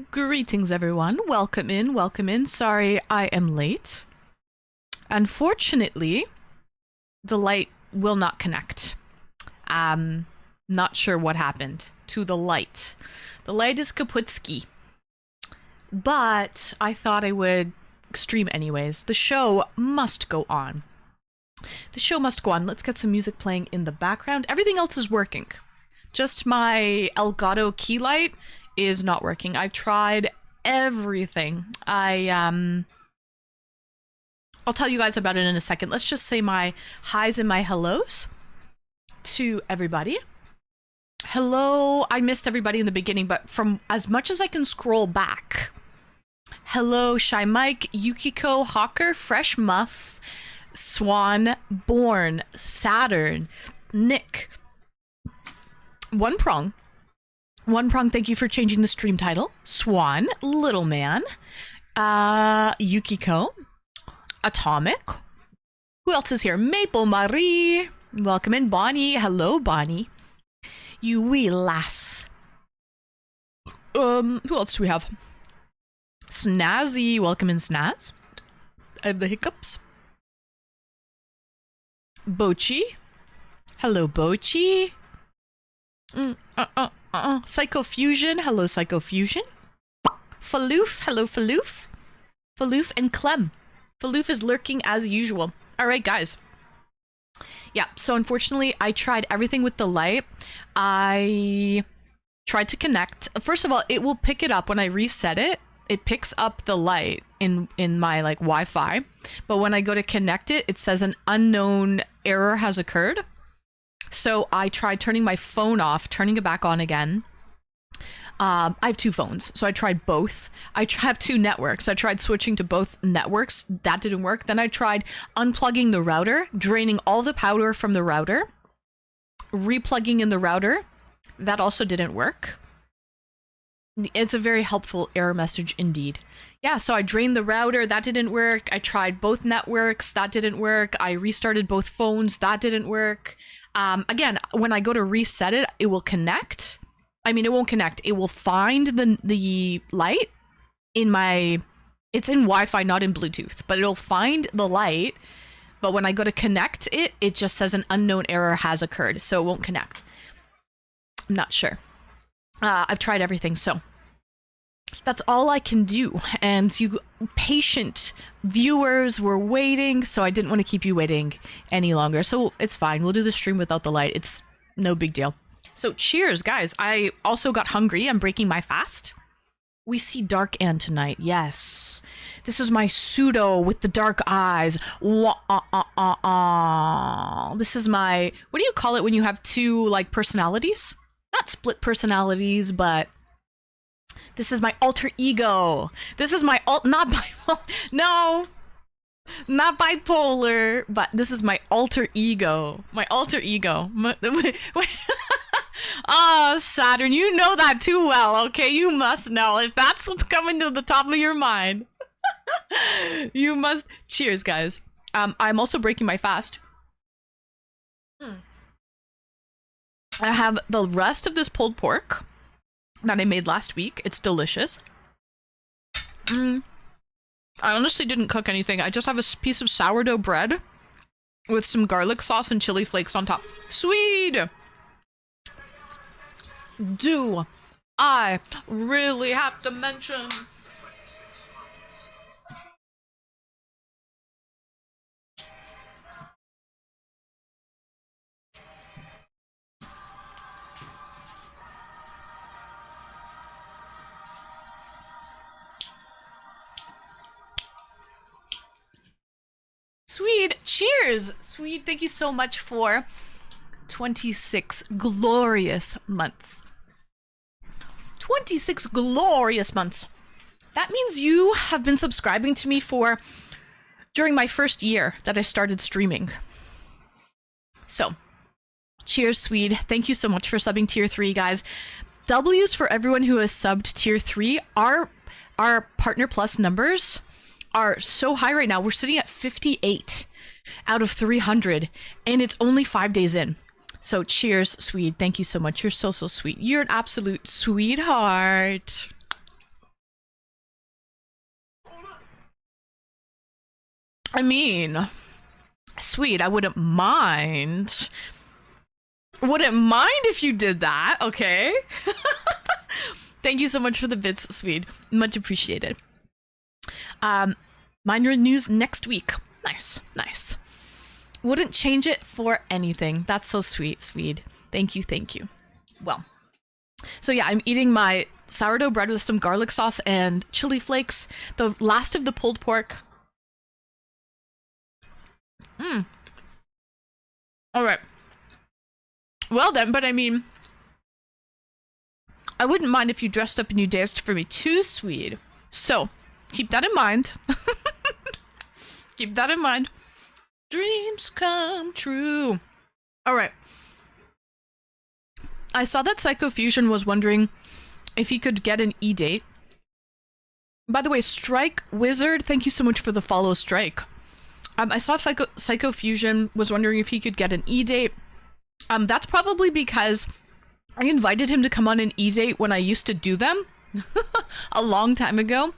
Greetings, everyone. Welcome in, welcome in. Sorry I am late. Unfortunately, the light will not connect. Not sure what happened to the light. The light is kaputski. But I thought I would stream anyways. The show must go on. The show must go on. Let's get some music playing in the background. Everything else is working. Just my Elgato key light is not working. I've tried everything. I'll tell you guys about it in a second. Let's just say my highs and my hellos to everybody. Hello, I missed everybody in the beginning, but from as much as I can scroll back. Hello, Shy Mike, Yukiko, Hawker, Fresh Muff, Swan, Born, Saturn, Nick, One Prong, thank you for changing the stream title. Swan, Little Man, Yukiko, Atomic. Who else is here? Maple Marie. Welcome in, Bonnie. Hello, Bonnie. You wee lass. Who else do we have? Snazzy. Welcome in, Snaz. I have the hiccups. Bochi. Hello, Bochi. Psychofusion. Hello, Psychofusion. Faloof. Hello, Faloof. Faloof and Clem. Faloof is lurking as usual. Alright, guys. Yeah, so unfortunately, I tried everything with the light. I tried to connect. First of all, it will pick it up when I reset it. It picks up the light in my like Wi-Fi. But when I go to connect it, it says an unknown error has occurred. So I tried turning my phone off, turning it back on again. I have two phones, so I tried both. I have two networks. I tried switching to both networks. That didn't work. Then I tried unplugging the router, draining all the power from the router, replugging in the router. That also didn't work. It's a very helpful error message indeed. Yeah, so I drained the router. That didn't work. I tried both networks. That didn't work. I restarted both phones. That didn't work. Again, when I go to reset it, it will connect. I mean, it won't connect. It will find the light in my... It's in Wi-Fi, not in Bluetooth. But it'll find the light. But when I go to connect it, it just says an unknown error has occurred. So it won't connect. I'm not sure. I've tried everything, so... That's all I can do. And you patient viewers were waiting, so I didn't want to keep you waiting any longer. So it's fine. We'll do the stream without the light. It's no big deal. So cheers, guys. I also got hungry. I'm breaking my fast. We see Dark Ann tonight. Yes. This is my pseudo with the dark eyes. This is my... What do you call it when you have two, like, personalities? Not split personalities, but... This is my alter ego. This is my not bipolar. No, not bipolar, but this is my alter ego. My alter ego. Ah, Saturn, you know that too well, okay? You must know. If that's what's coming to the top of your mind, you must. Cheers, guys. I'm also breaking my fast. I have the rest of this pulled pork that I made last week. It's delicious. I honestly didn't cook anything. I just have a piece of sourdough bread with some garlic sauce and chili flakes on top. Sweet! Do I really have to mention... Swede, cheers! Swede, thank you so much for 26 glorious months. 26 glorious months. That means you have been subscribing to me during my first year that I started streaming. So, cheers, Swede. Thank you so much for subbing tier 3, guys. W's for everyone who has subbed tier 3. Our Partner Plus numbers are so high right now. We're sitting at 58 out of 300, and it's only 5 days in. So cheers, Swede. Thank you so much. You're so, so sweet. You're an absolute sweetheart. I mean, sweet, I wouldn't mind. Wouldn't mind if you did that, okay? Thank you so much for the bits, Swede. Much appreciated. Minor news next week. Nice, nice. Wouldn't change it for anything. That's so sweet, Swede. Thank you, thank you. Well, so yeah, I'm eating my sourdough bread with some garlic sauce and chili flakes. The last of the pulled pork. All right. Well then, but I mean, I wouldn't mind if you dressed up and you danced for me too, Swede. So, keep that in mind. Keep that in mind. Dreams come true. All right. I saw that Psychofusion was wondering if he could get an E-date. By the way, Strike Wizard, thank you so much for the follow, Strike. I saw Psychofusion was wondering if he could get an E-date. That's probably because I invited him to come on an E-date when I used to do them a long time ago,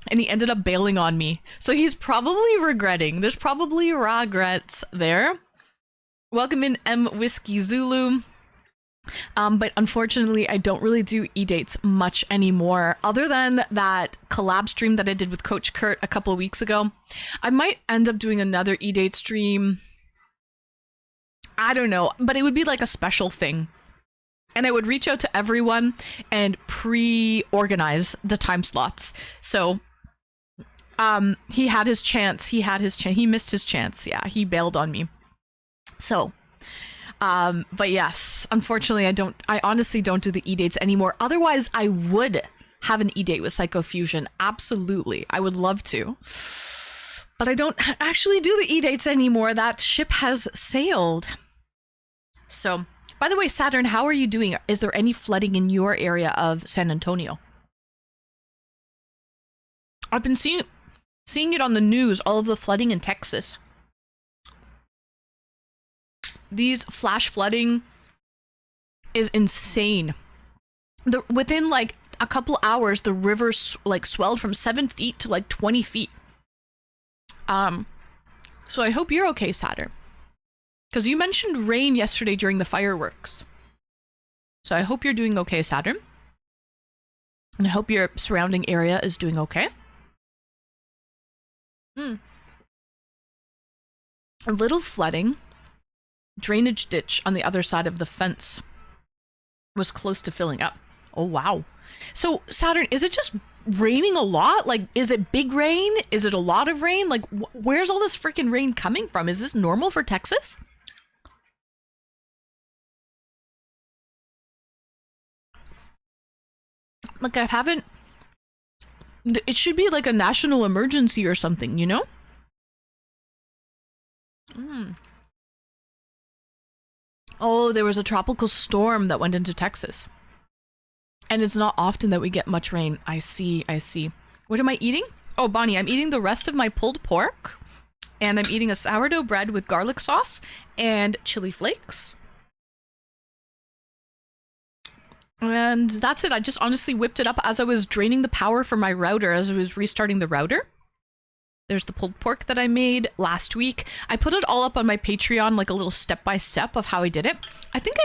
and he ended up bailing on me. So he's probably regretting. There's probably regrets there. Welcome in, M Whiskey Zulu. But unfortunately, I don't really do E-dates much anymore, other than that collab stream that I did with Coach Kurt a couple of weeks ago. I might end up doing another E-date stream. I don't know, but it would be like a special thing. And I would reach out to everyone and pre-organize the time slots. So, he had his chance. He missed his chance. Yeah, he bailed on me. So, but yes, unfortunately, I honestly don't do the E-dates anymore. Otherwise, I would have an E-date with Psychofusion. Absolutely. I would love to. But I don't actually do the E-dates anymore. That ship has sailed. So, by the way, Saturn, how are you doing? Is there any flooding in your area of San Antonio? I've been seeing it on the news, all of the flooding in Texas. These flash flooding is insane. Within like a couple hours, the river like swelled from 7 feet to like 20 feet. So I hope you're okay, Saturn. Because you mentioned rain yesterday during the fireworks. So I hope you're doing okay, Saturn. And I hope your surrounding area is doing okay. A little flooding. Drainage ditch on the other side of the fence was close to filling up. Oh, wow. So, Saturn, is it just raining a lot? Like, is it big rain? Is it a lot of rain? Like, where's all this freaking rain coming from? Is this normal for Texas? Like, it should be like a national emergency or something, you know? Oh, there was a tropical storm that went into Texas. And it's not often that we get much rain. I see. What am I eating? Oh, Bonnie, I'm eating the rest of my pulled pork. And I'm eating a sourdough bread with garlic sauce and chili flakes. And that's it. I just honestly whipped it up as I was draining the power from my router, as I was restarting the router. There's the pulled pork that I made last week. I put it all up on my Patreon, like a little step-by-step of how I did it. I think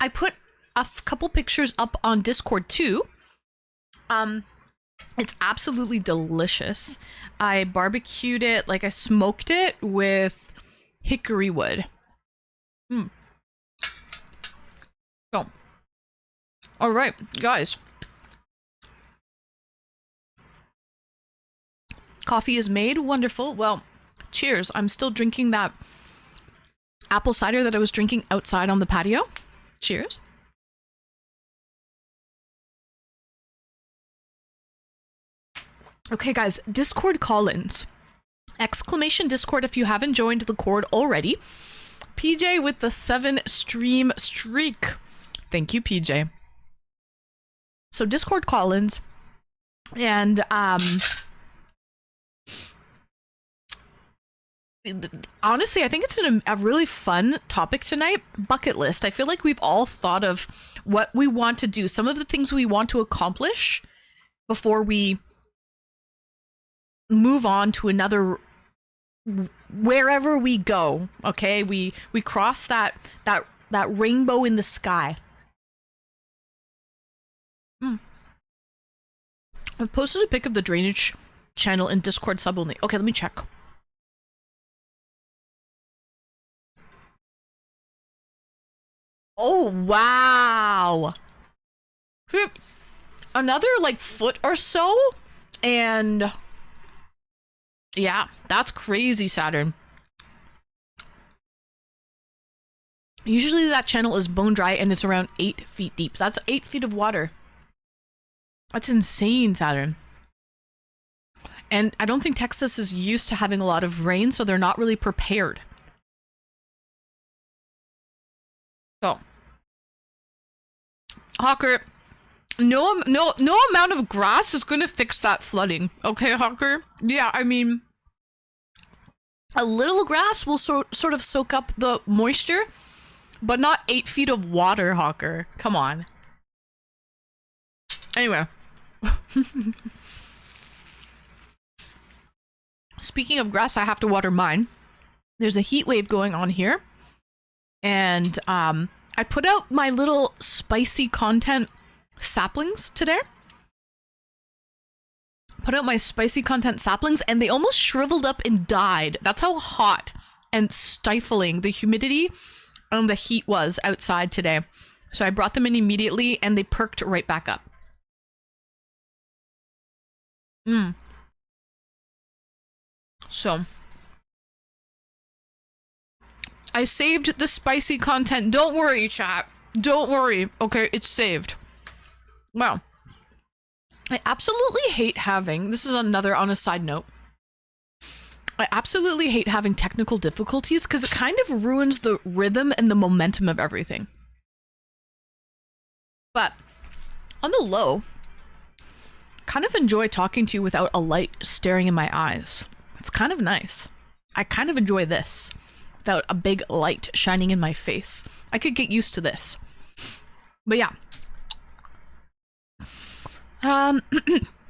I put a couple pictures up on Discord too. It's absolutely delicious. I barbecued it, like I smoked it with hickory wood. So, all right, guys. Coffee is made. Wonderful. Well, cheers. I'm still drinking that apple cider that I was drinking outside on the patio. Cheers. Okay, guys. Discord call-ins. Exclamation Discord if you haven't joined the Cord already. PJ with the 7 stream streak. Thank you, PJ. So Discord call-ins. And, honestly, I think it's a really fun topic tonight. Bucket list. I feel like we've all thought of what we want to do, some of the things we want to accomplish before we move on to another wherever we go, okay? We cross that rainbow in the sky. I posted a pic of the drainage channel in Discord sub only. Okay, let me check. Oh, wow. Another, like, foot or so, and yeah, that's crazy, Saturn. Usually that channel is bone dry and it's around 8 feet deep. That's 8 feet of water. That's insane, Saturn. And I don't think Texas is used to having a lot of rain, so they're not really prepared. So, Hawker, no amount of grass is going to fix that flooding. Okay, Hawker? Yeah, I mean, a little grass will sort of soak up the moisture, but not 8 feet of water, Hawker. Come on. Anyway. Speaking of grass, I have to water mine. There's a heat wave going on here. And I put out my little spicy content saplings today. Put out my spicy content saplings and they almost shriveled up and died. That's how hot and stifling the humidity and the heat was outside today. So I brought them in immediately and they perked right back up. So I saved the spicy content. Don't worry, chat. Don't worry. Okay, it's saved. Wow. I absolutely hate having, this is another on a side note. I absolutely hate having technical difficulties because it kind of ruins the rhythm and the momentum of everything. But on the low, kind of enjoy talking to you without a light staring in my eyes. It's kind of nice. I kind of enjoy this without a big light shining in my face. I could get used to this. But yeah.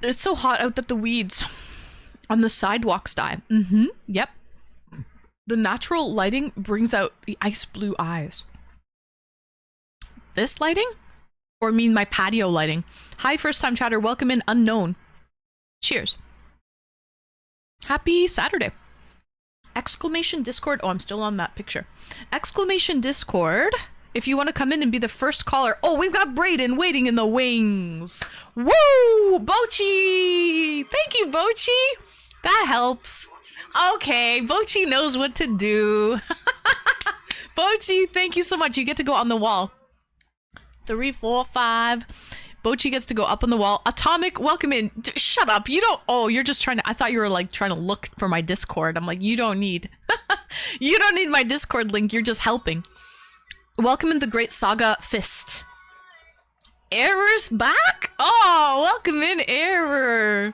It's so hot out that the weeds on the sidewalks die. Yep. The natural lighting brings out the ice blue eyes. This lighting? Or mean my patio lighting? Hi, first time chatter. Welcome in, unknown. Cheers. Happy Saturday. Exclamation Discord. Oh, I'm still on that picture. Exclamation Discord. If you want to come in and be the first caller. Oh, we've got Brayden waiting in the wings. Woo! Bochi! Thank you, Bochi. That helps. Okay, Bochi knows what to do. Bochi, thank you so much. You get to go on the wall. 3, 4, 5. Bochi gets to go up on the wall. Atomic, welcome in. Shut up. You don't. Oh, you're just trying to. I thought you were like trying to look for my Discord. I'm like, you don't need. You don't need my Discord link. You're just helping. Welcome in the Great Saga Fist. Error's back? Oh, welcome in, Error.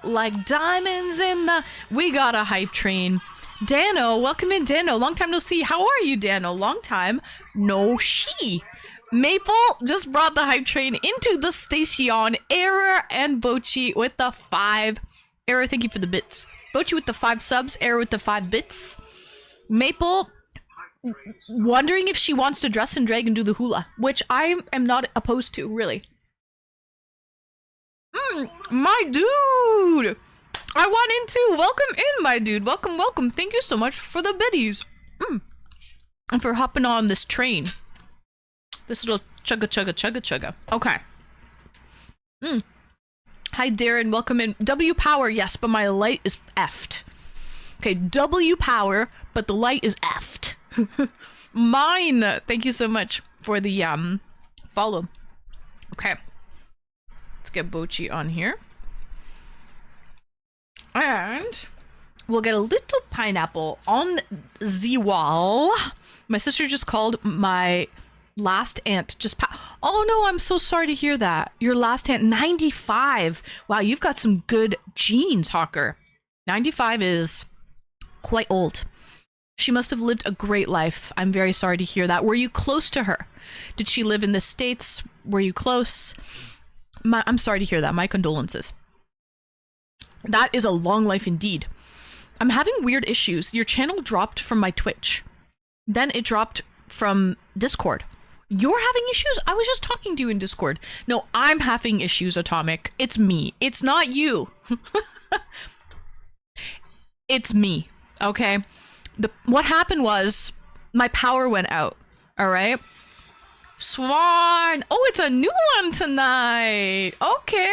Like diamonds in the... We got a hype train. Dano, welcome in, Dano. Long time no see. How are you, Dano? Long time no see. Maple just brought the hype train into the station. Error and Bochi with the 5. Error, thank you for the bits. Bochi with the 5 subs. Error with the 5 bits. Maple wondering if she wants to dress and drag and do the hula, which I am not opposed to, really. My dude! I want in too. Welcome in, my dude. Welcome, welcome. Thank you so much for the biddies. And for hopping on this train. This little chugga chugga chugga chugga. Okay. Hi, Darren. Welcome in. W power, yes, but my light is effed. Okay, W power, but the light is effed. Mine. Thank you so much for the follow. Okay. Let's get Bochi on here. And we'll get a little pineapple on the wall. My sister just called my last aunt oh no, I'm so sorry to hear that. Your last aunt, 95. Wow, you've got some good genes, Hawker. 95 is quite old. She must have lived a great life. I'm very sorry to hear that. Were you close to her? Did she live in the States? Were you close? I'm sorry to hear that. My condolences. That is a long life indeed. I'm having weird issues. Your channel dropped from my Twitch. Then it dropped from Discord. You're having issues? I was just talking to you in Discord. No, I'm having issues, Atomic. It's me. It's not you. It's me, okay? What happened was my power went out, all right? Swan! Oh, it's a new one tonight. Okay.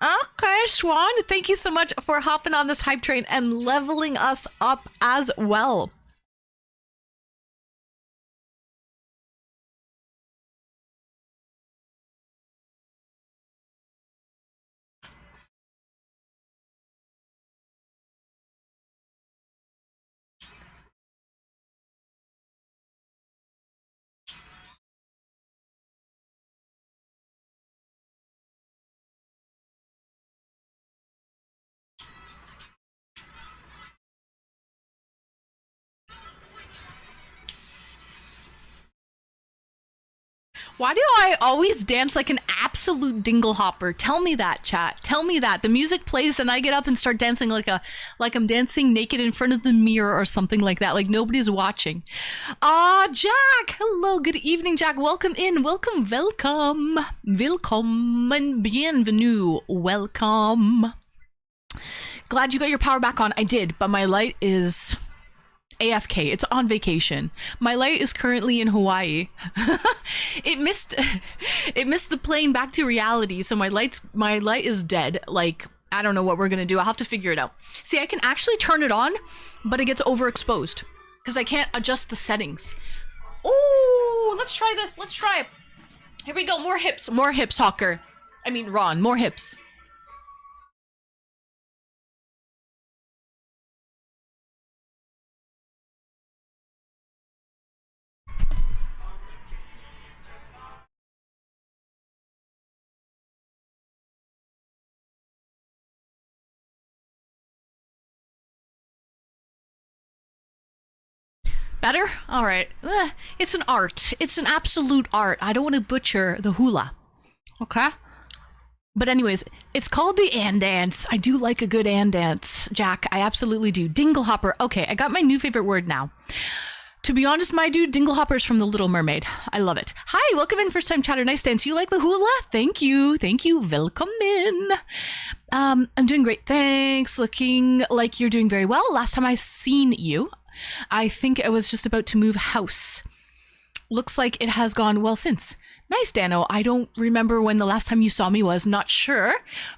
Okay, Swan, thank you so much for hopping on this hype train and leveling us up as well. Why do I always dance like an absolute dingle hopper? Tell me that, chat. Tell me that. The music plays and I get up and start dancing like I'm dancing naked in front of the mirror or something like that, like nobody's watching. Jack! Hello, good evening, Jack. Welcome in. Welcome. Willkommen, bienvenue. Welcome. Glad you got your power back on. I did, but my light is AFK. It's on vacation. My light is currently in Hawaii. it missed the plane back to reality, so my light is dead. Like, I don't know what we're gonna do. I'll have to figure it out. See, I can actually turn it on, but it gets overexposed because I can't adjust the settings. Ooh, let's try this. Let's try it. Here we go. More hips, Hawker. I mean, Ron. More hips. Better? Alright. It's an art. It's an absolute art. I don't want to butcher the hula. Okay? But anyways, it's called the Andance. I do like a good Andance, Jack. I absolutely do. Dinglehopper. Okay, I got my new favorite word now. To be honest, my dude, Dinglehopper's from The Little Mermaid. I love it. Hi, welcome in, first time chatter. Nice dance. You like the hula? Thank you. Thank you. Welcome in. I'm doing great. Thanks. Looking like you're doing very well. Last time I seen you, I think I was just about to move house. Looks like it has gone well since. Nice, Dano. I don't remember when the last time you saw me was. Not sure.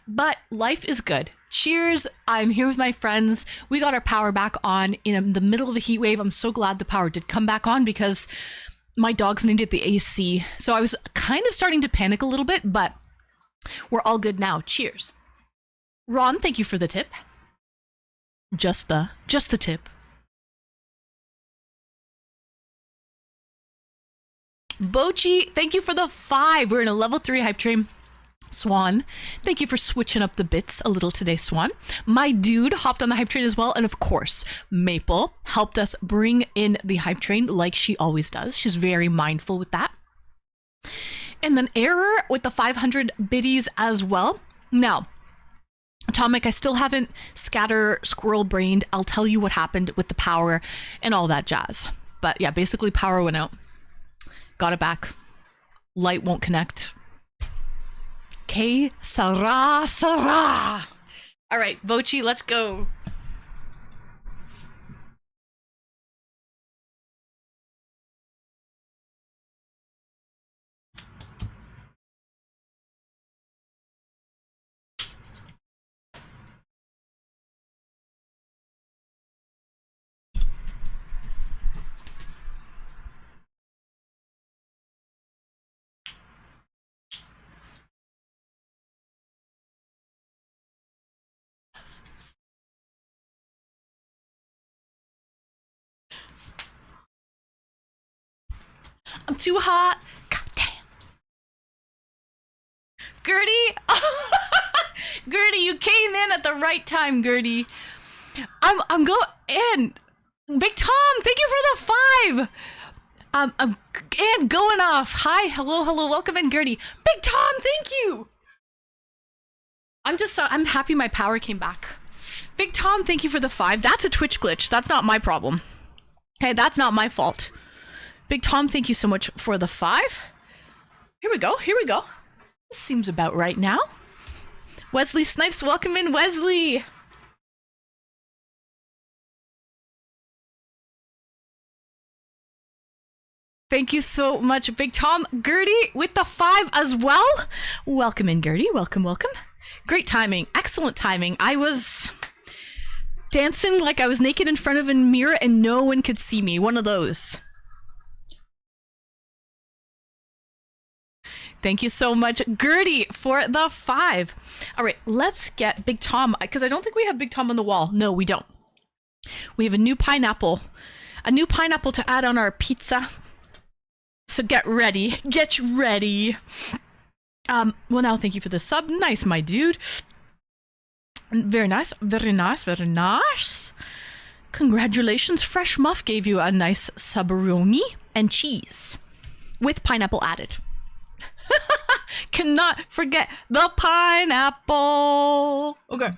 But life is good. Cheers. I'm here with my friends. We got our power back on in the middle of a heat wave. I'm so glad the power did come back on because my dogs needed the AC. So I was kind of starting to panic a little bit, but we're all good now. Cheers. Ron, thank you for the tip. Just the tip. Bochi, thank you for the 5. We're in a level 3 hype train. Swan, thank you for switching up the bits a little today, Swan. My dude hopped on the hype train as well. And of course, Maple helped us bring in the hype train like she always does. She's very mindful with that. And then Error with the 500 biddies as well. Now, Atomic, I still haven't scatter squirrel brained. I'll tell you what happened with the power and all that jazz. But yeah, basically power went out. Got it back. Light won't connect. Okay, Sarah. All right, Vochi, let's go. I'm too hot. God damn. Gertie? Gertie, you came in at the right time, Gertie. I'm going in. Big Tom, thank you for the 5. I'm and going off. Hi, hello, welcome in, Gertie. Big Tom, thank you. I'm happy my power came back. Big Tom, thank you for the 5. That's a Twitch glitch. That's not my problem. Okay, that's not my fault. Big Tom, thank you so much for the 5. Here we go. Here we go. This seems about right now. Wesley Snipes, welcome in, Wesley. Thank you so much, Big Tom. Gertie with the 5 as well. Welcome in, Gertie. Welcome, welcome. Great timing. Excellent timing. I was dancing like I was naked in front of a mirror and no one could see me. One of those. Thank you so much, Gertie, for the 5. All right, let's get Big Tom, because I don't think we have Big Tom on the wall. No, we don't. We have a new pineapple. A new pineapple to add on our pizza. So get ready. Get ready. Well, now, thank you for the sub. Nice, my dude. Very nice. Very nice. Very nice. Congratulations. Fresh Muff gave you a nice subaroni and cheese with pineapple added. Cannot forget the pineapple. Okay.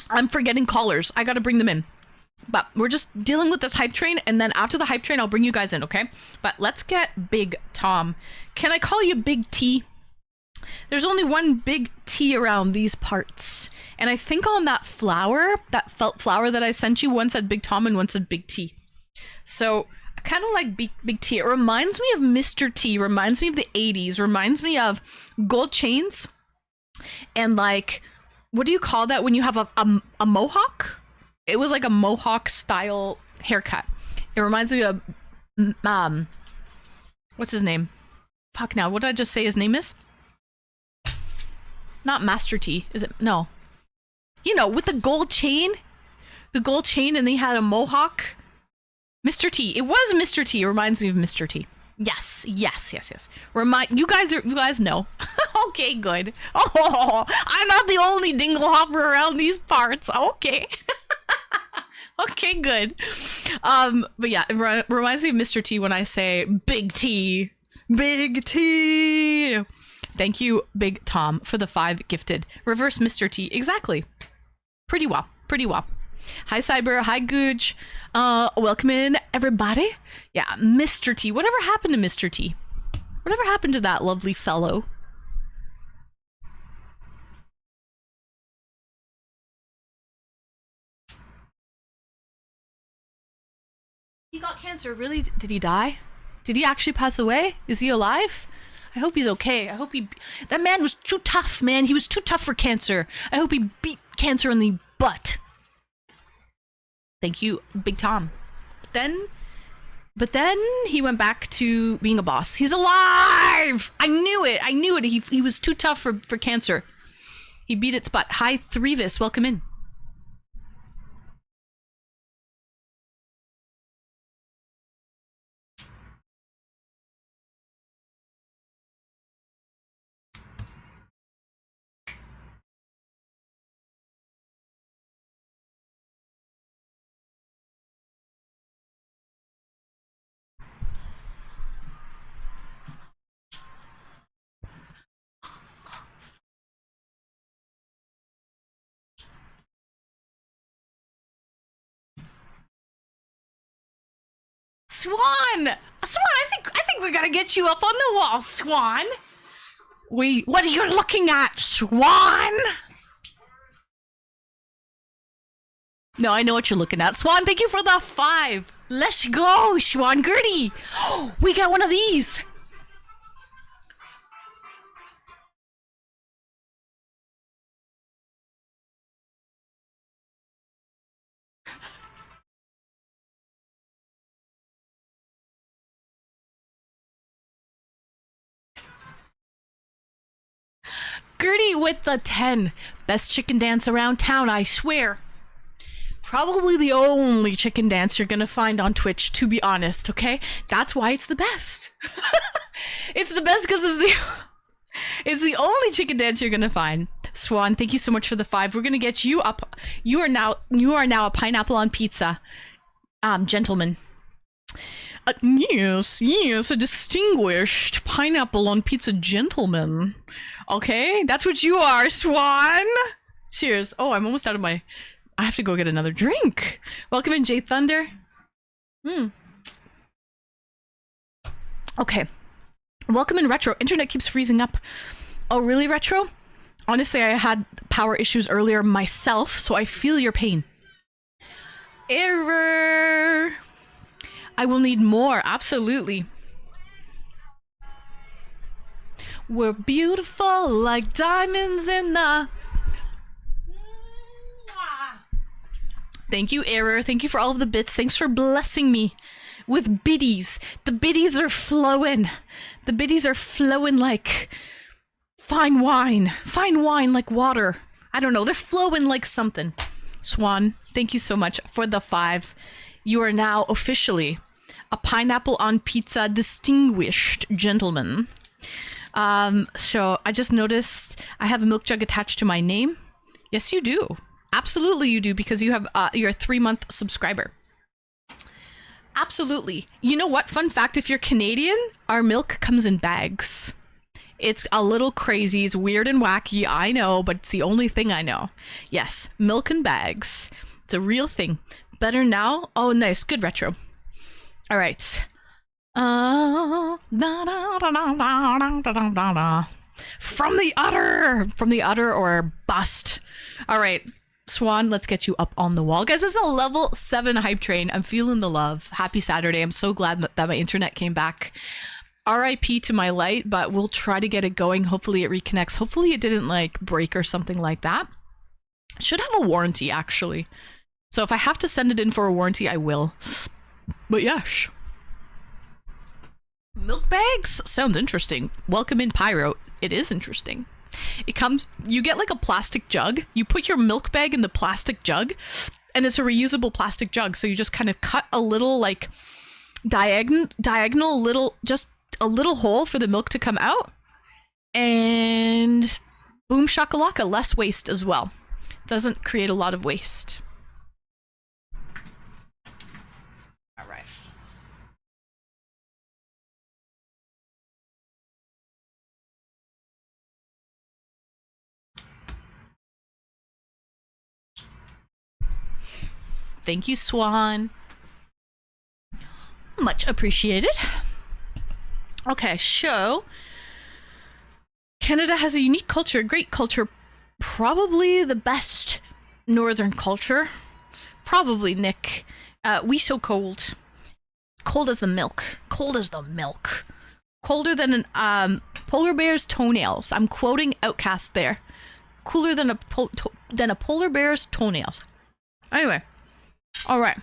I'm forgetting callers. I gotta bring them in. But we're just dealing with this hype train, and then after the hype train, I'll bring you guys in, okay? But let's get Big Tom. Can I call you Big T? There's only one Big T around these parts. And I think on that flower, that felt flower that I sent you, one said Big Tom and one said Big T. So I kind of like Big T. It reminds me of Mr. T, reminds me of the 80s, reminds me of gold chains. And like, what do you call that when you have a mohawk? It was like a mohawk style haircut. It reminds me of, what's his name? Fuck now, what did I just say his name is? Not Master T, is it? No. You know, with the gold chain. The gold chain and they had a mohawk. Mr. T. It was Mr. T. It reminds me of Mr. T. Yes, yes, yes, yes. You guys know. Okay, good. Oh, I'm not the only dingle hopper around these parts. Okay. Okay, good. But yeah, it reminds me of Mr. T when I say Big T. Big T. Thank you, Big Tom, for the 5 gifted. Reverse Mr. T. Exactly. Pretty well. Pretty well. Hi, Cyber. Hi, Gooch. Welcome in, everybody. Yeah, Mr. T. Whatever happened to Mr. T? Whatever happened to that lovely fellow? He got cancer, really? Did he die? Did he actually pass away? Is he alive? I hope he's okay. I hope that man was too tough, man. He was too tough for cancer. I hope he beat cancer in the butt. Thank you, Big Tom. But then he went back to being a boss. He's alive! I knew it. I knew it. He was too tough for cancer. He beat its butt. Hi, Threevis. Welcome in. Swan! Swan, I think we gotta get you up on the wall, Swan. What are you looking at, Swan? No, I know what you're looking at. Swan, thank you for the 5. Let's go, Swan Gertie. We got one of these. Gertie with the 10. Best chicken dance around town, I swear. Probably the only chicken dance you're gonna find on Twitch, to be honest, okay? That's why it's the best. It's the best because it's the only chicken dance you're gonna find. Swan, thank you so much for the 5. We're gonna get you up. You are now a pineapple on pizza, gentleman. Yes, a distinguished pineapple on pizza gentleman. Okay, that's what you are, Swan. Cheers. Oh, I'm almost out of my... I have to go get another drink. Welcome in, Jay Thunder. Okay. Welcome in, Retro. Internet keeps freezing up. Oh, really, Retro? Honestly, I had power issues earlier myself, so I feel your pain. Error. I will need more, absolutely. We're beautiful like diamonds in the... Thank you, Error. Thank you for all of the bits. Thanks for blessing me with biddies. The biddies are flowing. The biddies are flowing like fine wine. Fine wine like water. I don't know. They're flowing like something. Swan, thank you so much for the 5. You are now officially a pineapple on pizza distinguished gentleman. So I just noticed I have a milk jug attached to my name. Yes, you do. Absolutely you do, because you have you're a 3-month subscriber. Absolutely. You know what? Fun fact, if you're Canadian, our milk comes in bags. It's a little crazy. It's weird and wacky, I know, but it's the only thing I know. Yes, milk in bags. It's a real thing. Better now? Oh, nice. Good, Retro. All right. From the udder or bust. All right. Swan, let's get you up on the wall. Guys, this is a level 7 hype train. I'm feeling the love. Happy Saturday. I'm so glad that my internet came back. RIP to my light, but we'll try to get it going. Hopefully it reconnects. Hopefully it didn't like break or something like that. Should have a warranty actually. So if I have to send it in for a warranty, I will. But yes. Milk bags? Sounds interesting. Welcome in, Pyro. It is interesting. It comes, you get like a plastic jug. You put your milk bag in the plastic jug, and it's a reusable plastic jug. So you just kind of cut a little like diagonal little, just a little hole for the milk to come out. And boom shakalaka, less waste as well. Doesn't create a lot of waste. All right. Thank you, Swan. Much appreciated. Okay, so Canada has a unique culture, great culture, probably the best northern culture. Probably, Nick. We so cold. Cold as the milk. Cold as the milk. Colder than an polar bear's toenails. I'm quoting Outcast there. Cooler than a polar bear's toenails. Anyway. All right.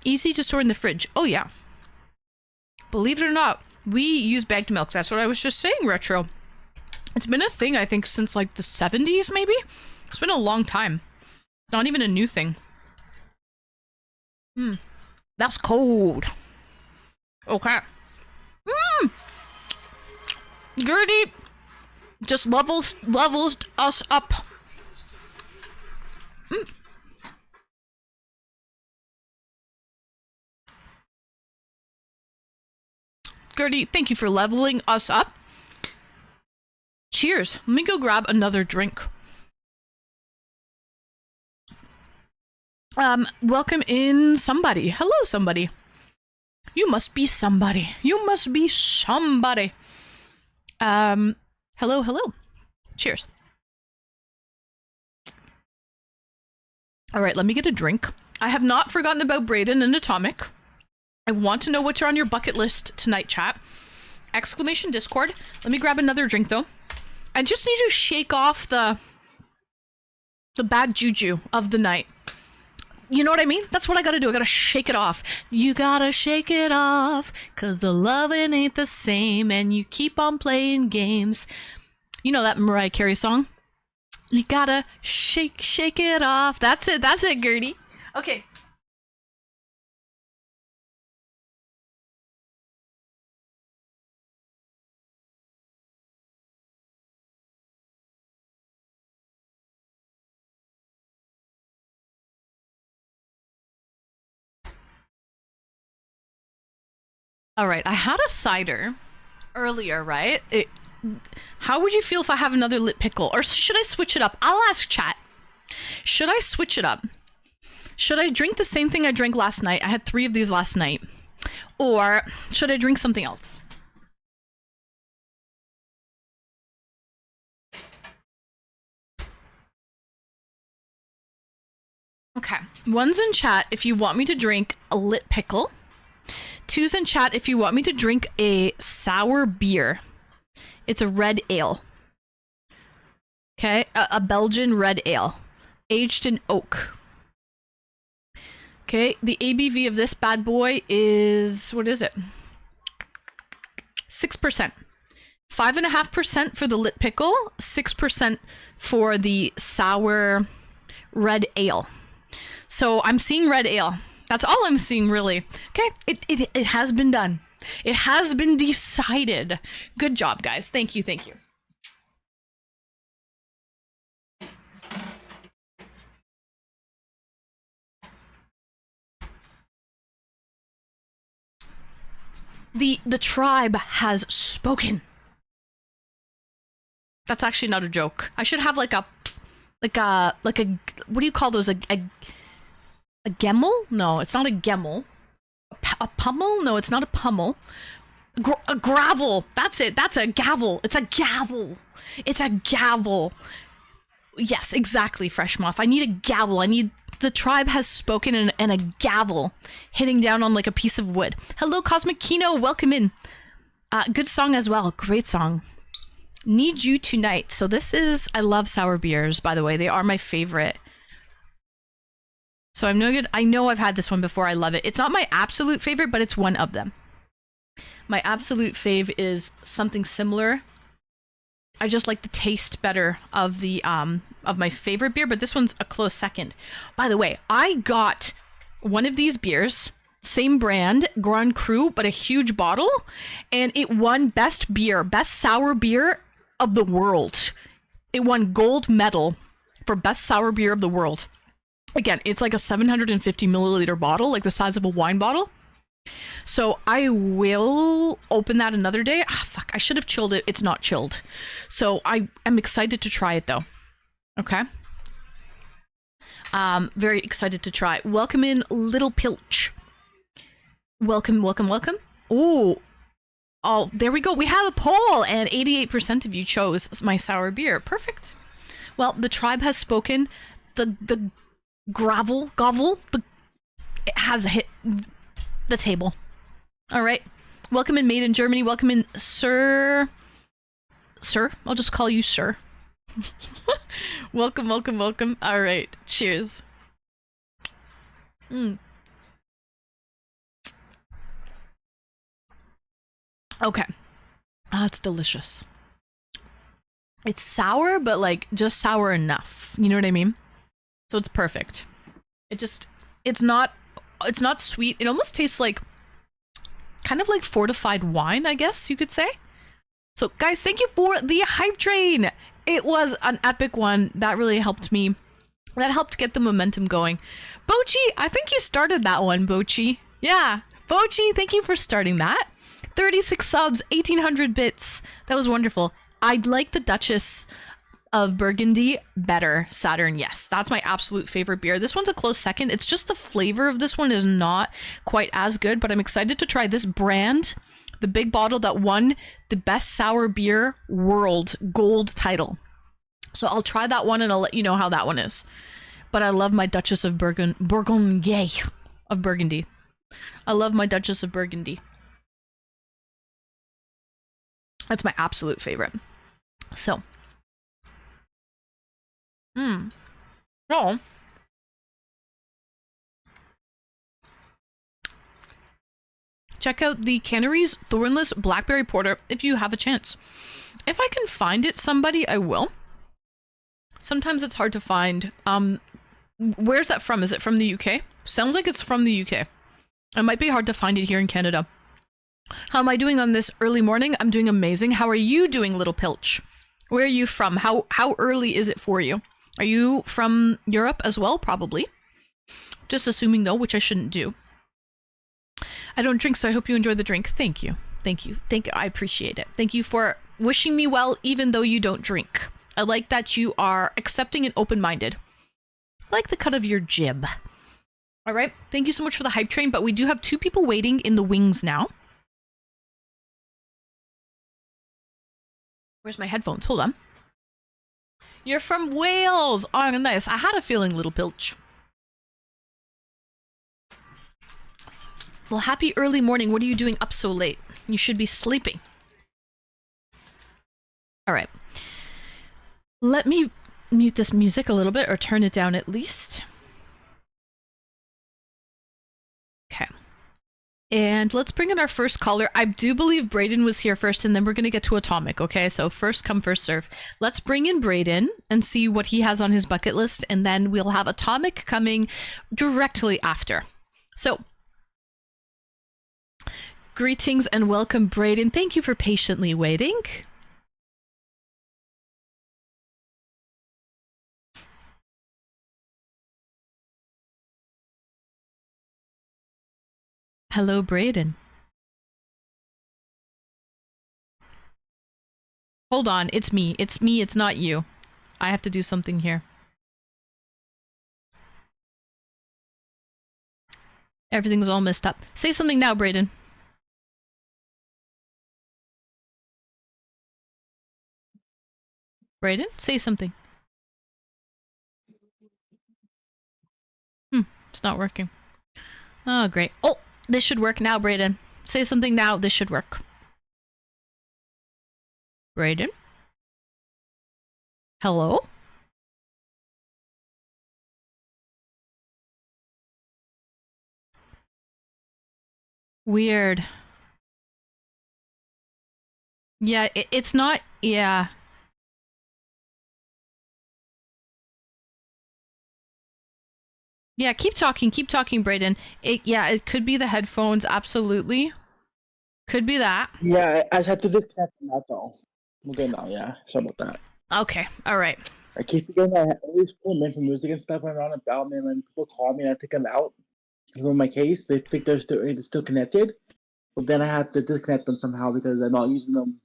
Easy to store in the fridge. Oh yeah. Believe it or not, we use bagged milk. That's what I was just saying, Retro. It's been a thing, I think, since like the 70s, maybe? It's been a long time. It's not even a new thing. That's cold. Okay. Gertie just levels us up. Gertie, thank you for leveling us up. Cheers. Let me go grab another drink. Welcome in somebody. Hello, somebody. You must be somebody. You must be somebody. Hello, hello. Cheers. All right, let me get a drink. I have not forgotten about Brayden and Atomic. I want to know what's on your bucket list tonight, chat. Exclamation Discord. Let me grab another drink, though. I just need to shake off the bad juju of the night. You know what I mean? That's what I gotta do. I gotta shake it off. You gotta shake it off, 'cause the loving ain't the same, and you keep on playing games. You know that Mariah Carey song? You gotta shake it off. That's it, Gertie. Okay. All right, I had a cider earlier, right? How would you feel if I have another lit pickle? Or should I switch it up? I'll ask chat. Should I switch it up? Should I drink the same thing I drank last night? I had 3 of these last night. Or should I drink something else? Okay. 1's in chat if you want me to drink a lit pickle. 2's in chat if you want me to drink a sour beer. It's a red ale. Okay, a Belgian red ale. Aged in oak. Okay, the ABV of this bad boy is... what is it? 6%. 5.5% for the lit pickle. 6% for the sour red ale. So I'm seeing red ale. That's all I'm seeing, really. Okay, it has been done. It has been decided. Good job, guys. Thank you, thank you. The tribe has spoken. That's actually not a joke. I should have like a what do you call those? A gemmel? No, it's not a gemmel. A pummel? No, it's not a pummel. A gravel. That's it. That's a gavel. It's a gavel. It's a gavel. Yes, exactly, Fresh Muff. I need a gavel. I need... the tribe has spoken and a gavel hitting down on like a piece of wood. Hello, Cosmic Kino. Welcome in. Good song as well. Great song. Need You Tonight. So this is... I love sour beers, by the way. They are my favorite. So I'm no good. I know I've had this one before. I love it. It's not my absolute favorite, but it's one of them. My absolute fave is something similar. I just like the taste better of the of my favorite beer, but this one's a close second. By the way, I got one of these beers, same brand, Grand Cru, but a huge bottle, and it won best beer, best sour beer of the world. It won gold medal for best sour beer of the world. Again, it's like a 750 milliliter bottle, like the size of a wine bottle. So I will open that another day. Ah, fuck, I should have chilled it. It's not chilled. So I am excited to try it though. Okay. Very excited to try. Welcome in, Little Pilch. Welcome, welcome, welcome. Ooh. Oh, there we go. We have a poll and 88% of you chose my sour beer. Perfect. Well, the tribe has spoken. The gobble, it has hit the table. All right. Welcome in, Made in Germany. Welcome in, Sir. I'll just call you Sir. Welcome, welcome, welcome. All right. Cheers. Okay. It's delicious. It's sour, but like just sour enough. You know what I mean? So it's perfect. It's not sweet. It almost tastes like kind of like fortified wine, I guess you could say. So guys, thank you for the hype train. It was an epic one. That really helped me. That helped get the momentum going. Bochi, I think you started that one, Bochi. Yeah, Bochi, thank you for starting that. 36 subs, 1800 bits. That was wonderful. I'd like the Duchess of Burgundy better, Saturn. Yes, that's my absolute favorite beer. This one's a close second. It's just the flavor of this one is not quite as good, but I'm excited to try this brand, the big bottle that won the best sour beer world gold title. So I'll try that one and I'll let you know how that one is. But I love my Duchess of Burgundy. I love my Duchess of Burgundy. That's my absolute favorite. So oh. Check out the Canneries Thornless Blackberry Porter if you have a chance. If I can find it, somebody, I will. Sometimes it's hard to find. Where's that from? Is it from the UK? Sounds like it's from the UK. It might be hard to find it here in Canada. How am I doing on this early morning? I'm doing amazing. How are you doing, Little Pilch? Where are you from? How early is it for you? Are you from Europe as well? Probably. Just assuming though, which I shouldn't do. I don't drink, so I hope you enjoy the drink. Thank you. Thank you. Thank you. I appreciate it. Thank you for wishing me well, even though you don't drink. I like that you are accepting and open-minded. I like the cut of your jib. All right. Thank you so much for the hype train, but we do have 2 people waiting in the wings now. Where's my headphones? Hold on. You're from Wales. Oh, nice. I had a feeling, little Pilch. Well, happy early morning. What are you doing up so late? You should be sleeping. All right. Let me mute this music a little bit, or turn it down at least. Okay. And let's bring in our first caller. I do believe Brayden was here first, and then we're going to get to Atomic, okay? So first come, first serve. Let's bring in Brayden and see what he has on his bucket list, and then we'll have Atomic coming directly after. So, greetings and welcome, Brayden. Thank you for patiently waiting. Hello, Brayden. Hold on, it's me. It's me, it's not you. I have to do something here. Everything's all messed up. Say something now, Brayden. Brayden, say something. It's not working. Oh, great. Oh, this should work now, Brayden. Say something now. This should work. Brayden? Hello? Weird. Yeah, it's not... Yeah. Yeah, keep talking, Brayden. It could be the headphones, absolutely. Could be that. Yeah, I had to disconnect from that though. We're good now, yeah. Sorry about that. Okay, alright. I keep forgetting I always pull them in for music and stuff when I'm on about me, and when people call me and I take them out from my case, they think they're still connected. But then I have to disconnect them somehow because I'm not using them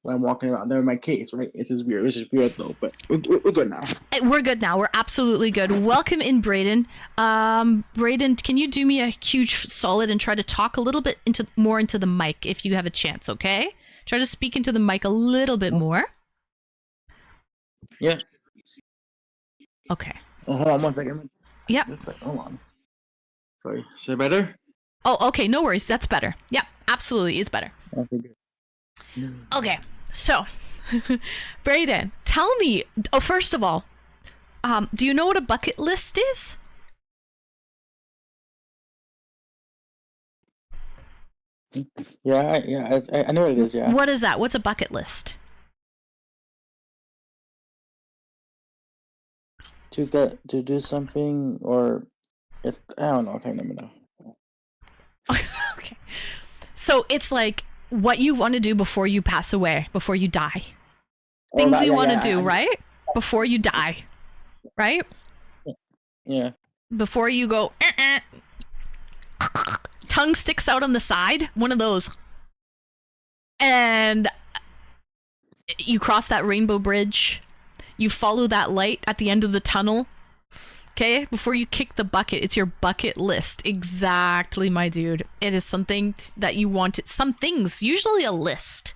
when I'm walking around. They're in my case, right? It's just weird. It's just weird though, but we're good now. We're good now. We're absolutely good. Welcome in, Brayden. Brayden, can you do me a huge solid and try to talk a little bit more into the mic if you have a chance, okay? Try to speak into the mic a little bit more. Yeah. Okay. Oh, hold on 1 second. Yep. Hold on. Sorry. Is it better? Oh, okay. No worries. That's better. Yep. Absolutely. It's better. Okay, good. Okay. So, Brayden, tell me. Oh, first of all, do you know what a bucket list is? Yeah, I know what it is. Yeah. What is that? What's a bucket list? To do something, or it's, I don't know. I can't remember now. Okay. So it's like what you want to do before you pass away, before you die. Things you want to do, right? Before you die, right? Yeah. Before you go, tongue sticks out on the side, one of those. And you cross that rainbow bridge. You follow that light at the end of the tunnel. Okay, before you kick the bucket, it's your bucket list. Exactly, my dude. It is something that you want. Some things, usually a list,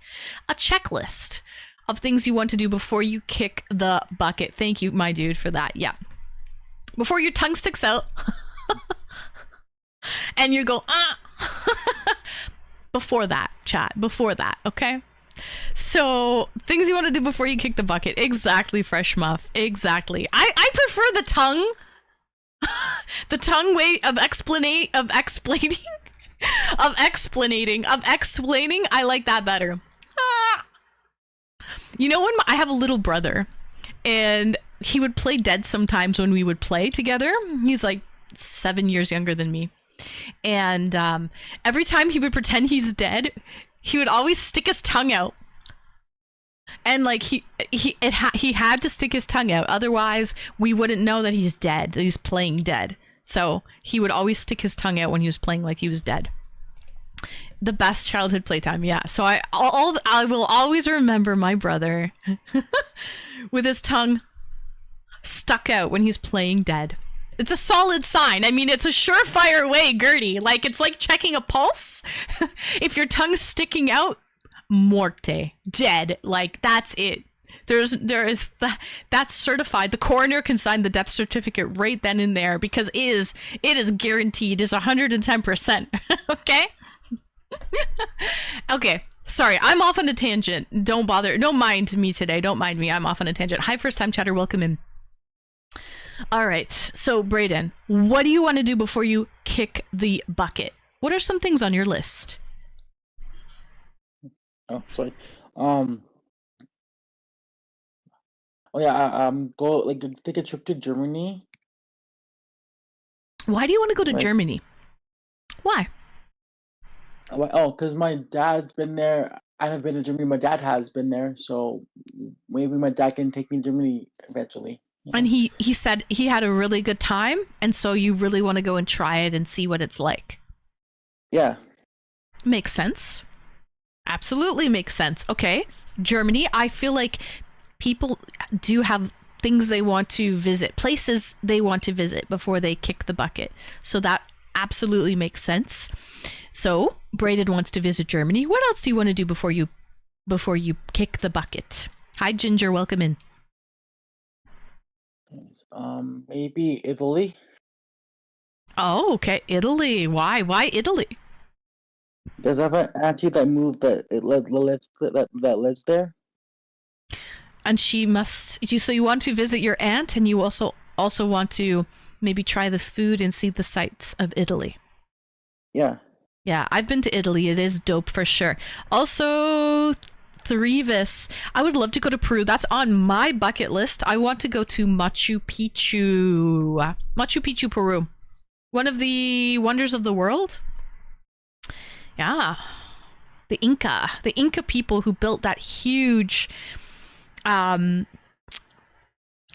a checklist of things you want to do before you kick the bucket. Thank you, my dude, for that. Yeah. Before your tongue sticks out and you go, ah. Before that, chat. Before that, okay? So, things you want to do before you kick the bucket. Exactly, Fresh Muff. Exactly. I prefer the tongue. The tongue way of explaining. I like that better. You know, when I have a little brother, and he would play dead sometimes when we would play together. He's like 7 years younger than me. And every time he would pretend he's dead, he would always stick his tongue out. And like he had to stick his tongue out, otherwise we wouldn't know that he's dead, that he's playing dead. So he would always stick his tongue out when he was playing like he was dead. the best childhood playtime. Yeah. So I will always remember my brother with his tongue stuck out when he's playing dead. It's a solid sign. I mean, it's a surefire way, Gertie. Like, it's like checking a pulse. If your tongue's sticking out, morte, dead. Like, that's it. That's certified. The coroner can sign the death certificate right then and there because it is guaranteed. It's 110%. Okay? Okay. Sorry, I'm off on a tangent. Don't bother. Don't mind me today. Don't mind me. I'm off on a tangent. Hi, first time chatter. Welcome in. All right. So, Brayden, what do you want to do before you kick the bucket? What are some things on your list? Oh, sorry. Oh yeah. Go like take a trip to Germany. Why do you want to go to Germany? Why? Oh, because my dad's been there. I haven't been to Germany. My dad has been there, so maybe my dad can take me to Germany eventually. And he said he had a really good time, and so you really want to go and try it and see what it's like. Yeah. Makes sense. Absolutely makes sense. Okay. Germany, I feel like people do have things they want to visit, places they want to visit before they kick the bucket. So that absolutely makes sense. So Brayden wants to visit Germany. What else do you want to do before you kick the bucket? Hi, Ginger. Welcome in. Maybe Italy. Oh, okay. Italy. Why? Why Italy? Because I have an auntie that moved that lives there. And she must. So you want to visit your aunt, and you also want to maybe try the food and see the sights of Italy. Yeah. Yeah, I've been to Italy. It is dope for sure. Also, Threvis. I would love to go to Peru. That's on my bucket list. I want to go to Machu Picchu. Machu Picchu, Peru. One of the wonders of the world. Yeah. The Inca people who built that huge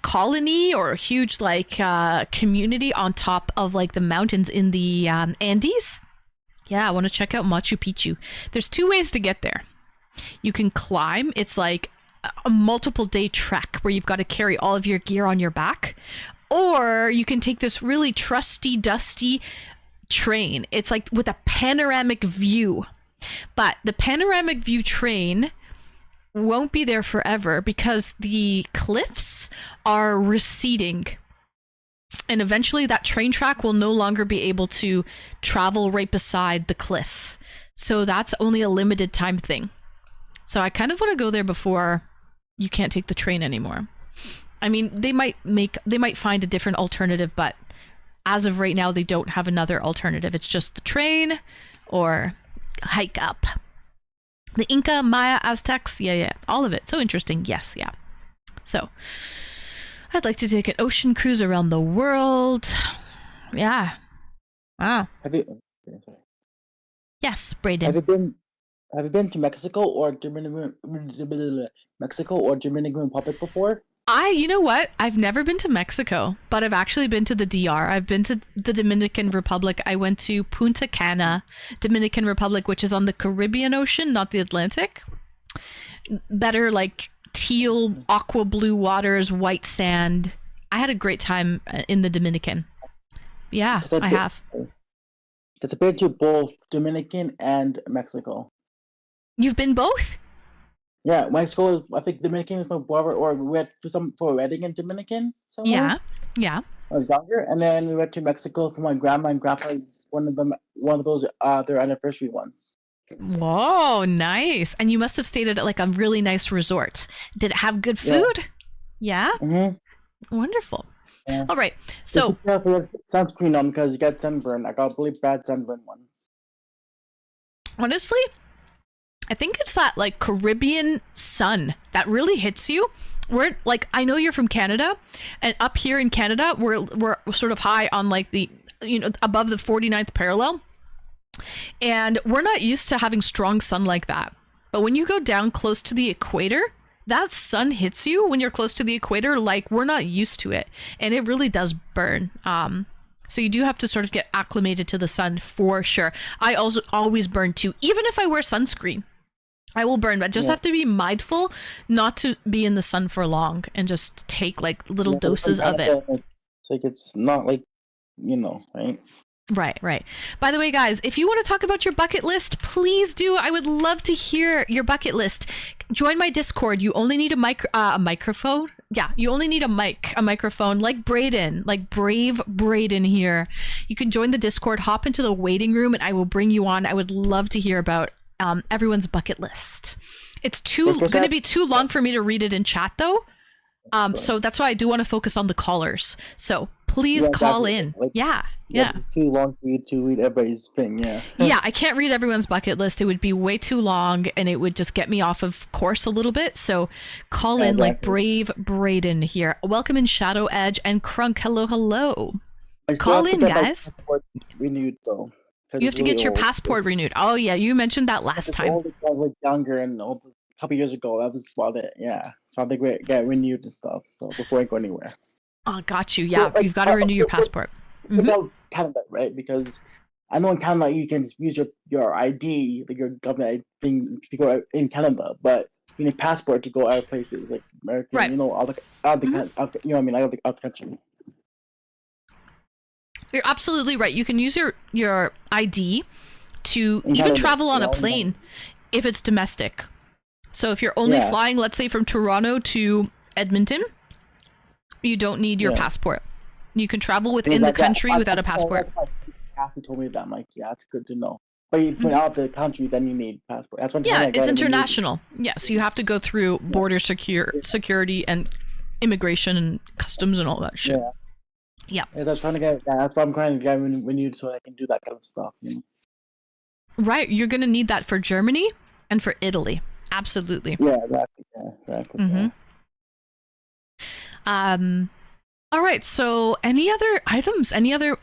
colony or huge community on top of like the mountains in the Andes. Yeah, I want to check out Machu Picchu. There's 2 ways to get there. You can climb. It's like a multiple day trek where you've got to carry all of your gear on your back. Or you can take this really trusty, dusty train. It's like with a panoramic view. But the panoramic view train won't be there forever because the cliffs are receding. And eventually that train track will no longer be able to travel right beside the cliff. So that's only a limited time thing. So I kind of want to go there before you can't take the train anymore. I mean, they might find a different alternative, but as of right now, they don't have another alternative. It's just the train or hike up. The Inca, Maya, Aztecs, yeah, all of it. So interesting. Yes, yeah. So I'd like to take an ocean cruise around the world. Yeah. Wow. Yes, Brayden. Have you been to Mexico or Dominican Republic before? You know what? I've never been to Mexico, but I've actually been to the DR. I've been to the Dominican Republic. I went to Punta Cana, Dominican Republic, which is on the Caribbean Ocean, not the Atlantic. Better like teal, aqua blue waters, white sand. I had a great time in the Dominican. Yeah, I have. Because I've been to both Dominican and Mexico. You've been both? Yeah, Mexico. I think Dominican is my brother, or we went for a wedding in Dominican somewhere. Yeah. I was younger, and then we went to Mexico for my grandma and grandpa. One of those their anniversary ones. Whoa, nice! And you must have stayed at like a really nice resort. Did it have good food? Yeah. Mm-hmm. Wonderful. Yeah. All right, so sunscreen on because you get sunburn. I got really bad sunburn once. Honestly, I think it's that like Caribbean sun that really hits you. We're like, I know you're from Canada, and up here in Canada, we're sort of high on like the, above the 49th parallel. And we're not used to having strong sun like that. But when you go down close to the equator, that sun hits you when you're close to the equator like we're not used to it. And it really does burn. So you do have to sort of get acclimated to the sun for sure. I also always burn too, even if I wear sunscreen. I will burn, but just have to be mindful not to be in the sun for long and just take like little doses of it. It's like it's not like, right? Right. By the way, guys, if you want to talk about your bucket list, please do. I would love to hear your bucket list. Join my Discord. You only need a microphone. Yeah, you only need a microphone, like Brayden, like brave Brayden here. You can join the Discord, hop into the waiting room, and I will bring you on. I would love to hear about everyone's bucket list. It's going to be too long for me to read it in chat, though. So that's why I do want to focus on the callers. So please call in. Like, yeah. Too long for you to read everybody's thing. Yeah, I can't read everyone's bucket list. It would be way too long, and it would just get me off of course a little bit. So call in like brave Brayden here. Welcome in Shadow Edge and Crunk. Hello. Call in, guys. Renewed though. You have to get your passport renewed. Oh yeah, you mentioned that last time. I was younger and a couple years ago. That was about it. Yeah, so they get renewed and stuff. So before I go anywhere. Oh, got you. Yeah, you've got to renew your passport. About Canada, right? Because I know in Canada you can just use your ID, like your government thing, to go out in Canada, but you need passport to go other places, like American, right. Out of the country. You're absolutely right. You can use your ID to In even Canada, travel on a plane if it's domestic. So if you're only flying, let's say from Toronto to Edmonton, you don't need your passport. You can travel within the country without a passport. Cassie told me that. I'm like, yeah, it's good to know. But if you're out of the country, then you need passport. That's what it's international. Yeah, so you have to go through border security and immigration and customs and all that shit. Yeah. That's why I'm trying to get renewed so I can do that kind of stuff. Right, you're gonna need that for Germany and for Italy. Absolutely. Yeah, exactly. All right, so any other items, any other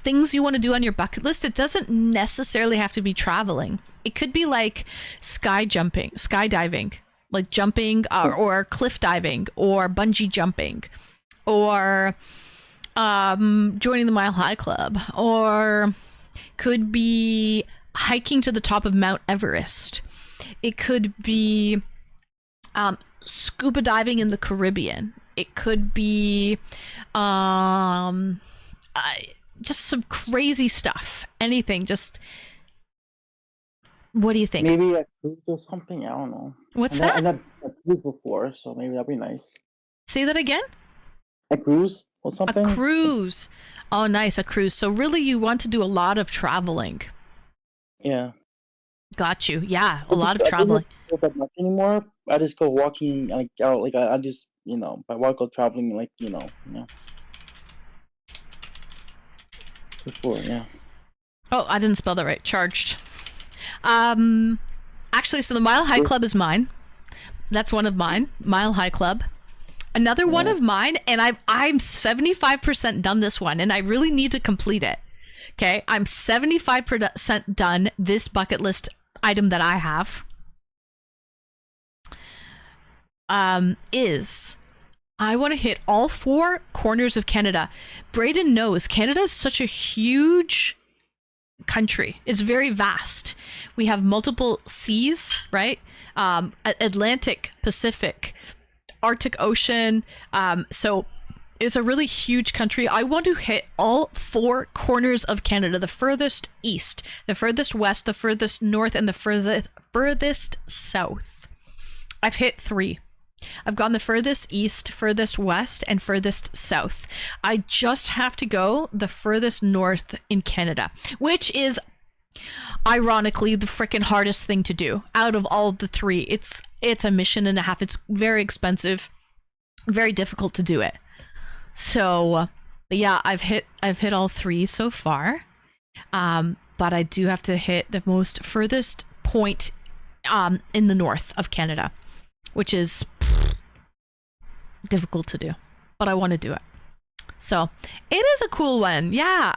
things you want to do on your bucket list? It doesn't necessarily have to be traveling. It could be like skydiving, like jumping or cliff diving or bungee jumping or joining the Mile High Club, or could be hiking to the top of Mount Everest. It could be scuba diving in the Caribbean. It could be just some crazy stuff. Anything. Just what do you think? Maybe a cruise or something. I don't know. What's that? I've never cruised before, so maybe that'd be nice. Say that again? A cruise or something? A cruise. Oh, nice. A cruise. So really you want to do a lot of traveling. Yeah. Got you. Yeah, a lot of traveling. I don't go that much anymore. I just go walking, like out, like I just, I go traveling, like before, yeah. Oh, I didn't spell that right. Charged. Actually, so the Mile High Club is mine. That's one of mine. Mile High Club. Another one of mine, and I'm 75% done this one, and I really need to complete it. Okay, I'm 75% done this bucket list item that I have. Is I want to hit all 4 corners of Canada. Brayden knows Canada is such a huge country. It's very vast. We have multiple seas, right? Atlantic, Pacific, Arctic Ocean. So it's a really huge country. I want to hit all 4 corners of Canada, the furthest east, the furthest west, the furthest north, and the furthest south. I've hit 3. I've gone the furthest east, furthest west, and furthest south. I just have to go the furthest north in Canada, which is ironically the freaking hardest thing to do out of all of the 3. It's a mission and a half. It's very expensive, very difficult to do it. So, yeah, I've hit all 3 so far. But I do have to hit the most furthest point in the north of Canada, which is difficult to do, but I want to do it. So it is a cool one. Yeah.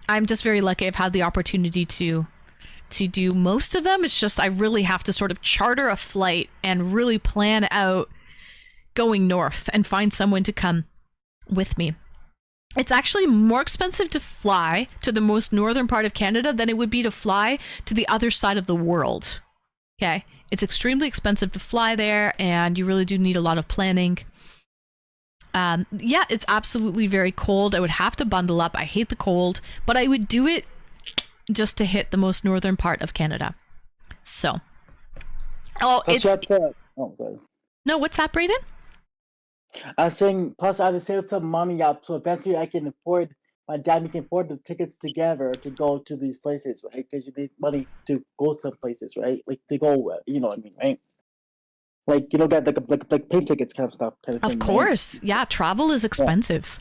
I'm just very lucky. I've had the opportunity to do most of them. It's just, I really have to sort of charter a flight and really plan out going north and find someone to come with me. It's actually more expensive to fly to the most northern part of Canada than it would be to fly to the other side of the world. Okay? It's extremely expensive to fly there, and you really do need a lot of planning. Yeah, it's absolutely very cold. I would have to bundle up. I hate the cold, but I would do it just to hit the most northern part of Canada. So. Oh, Plus, it's... sorry. No, what's that, Brayden? I was saying, plus I had to save some money up, so eventually I can afford, my dad can afford the tickets together to go to these places, right? Because you need money to go some places, right? Like to go, you know what I mean, right? Like you know, get like plane tickets kind of stuff, kind of thing. Of course. Right? Yeah, travel is expensive.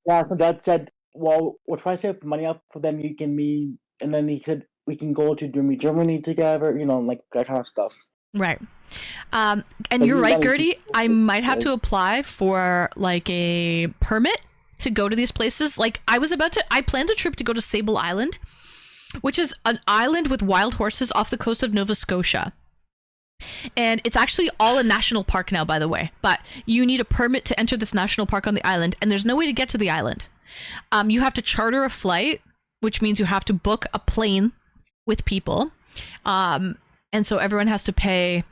Yeah, so dad said, well, we'll try to save the money up for them. You can meet, and then we can go to Germany together, you know, like that kind of stuff. Right. And Like, you're right, money- Gertie. I might have to apply for like a permit to go to these places. Like I planned a trip to go to Sable Island, which is an island with wild horses off the coast of Nova Scotia. And it's actually all a national park now, by the way. But you need a permit to enter this national park on the island, and there's no way to get to the island. You have to charter a flight, which means you have to book a plane with people. And so everyone has to pay.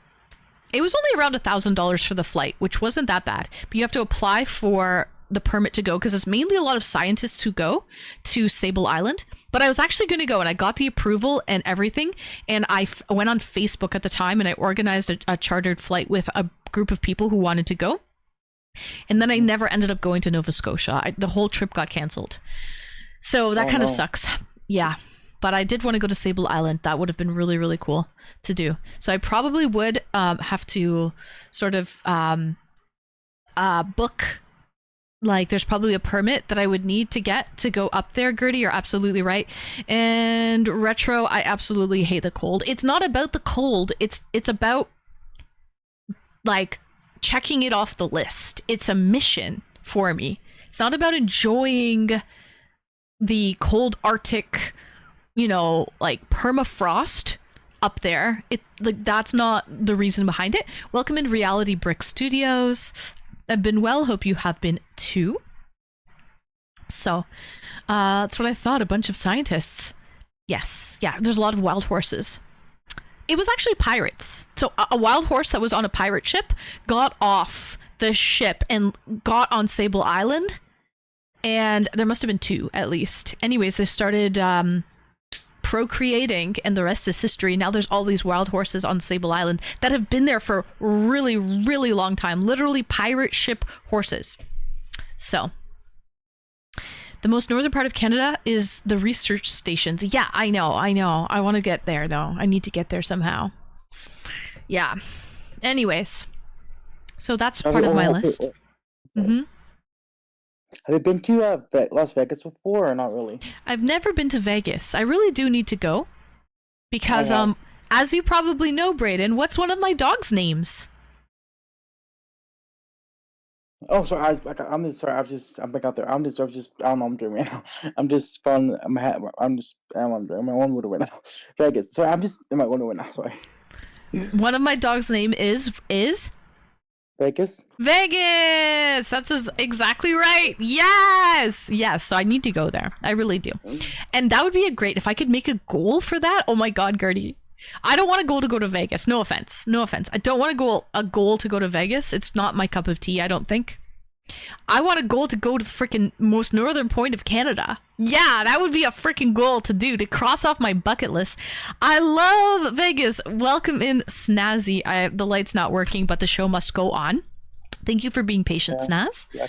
It was only around $1,000 for the flight, which wasn't that bad. But you have to apply for the permit to go because it's mainly a lot of scientists who go to Sable Island. But I was actually going to go, and I got the approval and everything. And I went on Facebook at the time, and I organized a chartered flight with a group of people who wanted to go. And then I never ended up going to Nova Scotia. The whole trip got canceled. So that kind of sucks. Yeah. But I did want to go to Sable Island. That would have been really, really cool to do. So I probably would have to sort of book, like there's probably a permit that I would need to get to go up there. Gertie, you're absolutely right. And Retro, I absolutely hate the cold. It's not about the cold. It's about like checking it off the list. It's a mission for me. It's not about enjoying the cold Arctic, you know, like permafrost up there. It like that's not the reason behind it. Welcome in Reality Brick Studios. I've been well, hope you have been too. So that's what I thought. A bunch of scientists. Yes, yeah, there's a lot of wild horses. It was actually pirates. So a wild horse that was on a pirate ship got off the ship and got on Sable Island, and there must have been two at least. Anyways, they started procreating, and the rest is history. Now there's all these wild horses on Sable Island that have been there for really, really long time. Literally pirate ship horses. So the most northern part of Canada is the research stations. Yeah, I know. I want to get there though. I need to get there somehow. Yeah. Anyways, so that's part of my list. Mm-hmm. Have you been to Las Vegas before, or not really? I've never been to Vegas. I really do need to go because, as you probably know, Brayden, what's one of my dog's names? Oh, sorry. I'm just sorry. I'm back out there. I don't know what I'm doing right now. I'm just fun. I don't know what I'm doing. My own window right now. Vegas. Sorry, I'm just in my window right now. Sorry. One of my dog's name is Vegas. Vegas. That's exactly right. Yes. So I need to go there. I really do. And that would be if I could make a goal for that. Oh my God, Gertie. I don't want a goal to go to Vegas. No offense. I don't want a goal to go to Vegas. It's not my cup of tea, I don't think. I want a goal to go to the freaking most northern point of Canada. Yeah, that would be a freaking goal to do, to cross off my bucket list. I love Vegas. Welcome in, Snazzy. The light's not working, but the show must go on. Thank you for being patient, Snaz. Yeah.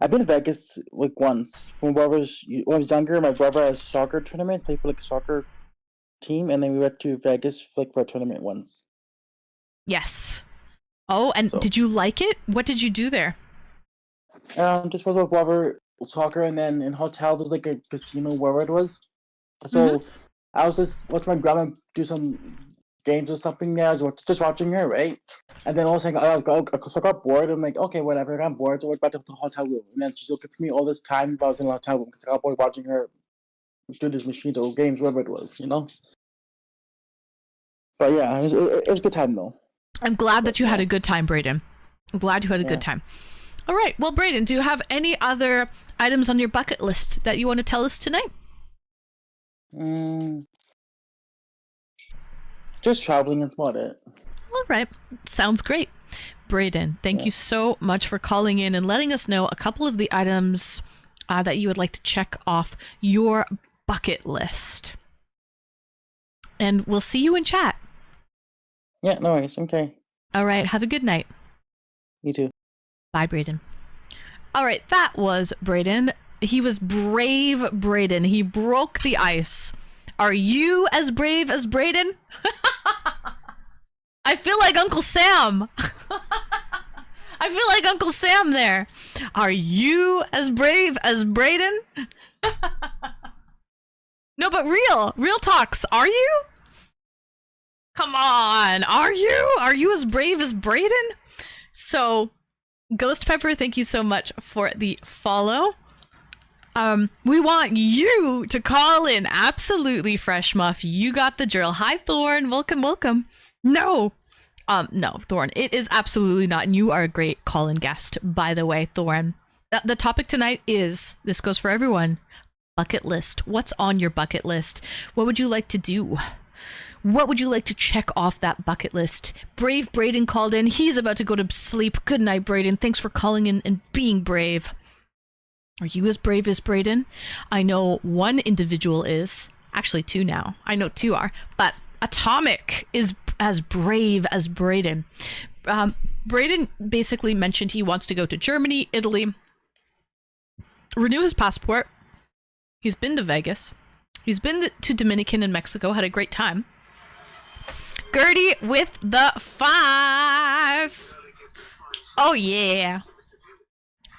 I've been to Vegas like once. When I was younger, my brother had a soccer tournament, played for like a soccer team, and then we went to Vegas like for a tournament once. Yes. Oh, and did you like it? What did you do there? Just was with brother soccer, and then in hotel there's like a casino wherever it was. So I was just watching my grandma do some games or something there. I was just watching her, right? And then all of a sudden I got bored. I'm like, okay, whatever. I'm bored. So I went back to the hotel room, and then she's looking for me all this time while I was in the hotel room because I got bored watching her do these machines or games, whatever it was, you know. But yeah, it was a good time though. I'm glad that you had a good time, Brayden. I'm glad you had a good time. All right. Well, Brayden, do you have any other items on your bucket list that you want to tell us tonight? Just traveling, that's about it. All right. Sounds great. Brayden, thank you so much for calling in and letting us know a couple of the items that you would like to check off your bucket list. And we'll see you in chat. Yeah, no worries. Okay. All right. Have a good night. You too. Bye, Brayden. All right. That was Brayden. He was brave, Brayden. He broke the ice. Are you as brave as Brayden? I feel like Uncle Sam. I feel like Uncle Sam there. Are you as brave as Brayden? No, but real talks. Are you? Come on. Are you? Are you as brave as Brayden? So, Ghost Pepper, thank you so much for the follow. We want you to call in. Absolutely, Fresh Muff. You got the drill. Hi, Thorn. Welcome. No, Thorn. It is absolutely not. And you are a great call-in guest, by the way, Thorn. The topic tonight is, this goes for everyone, bucket list. What's on your bucket list? What would you like to do? What would you like to check off that bucket list? Brave Brayden called in. He's about to go to sleep. Good night, Brayden. Thanks for calling in and being brave. Are you as brave as Brayden? I know one individual is. Actually, two now. I know two are. But Atomic is as brave as Brayden. Brayden basically mentioned he wants to go to Germany, Italy, renew his passport. He's been to Vegas. He's been to Dominican and Mexico, had a great time. Gertie with the 5. Oh, yeah.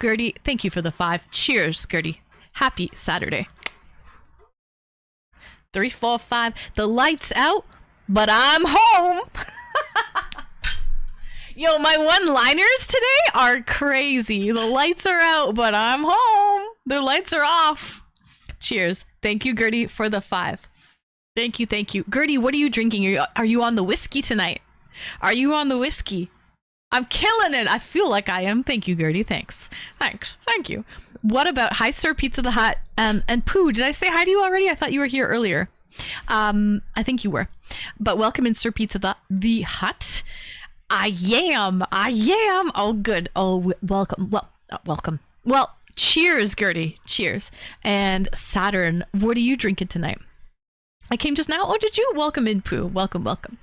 Gertie, thank you for the 5. Cheers, Gertie. Happy Saturday. 3, 4, 5. The light's out, but I'm home. Yo, my one-liners today are crazy. The lights are out, but I'm home. The lights are off. Cheers. Thank you, Gertie, for the 5. Thank you. Gertie, what are you drinking? Are you on the whiskey tonight? Are you on the whiskey? I'm killing it. I feel like I am. Thank you, Gertie. Thanks. Thank you. What about Hi Sir Pizza the Hut and Pooh? Did I say hi to you already? I thought you were here earlier. I think you were. But welcome in Sir Pizza the Hut. I am. Oh, good. Oh, welcome. Welcome. Well, cheers, Gertie. Cheers. And Saturn, what are you drinking tonight? I came just now. Oh, did you? Welcome in, Pooh. Welcome.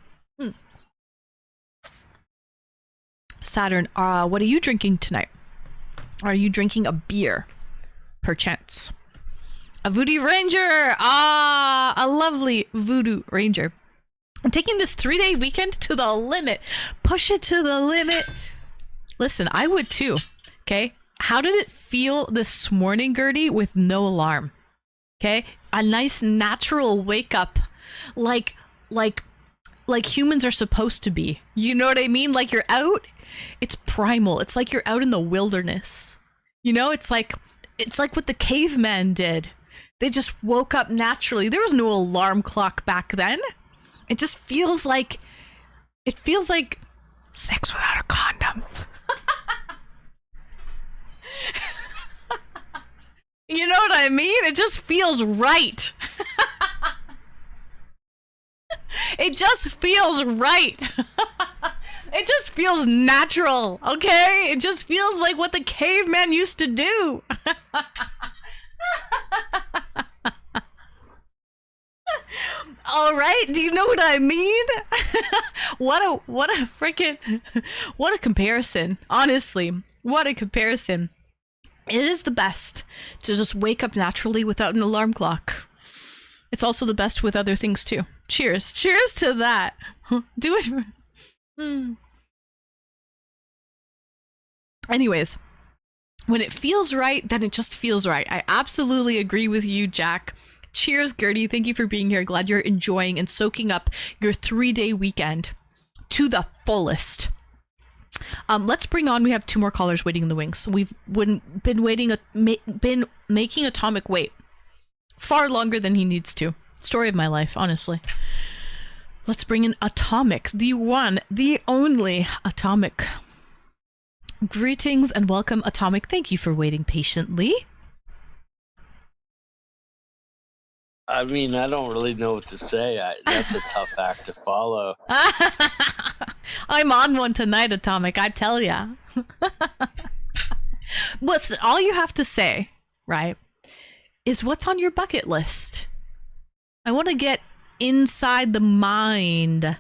Saturn, what are you drinking tonight? Are you drinking a beer, perchance? A Voodoo Ranger! A lovely Voodoo Ranger. I'm taking this 3-day weekend to the limit. Push it to the limit. Listen, I would too, okay? How did it feel this morning, Gertie, with no alarm? Okay? A nice natural wake up, like humans are supposed to be. You know what I mean? Like you're out. It's primal. It's like you're out in the wilderness. You know, it's like what the cavemen did. They just woke up naturally. There was no alarm clock back then. It just feels like sex without a condom. You know what I mean? It just feels right. It just feels right. It just feels natural, okay? It just feels like what the caveman used to do. All right, do you know what I mean? What a comparison. Honestly, what a comparison. It is the best to just wake up naturally without an alarm clock. It's also the best with other things too. Cheers. Cheers to that. Do it. Anyways, when it feels right, then it just feels right. I absolutely agree with you, Jack. Cheers, Gertie. Thank you for being here. Glad you're enjoying and soaking up your 3-day weekend to the fullest. Let's bring on, we have 2 more callers waiting in the wings. We've been making Atomic wait far longer than he needs to. Story of my life, honestly. Let's bring in Atomic, the one, the only Atomic. Greetings and welcome, Atomic. Thank you for waiting patiently. I mean, I don't really know what to say. That's a tough act to follow. I'm on one tonight, Atomic, I tell ya. Listen, all you have to say, right, is what's on your bucket list. I want to get inside the mind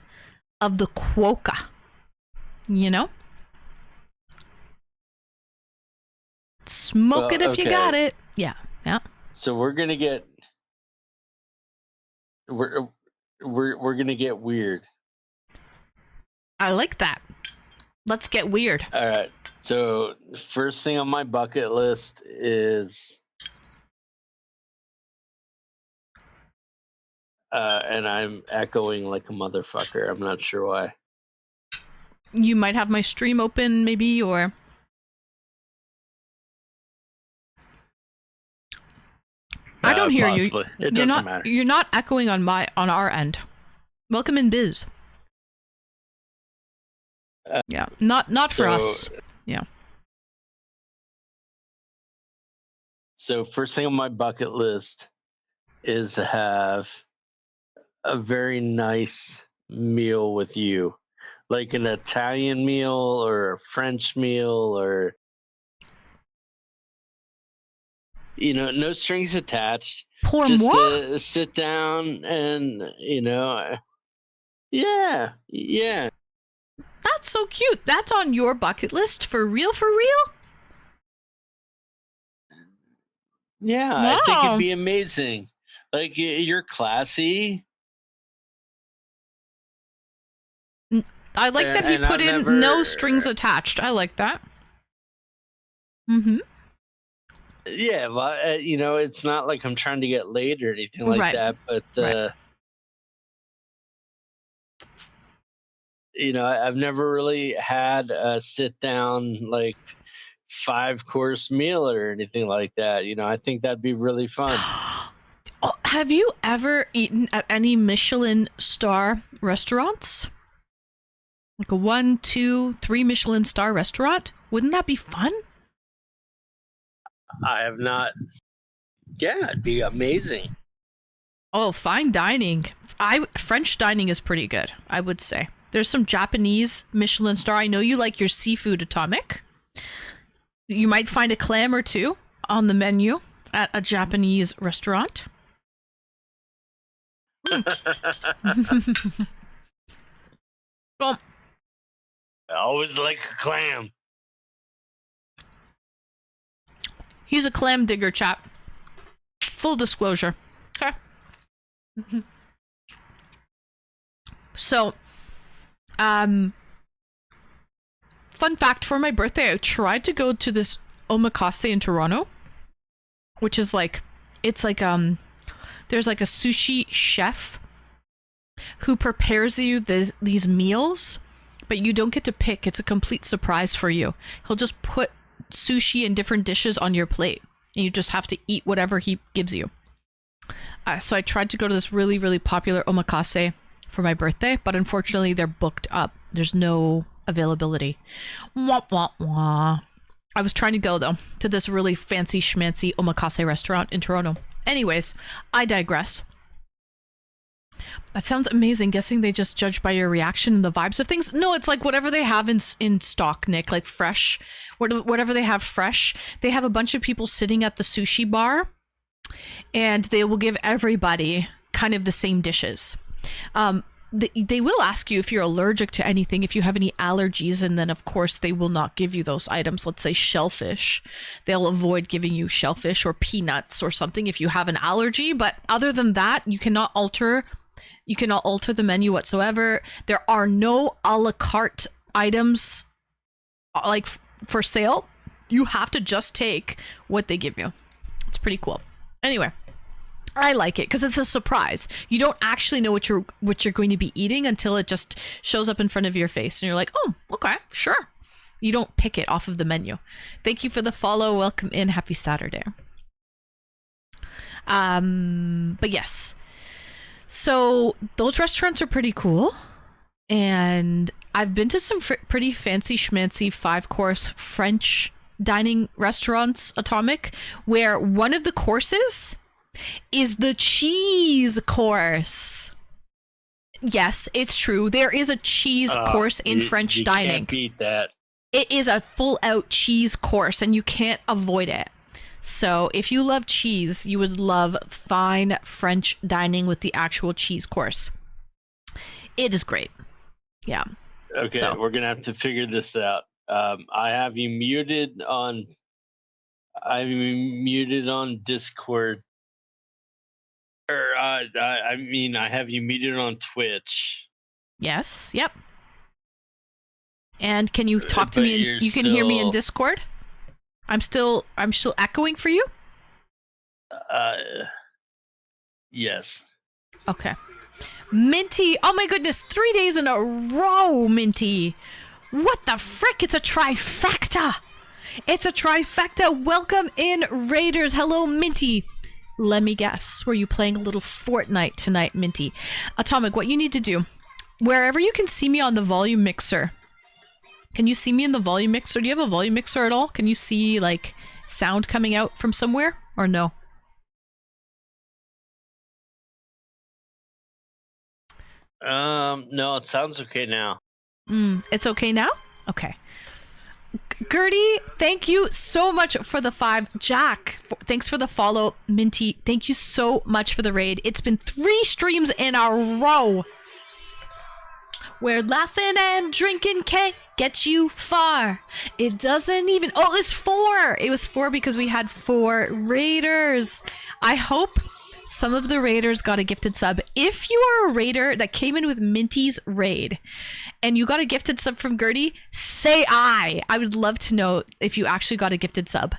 of the Quokka. You know? Smoke it if you got it. Yeah, yeah. So we're gonna get we're gonna get weird. I like that. Let's get weird. All right. So first thing on my bucket list is, and I'm echoing like a motherfucker. I'm not sure why. You might have my stream open, maybe, or I don't hear possibly. you. It doesn't matter. You're not echoing on our end. Welcome in, Biz. Yeah, not for us. Yeah. So first thing on my bucket list is to have a very nice meal with you, like an Italian meal or a French meal, or no strings attached. Pour Just moi? to sit down and yeah. That's so cute. That's on your bucket list for real, for real? Yeah, Wow. I think it'd be amazing. Like, you're classy. I like that he put in no strings attached. I like that. Mm-hmm. Yeah, well, it's not like I'm trying to get laid or anything like that, but I've never really had a sit down like 5-course meal or anything like that. I think that'd be really fun. Oh, have you ever eaten at any Michelin star restaurants? Like a 1, 2, 3 Michelin star restaurant? Wouldn't that be fun? I have not. Yeah, it'd be amazing. Oh, fine dining. French dining is pretty good, I would say. There's some Japanese Michelin star. I know you like your seafood, Atomic. You might find a clam or two on the menu at a Japanese restaurant. Well, I always like a clam. He's a clam digger, chap. Full disclosure. Okay. So, fun fact, for my birthday, I tried to go to this omakase in Toronto, which is like, there's like a sushi chef who prepares you these meals, but you don't get to pick. It's a complete surprise for you. He'll just put sushi and different dishes on your plate, and you just have to eat whatever he gives you. So I tried to go to this really, really popular omakase for my birthday, but unfortunately they're booked up. There's no availability. Wah, wah, wah. I was trying to go, though, to this really fancy schmancy omakase restaurant in Toronto. Anyways, I digress. That sounds amazing. Guessing they just judge by your reaction and the vibes of things. No, it's like whatever they have in stock, Nick, like fresh, whatever they have fresh. They have a bunch of people sitting at the sushi bar, and they will give everybody kind of the same dishes. They will ask you if you're allergic to anything, if you have any allergies, and then of course they will not give you those items. Let's say shellfish. They'll avoid giving you shellfish or peanuts or something if you have an allergy, but other than that, you cannot alter the menu whatsoever. There are no a la carte items like for sale. You have to just take what they give you. It's pretty cool. Anyway, I like it because it's a surprise. You don't actually know what you're going to be eating until it just shows up in front of your face, and you're like, oh, okay, sure. You don't pick it off of the menu. Thank you for the follow. Welcome in. Happy Saturday. But yes. So those restaurants are pretty cool, and I've been to some pretty fancy schmancy 5-course French dining restaurants, Atomic, where one of the courses is the cheese course. Yes, it's true. There is a cheese course in French dining. You can't beat that. It is a full-out cheese course, and you can't avoid it. So if you love cheese, you would love fine French dining with the actual cheese course. It is great. Yeah. Okay, So- we're gonna have to figure this out. I have you muted on. I have you muted on Discord. Or I mean, I have you muted on Twitch. Yes. Yep. And can you talk to But me? you're You can hear me in still- Discord. I'm still echoing for you. Yes. Okay. Minty, oh my goodness, 3 days in a row, Minty. What the frick? It's a trifecta. It's a trifecta. Welcome in, Raiders. Hello, Minty. Let me guess. Were you playing a little Fortnite tonight, Minty? Atomic, what you need to do, wherever you can see me on the volume mixer. Can you see me in the volume mixer? Do you have a volume mixer at all? Can you see, like, sound coming out from somewhere? Or no? No, it sounds okay now. It's okay now? Okay. Gertie, thank you so much for the 5. Jack, thanks for the follow. Minty, thank you so much for the raid. It's been 3 streams in a row. Where laughing and drinking can't get you far. It doesn't even... Oh, it's 4. It was 4 because we had 4 raiders. I hope some of the raiders got a gifted sub. If you are a raider that came in with Minty's raid and you got a gifted sub from Gertie, say I. I would love to know if you actually got a gifted sub.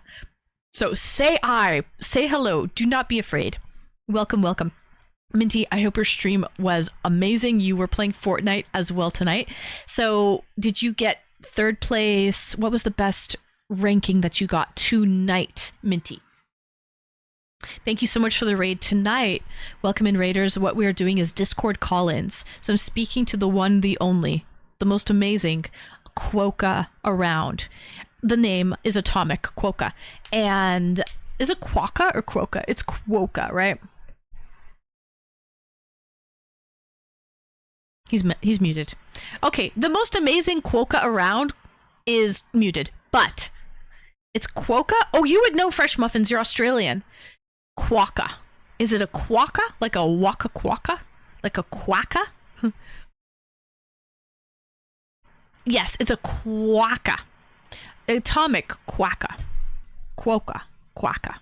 So say I. Say hello. Do not be afraid. Welcome, welcome. Minty, I hope your stream was amazing. You were playing Fortnite as well tonight. So did you get 3rd place? What was the best ranking that you got tonight, Minty? Thank you so much for the raid tonight. Welcome in, Raiders. What we are doing is Discord call-ins. So I'm speaking to the one, the only, the most amazing Quokka around. The name is Atomic Quokka. And is it Quokka or Quokka? It's Quokka, right? He's muted. Okay, the most amazing Quokka around is muted, but it's Quokka. Oh, you would know Fresh Muffins. You're Australian. Quokka. Is it a quokka? Like a waka quokka? Like a quacka? Yes, it's a quokka. Atomic quacka. Quokka. Quacka.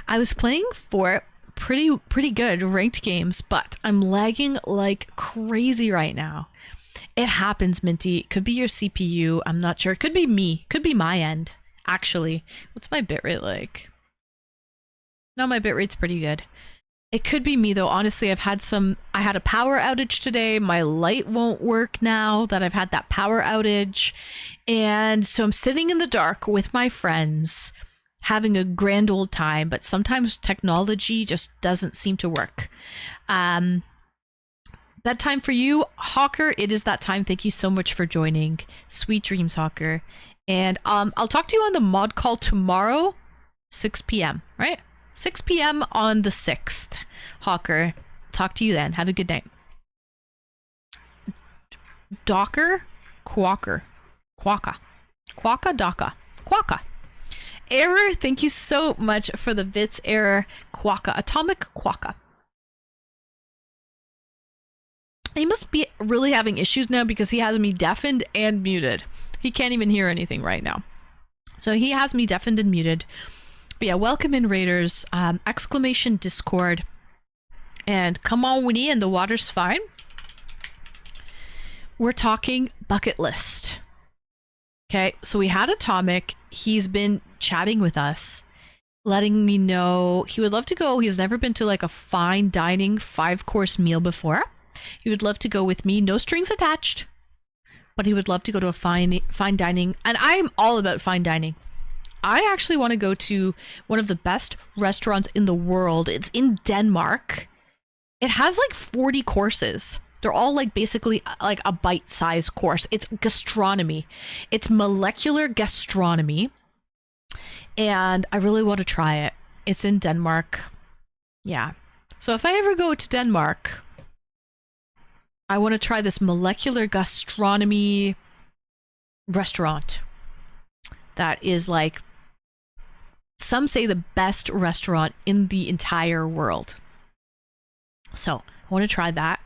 I was playing for pretty good ranked games, but I'm lagging like crazy right now. It happens, Minty. It could be your CPU. I'm not sure. It could be me. Could be my end, actually. What's my bitrate like? No, my bitrate's pretty good. It could be me though. Honestly, I had a power outage today. My light won't work now that I've had that power outage. And so I'm sitting in the dark with my friends, having a grand old time, but sometimes technology just doesn't seem to work. Bedtime for you, Hawker. It is that time. Thank you so much for joining. Sweet dreams, Hawker. And I'll talk to you on the mod call tomorrow, 6 p.m., right? 6 p.m. on the 6th. Hawker, talk to you then. Have a good night. Docker, Quacker, Quacka, Quacka, Daka, Quacka. Error, thank you so much for the bits. Error, Quacka, Atomic Quacka. He must be really having issues now because he has me deafened and muted. He can't even hear anything right now. So he has me deafened and muted. But yeah, welcome in, Raiders. Exclamation Discord. And come on, Winnie, and the water's fine. We're talking bucket list. Okay, so we had Atomic. He's been chatting with us, letting me know he would love to go. He's never been to like a fine dining 5-course meal before. He would love to go with me, no strings attached, but he would love to go to a fine dining. And I'm all about fine dining. I actually want to go to one of the best restaurants in the world. It's in Denmark. It has like 40 courses. They're all like basically like a bite-sized course. It's gastronomy. It's molecular gastronomy. And I really want to try it. It's in Denmark. Yeah. So if I ever go to Denmark, I want to try this molecular gastronomy restaurant that is like, some say the best restaurant in the entire world. So I want to try that.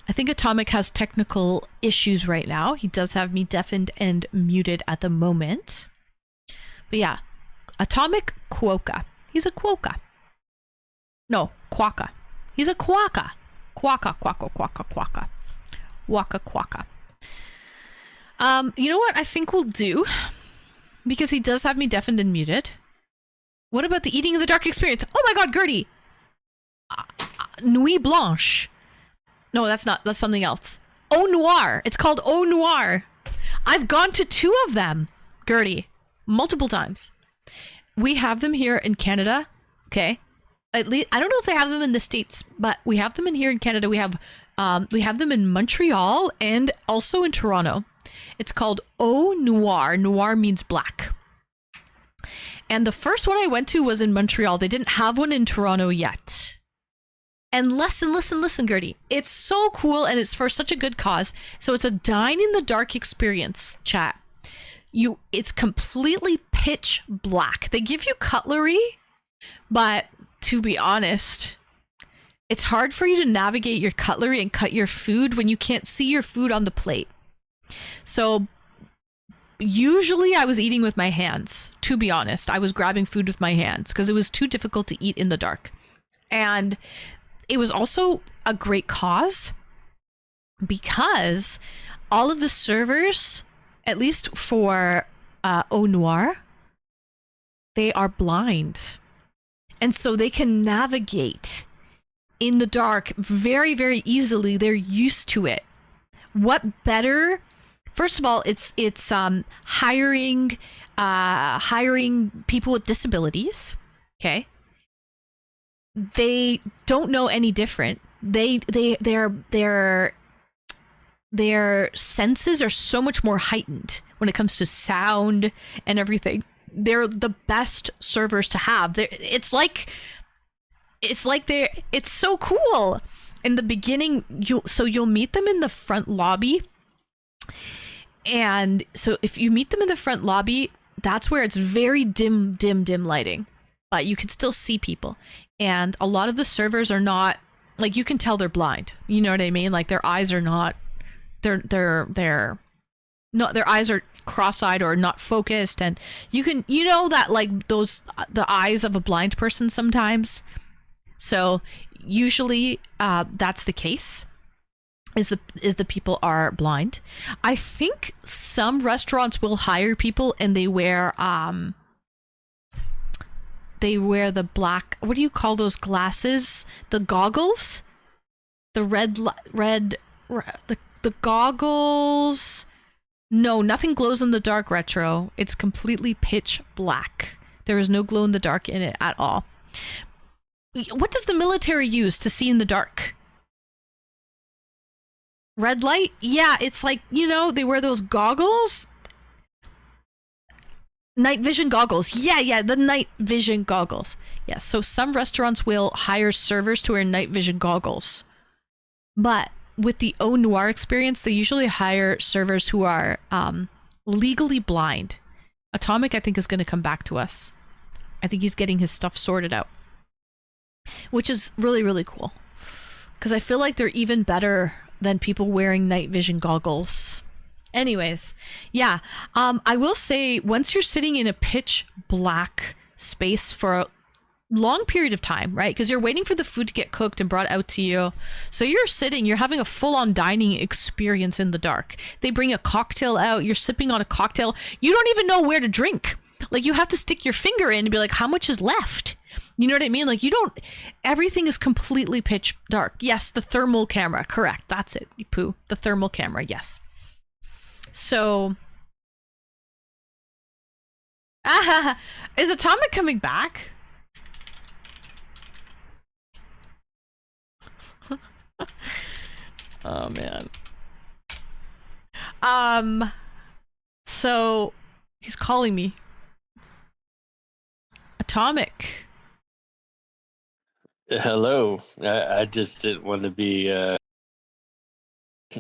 I think Atomic has technical issues right now. He does have me deafened and muted at the moment. But yeah, Atomic Quokka. He's a Quokka. No, Quokka. He's a Quokka. Quokka, quokka, quokka, quokka. Waka, quokka. You know what I think we'll do? Because he does have me deafened and muted. What about the Eating in the Dark experience? Oh my god, Gertie! Nuit Blanche. No, that's not. That's something else. Au Noir. It's called Au Noir. I've gone to 2 of them, Gertie. Multiple times. We have them here in Canada. Okay. At least, I don't know if they have them in the States, but we have them in here in Canada. We have them in Montreal and also in Toronto. It's called Au Noir. Noir means black. And the first one I went to was in Montreal. They didn't have one in Toronto yet. And listen, Gertie. It's so cool and it's for such a good cause. So it's a dine in the dark experience, chat. It's completely pitch black. They give you cutlery, but to be honest, it's hard for you to navigate your cutlery and cut your food when you can't see your food on the plate. So usually I was eating with my hands, to be honest. I was grabbing food with my hands because it was too difficult to eat in the dark. And it was also a great cause because all of the servers, at least for Au Noir, they are blind. And so they can navigate in the dark very, very easily. They're used to it. What better? First of all, it's hiring people with disabilities. Okay. They don't know any different. Their senses are so much more heightened when it comes to sound and everything. They're the best servers to have. It's so cool. In the beginning, you'll meet them in the front lobby. And so if you meet them in the front lobby, that's where it's very dim lighting, but you can still see people. And a lot of the servers are not, like, you can tell they're blind. You know what I mean? Like their eyes are not, their eyes are cross-eyed or not focused. And you know that like the eyes of a blind person sometimes. So usually that's the case. Is the people are blind. I think some restaurants will hire people and they wear the black, what do you call those glasses? The goggles? The the goggles. No, nothing glows in the dark, Retro. It's completely pitch black. There is no glow in the dark in it at all. What does the military use to see in the dark? Red light? Yeah, it's like, they wear those goggles. Night vision goggles. Yeah, the night vision goggles. Yes, so some restaurants will hire servers to wear night vision goggles. But with the Au Noir experience, they usually hire servers who are legally blind. Atomic, I think, is going to come back to us. I think he's getting his stuff sorted out. Which is really, really cool. Because I feel like they're even better than people wearing night vision goggles. Anyways, yeah, I will say once you're sitting in a pitch black space for a long period of time, right? Because you're waiting for the food to get cooked and brought out to you. So you're having a full-on dining experience in the dark. They bring a cocktail out, you're sipping on a cocktail. You don't even know where to drink. Like, you have to stick your finger in and be like, how much is left? You know what I mean? Like, everything is completely pitch dark. Yes, the thermal camera, correct. That's it, you poo. The thermal camera, yes. So, is Atomic coming back? Oh man. So he's calling me. Atomic. Hello. I just didn't want to be.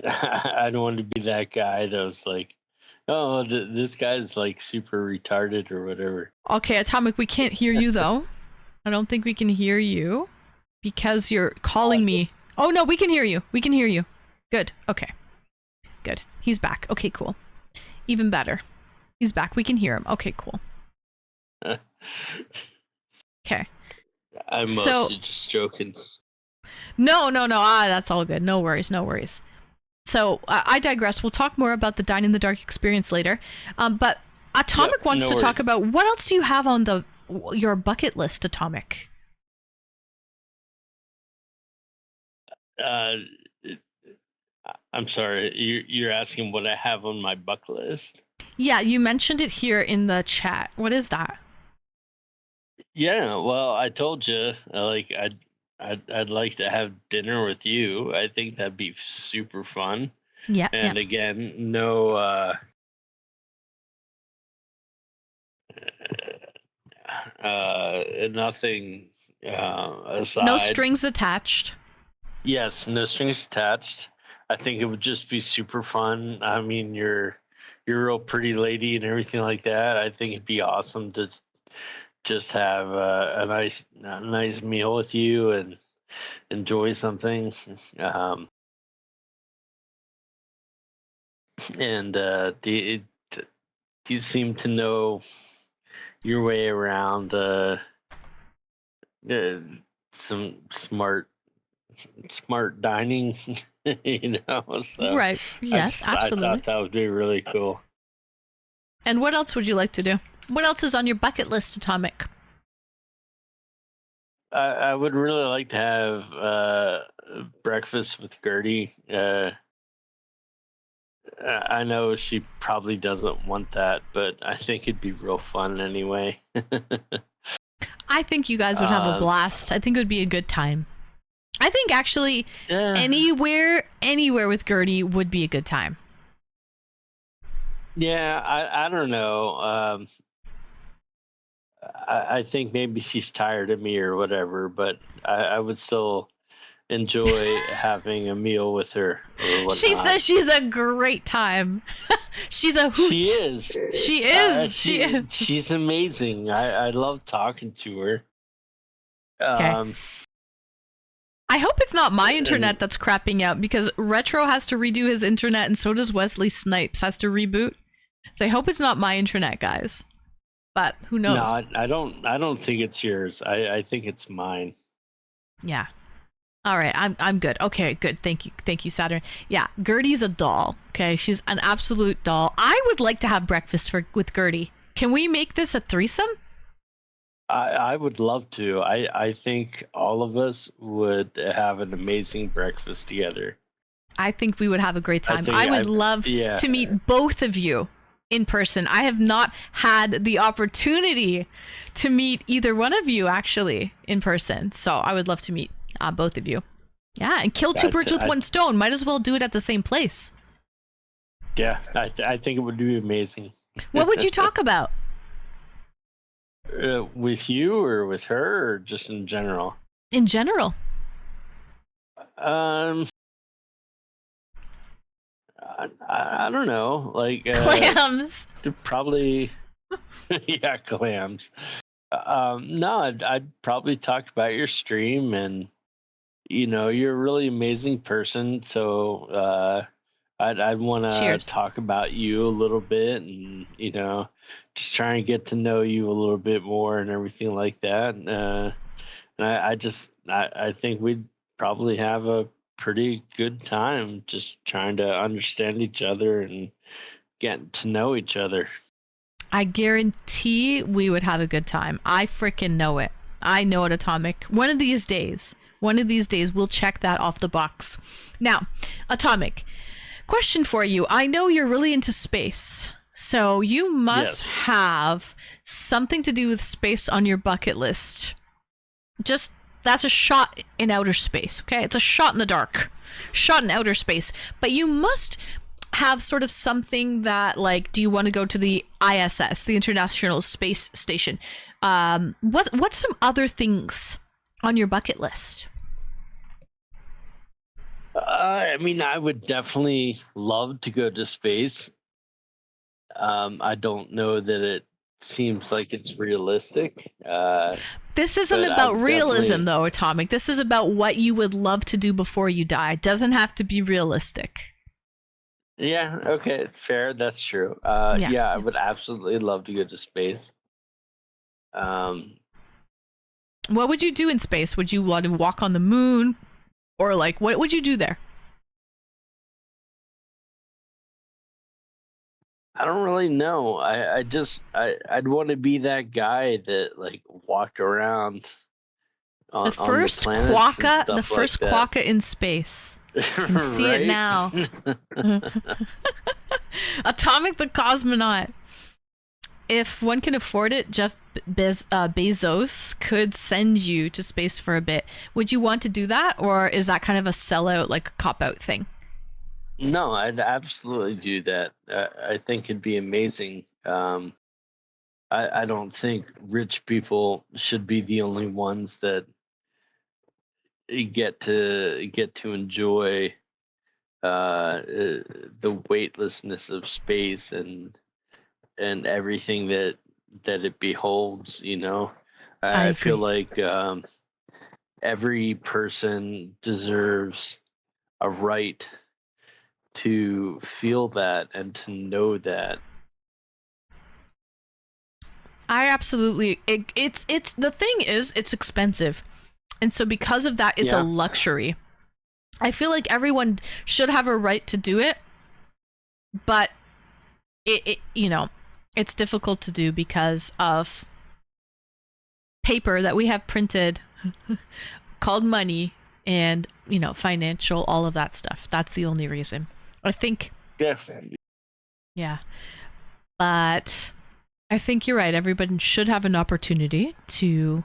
I don't want to be that guy that was like, oh, this guy's like super retarded or whatever. Okay, Atomic, we can't hear you though. I don't think we can hear you because you're calling me. Oh no, we can hear you. We can hear you. Good. Okay. Good. He's back. Okay, cool. Even better. He's back. We can hear him. Okay, cool. Okay. I'm mostly just joking. No. That's all good. No worries. So I digress. We'll talk more about the Dine in the Dark experience later. But Atomic wants to talk about what else do you have on your bucket list, Atomic? I'm sorry. You're asking what I have on my bucket list? Yeah, you mentioned it here in the chat. What is that? Yeah, well, I told you, like I'd like to have dinner with you. I think that'd be super fun. Yeah. And again, no nothing aside. No strings attached. Yes, no strings attached. I think it would just be super fun. I mean, you're a real pretty lady and everything like that. I think it'd be awesome to just have a nice meal with you and enjoy something. And you seem to know your way around some smart dining, you know. So Right. Yes, absolutely. I thought that would be really cool. And what else would you like to do? What else is on your bucket list, Atomic? I would really like to have breakfast with Gertie. I know she probably doesn't want that, but I think it'd be real fun anyway. I think you guys would have a blast. I think it would be a good time. I think actually anywhere with Gertie would be a good time. Yeah, I don't know. I think maybe she's tired of me or whatever, but I would still enjoy having a meal with her or whatnot. She says she's a great time. She's a hoot. She is. She is. She's amazing. I love talking to her. Okay. I hope it's not my internet that's crapping out because Retro has to redo his internet and so does Wesley Snipes has to reboot. So I hope it's not my internet, guys. But who knows? No, I don't think it's yours. I think it's mine. Yeah. All right, I'm good. Okay, good. Thank you, Saturn. Yeah, Gertie's a doll. Okay, she's an absolute doll. I would like to have breakfast with Gertie. Can we make this a threesome? I would love to. I think all of us would have an amazing breakfast together. I think we would have a great time. I would love to meet both of you in person. I have not had the opportunity to meet either one of you actually in person, so I would love to meet both of you. Yeah, and kill two birds with one stone. Might as well do it at the same place. Yeah, I think it would be amazing. What would you talk about? With you or with her or just in general? In general. I don't know. Like clams. Probably. Yeah, clams. No, I'd probably talk about your stream and you're a really amazing person. So I'd want to talk about you a little bit and just try and get to know you a little bit more and everything like that. And I think we'd probably have a pretty good time just trying to understand each other and getting to know each other. I guarantee we would have a good time. I freaking know it. I know it, Atomic. One of these days, we'll check that off the box. Now, Atomic, question for you. I know you're really into space, so you must have something to do with space on your bucket list. Just That's a shot in outer space, okay? It's a shot in the dark. Shot in outer space. But you must have sort of something that, like, do you want to go to the ISS, the International Space Station? What's some other things on your bucket list? I mean, I would definitely love to go to space. I don't know that it seems like it's realistic. This isn't But about I've realism, definitely- though, Atomic. This is about what you would love to do before you die. It doesn't have to be realistic. Yeah, okay, fair. That's true. Yeah. Yeah, I would absolutely love to go to space. What would you do in space? Would you want to walk on the moon? Or, like, what would you do there? I don't really know. I'd want to be that guy that like walked around on The first planets and quokka, stuff the first like that. quokka in space. can see it Right? now. Atomic the cosmonaut. If one can afford it, Jeff Bezos could send you to space for a bit. Would you want to do that, or is that kind of a sellout, like a cop-out thing? No, I'd absolutely do that. I think it'd be amazing. I don't think rich people should be the only ones that get to enjoy the weightlessness of space and everything that it beholds. You know, I I feel agree. like every person deserves a right to feel that and to know that. I absolutely. It's the thing is, it's expensive, and so because of that, it's a Yeah. luxury. I feel like everyone should have a right to do it, but it it's difficult to do because of paper that we have printed called money and financial, all of that stuff. That's the only reason. I think, Definitely. yeah, but I think you're right. Everybody should have an opportunity to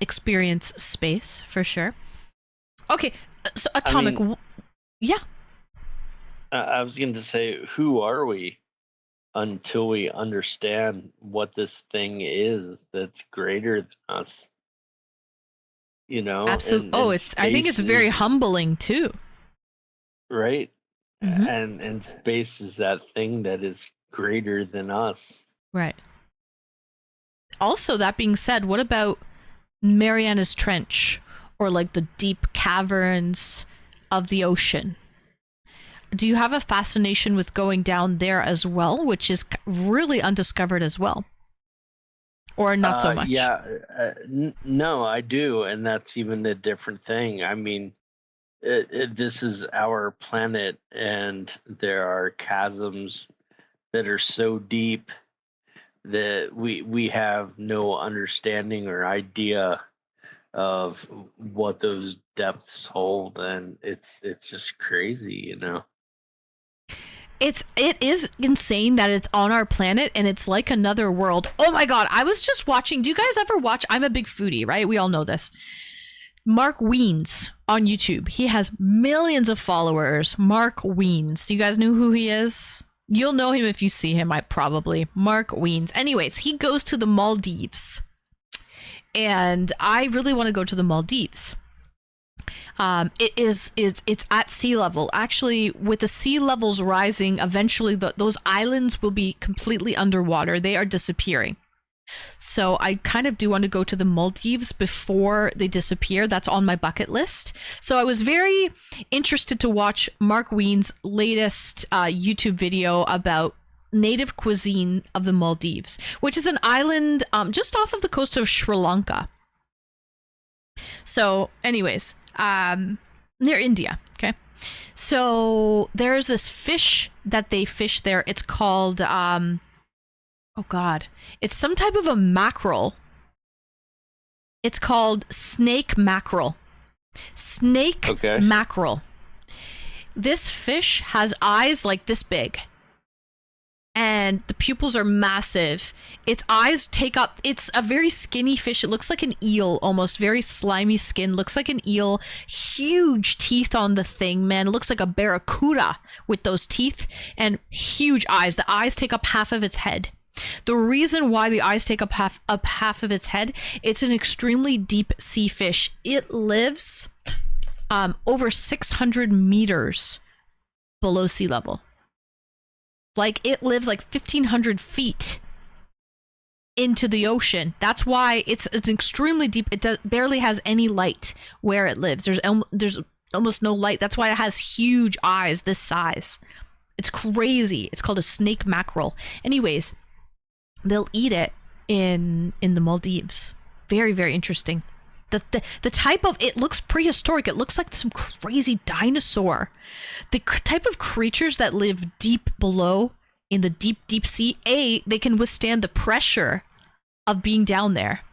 experience space for sure. Okay, so Atomic, mean- yeah. I was going to say, who are we until we understand what this thing is that's greater than us? You know, Absolutely. and, Oh, and it's. I think it's space very is- humbling too. right. Mhm. And space is that thing that is greater than us. Right. Also, that being said, what about Mariana's Trench or like the deep caverns of the ocean? Do you have a fascination with going down there as well, which is really undiscovered as well? Or not so much? Yeah, no, I do, and that's even a different thing. I mean, this is our planet, and there are chasms that are so deep that we have no understanding or idea of what those depths hold, and it's just crazy, you know. It is insane that it's on our planet and it's like another world. Oh my god, I was just watching. Do you guys ever watch? I'm a big foodie, right? We all know this. Mark Wiens on YouTube. He has millions of followers. Mark Wiens. Do you guys know who he is? You'll know him if you see him, I probably. Mark Wiens. Anyways, he goes to the Maldives. And I really want to go to the Maldives. It's at sea level. Actually, with the sea levels rising, eventually those islands will be completely underwater. They are disappearing. So I kind of do want to go to the Maldives before they disappear. That's on my bucket list. So I was very interested to watch Mark Wiens' latest YouTube video about native cuisine of the Maldives, which is an island just off of the coast of Sri Lanka. So anyways, near India. Okay. So there's this fish that they fish there. It's called, oh God, it's some type of a mackerel. It's called snake mackerel. Snake Okay. mackerel. This fish has eyes like this big. and the pupils are massive. Its eyes take up, it's a very skinny fish. It looks like an eel, almost very slimy skin, looks like an eel. Huge teeth on the thing, man. It looks like a barracuda with those teeth and huge eyes. The eyes take up half of its head. The reason why the eyes take up half of its head, it's an extremely deep sea fish. It lives over 600 meters below sea level. Like, it lives like 1,500 feet into the ocean. That's why it's extremely deep. It barely has any light where it lives. There's almost no light. That's why it has huge eyes this size. It's crazy. It's called a snake mackerel. Anyways, they'll eat it in the Maldives. Very, very interesting. The type of, it looks prehistoric. It looks like some crazy dinosaur. The type of creatures that live deep below in the deep, deep sea, they can withstand the pressure of being down there.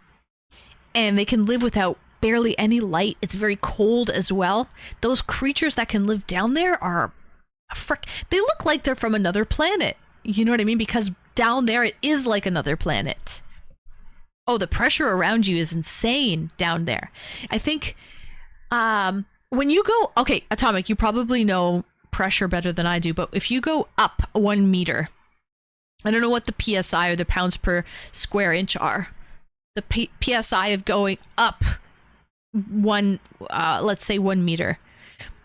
And they can live without barely any light. It's very cold as well. Those creatures that can live down there are, they look like they're from another planet. You know what I mean? Because down there, it is like another planet. Oh, the pressure around you is insane down there. I think when you go, okay, Atomic, you probably know pressure better than I do, but if you go up 1 meter, I don't know what the PSI or the pounds per square inch are. The PSI of going up let's say 1 meter,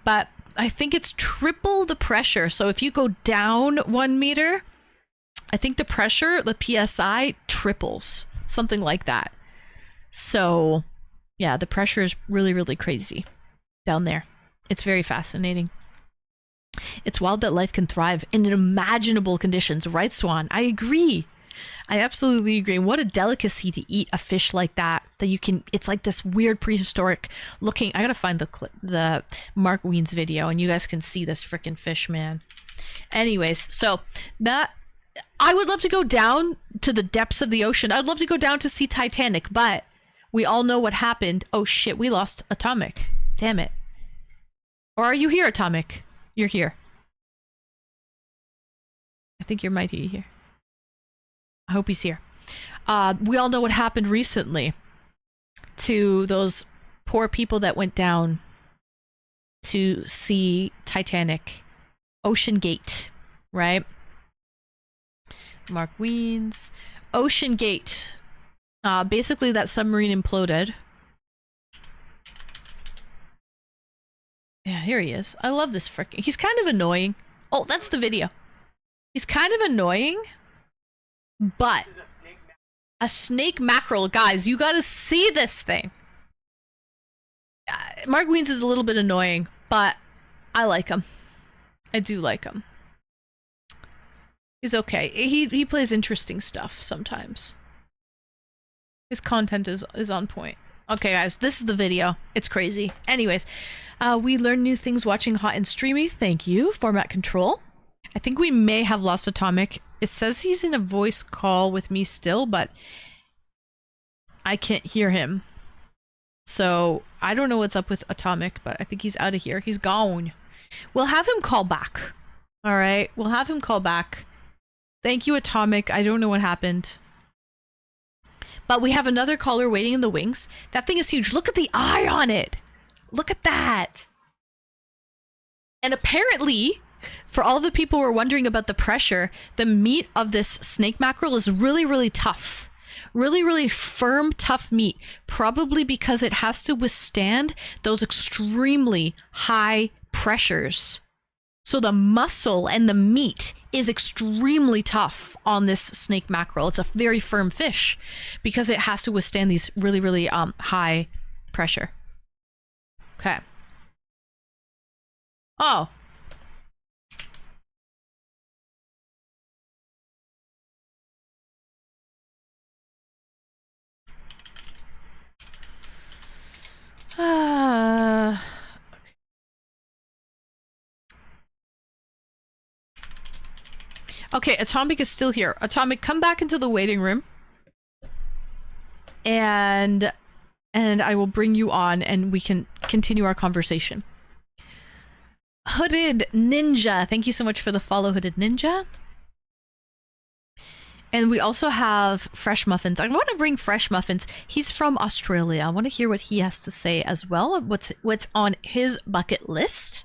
but I think it's triple the pressure. So if you go down 1 meter, I think the pressure, the PSI triples. Something like that. So, yeah, the pressure is really, really crazy down there. It's very fascinating. It's wild that life can thrive in unimaginable conditions, right, Swan? I agree. I absolutely agree. And what a delicacy to eat a fish like that you can, it's like this weird prehistoric looking, I gotta find the Mark Wiens video and you guys can see this freaking fish, man. Anyways, so that, I would love to go down to the depths of the ocean. I'd love to go down to see Titanic, but we all know what happened. Oh shit, we lost Atomic. Damn it. Or are you here, Atomic? You're here. I think you might be here. I hope he's here. We all know what happened recently to those poor people that went down to see Titanic. Ocean Gate, right? Mark Wiens. Ocean Gate. Basically, that submarine imploded. Yeah, here he is. I love this frickin'. He's kind of annoying. Oh, that's the video. He's kind of annoying, but a snake mackerel. Guys, you gotta see this thing. Mark Wiens is a little bit annoying, but I like him. I do like him. He's okay. He plays interesting stuff sometimes. His content is on point. Okay, guys, this is the video. It's crazy. Anyways, we learn new things watching Hot and Streamy. Thank you, Format Control. I think we may have lost Atomic. It says he's in a voice call with me still, but I can't hear him. So I don't know what's up with Atomic, but I think he's out of here. He's gone. We'll have him call back. All right, we'll have him call back. Thank you, Atomic. I don't know what happened. But we have another caller waiting in the wings. That thing is huge. Look at the eye on it. Look at that. And apparently, for all the people who are wondering about the pressure, the meat of this snake mackerel is really, really tough. Really, really firm, tough meat. Probably because it has to withstand those extremely high pressures. So the muscle and the meat is extremely tough on this snake mackerel. It's a very firm fish because it has to withstand these really, really high pressure. Okay. Oh. Okay, Atomic is still here. Atomic, come back into the waiting room. And I will bring you on and we can continue our conversation. Hooded Ninja, thank you so much for the follow, Hooded Ninja. And we also have Fresh Muffins. I want to bring Fresh Muffins. He's from Australia. I want to hear what he has to say as well. What's on his bucket list.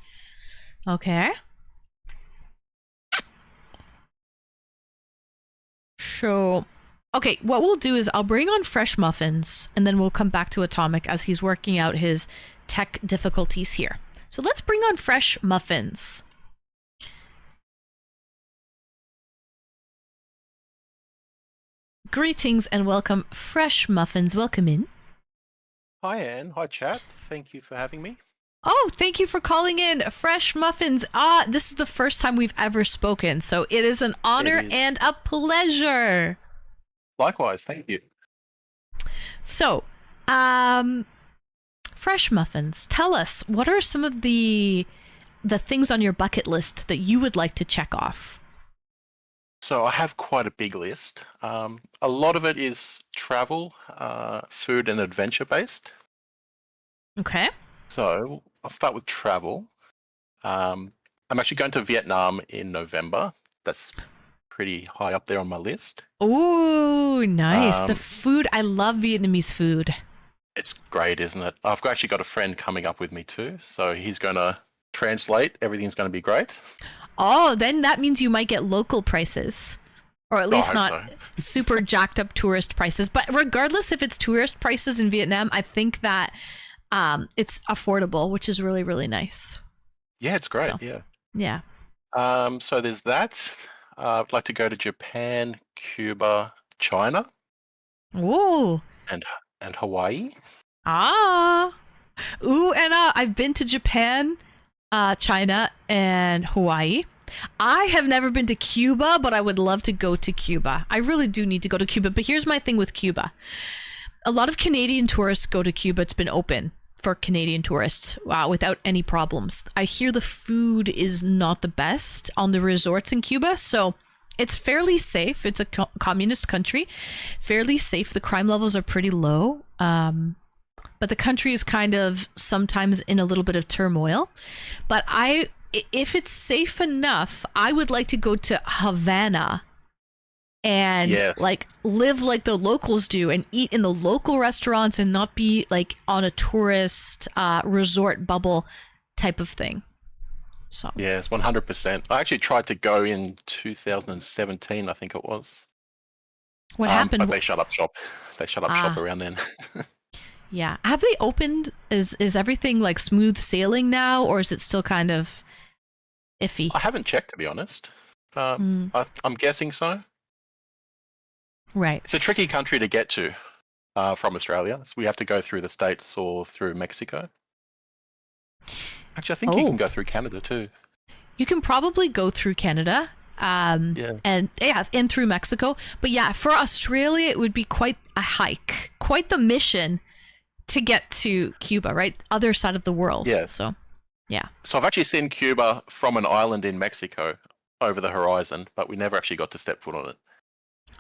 Okay. So, okay, what we'll do is I'll bring on Fresh Muffins, and then we'll come back to Atomic as he's working out his tech difficulties here. So let's bring on Fresh Muffins. Greetings and welcome, Fresh Muffins. Welcome in. Hi, Anne. Hi, chat. Thank you for having me. Oh, thank you for calling in, Fresh Muffins. This is the first time we've ever spoken, so it is an honor and a pleasure. Likewise, thank you. So, Fresh Muffins, tell us, what are some of the things on your bucket list that you would like to check off? So I have quite a big list. A lot of it is travel, food and adventure based. Okay. So I'll start with travel. I'm actually going to Vietnam in November. That's pretty high up there on my list. Ooh, nice. The food, I love Vietnamese food. It's great, isn't it? I've actually got a friend coming up with me too, so he's going to translate. Everything's going to be great. Oh, then that means you might get local prices. Or at least not super jacked up tourist prices. But regardless if it's tourist prices in Vietnam, I think that it's affordable, which is really, really nice. Yeah, it's great. So, yeah. Yeah. So there's that. I'd like to go to Japan, Cuba, China. Ooh. And Hawaii. Ah. Ooh, and I've been to Japan, China, and Hawaii. I have never been to Cuba, but I would love to go to Cuba. I really do need to go to Cuba. But here's my thing with Cuba. A lot of Canadian tourists go to Cuba. It's been open for Canadian tourists without any problems. I hear the food is not the best on the resorts in Cuba, so it's fairly safe. It's a communist country. Fairly safe. The crime levels are pretty low. But the country is kind of sometimes in a little bit of turmoil. But if it's safe enough, I would like to go to Havana and live like the locals do and eat in the local restaurants and not be like on a tourist resort bubble type of thing. So yes, 100%. I actually tried to go in 2017, I think it was. What happened? But they shut up shop. They shut up shop around then. Yeah. Have they opened? Is everything like smooth sailing now, or is it still kind of iffy? I haven't checked, to be honest. I'm guessing so. Right. It's a tricky country to get to from Australia. So we have to go through the States or through Mexico. Actually, I think you can go through Canada too. You can probably go through Canada. And through Mexico. But yeah, for Australia, it would be quite a hike, quite the mission to get to Cuba, right? Other side of the world. Yeah. So, yeah. So I've actually seen Cuba from an island in Mexico over the horizon, but we never actually got to step foot on it.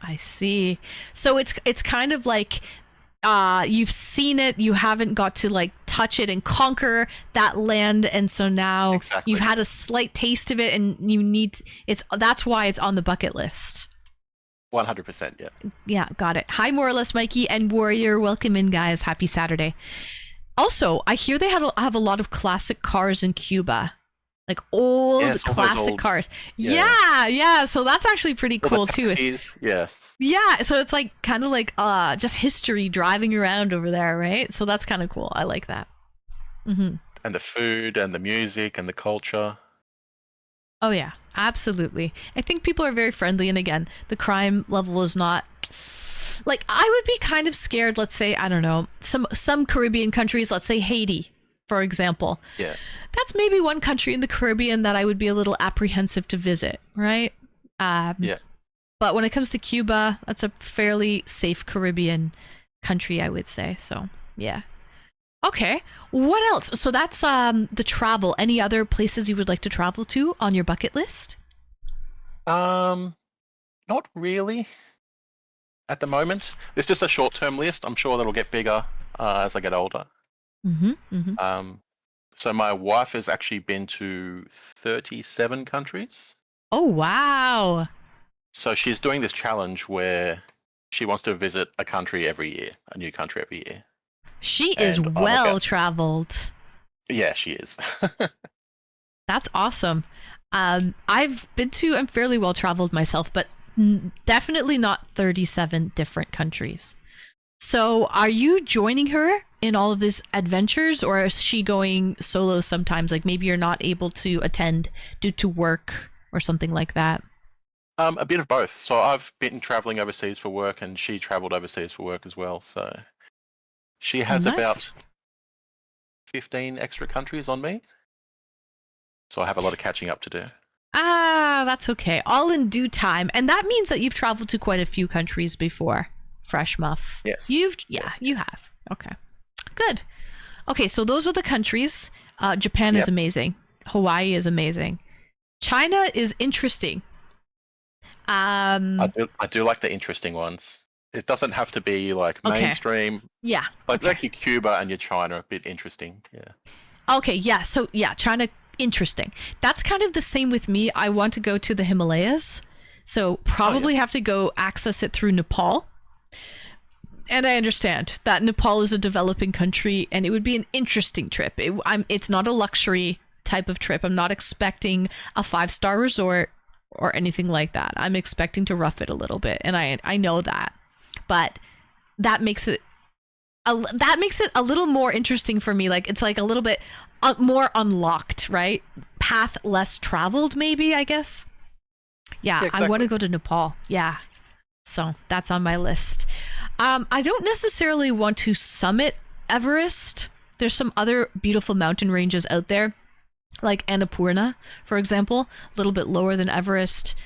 I see. So it's kind of like you've seen it, you haven't got to like touch it and conquer that land, and so now you've had a slight taste of it, and that's why it's on the bucket list. 100%, yeah. Yeah, got it. Hi, more or less Mikey and Warrior. Welcome in, guys. Happy Saturday. Also, I hear they have a lot of classic cars in Cuba. Like old classic cars. Yeah. So that's actually pretty cool too. Yeah, so it's like kind of like just history driving around over there, right? So that's kind of cool. I like that. Mm-hmm. And the food and the music and the culture. Oh yeah, absolutely. I think people are very friendly, and again, the crime level is not like, I would be kind of scared. Let's say, I don't know, some Caribbean countries. Let's say Haiti, for example. Yeah, that's maybe one country in the Caribbean that I would be a little apprehensive to visit, right? Yeah. But when it comes to Cuba, that's a fairly safe Caribbean country, I would say. So, yeah. Okay. What else? So that's the travel. Any other places you would like to travel to on your bucket list? Not really. At the moment, it's just a short-term list. I'm sure that'll get bigger as I get older. Mm-hmm. Mm-hmm. So my wife has actually been to 37 countries. Oh wow! So she's doing this challenge where she wants to visit a country every year, a new country every year. She is And I'll look well at- traveled. Yeah, she is. That's awesome. I'm fairly well traveled myself, but definitely not 37 different countries. So are you joining her in all of these adventures, or is she going solo sometimes? Like maybe you're not able to attend due to work or something like that. A bit of both. So I've been traveling overseas for work, and she traveled overseas for work as well. So she has Nice. about 15 extra countries on me. So I have a lot of catching up to do. Ah, that's okay. All in due time. And that means that you've traveled to quite a few countries before, Fresh Muff. Yes. You Yes. have. Okay. Good. Okay, so those are the countries. Japan is Yep. amazing. Hawaii is amazing. China is interesting. I do like the interesting ones. It doesn't have to be like Okay. mainstream. Yeah. Like okay. like your Cuba and your China are a bit interesting. Yeah. Okay, yeah. So, yeah, China, interesting. That's kind of the same with me. I want to go to the Himalayas. So, probably have to go access it through Nepal. And I understand that Nepal is a developing country and it would be an interesting trip. It's not a luxury type of trip. I'm not expecting a 5-star resort or anything like that. I'm expecting to rough it a little bit. And I know that. But that makes it a little more interesting for me. Like it's like a little bit more unlocked, right? Path less traveled, maybe, I guess. Yeah, Yeah, I want to exactly. go to Nepal. Yeah. So that's on my list. I don't necessarily want to summit Everest. There's some other beautiful mountain ranges out there, like Annapurna, for example, a little bit lower than Everest.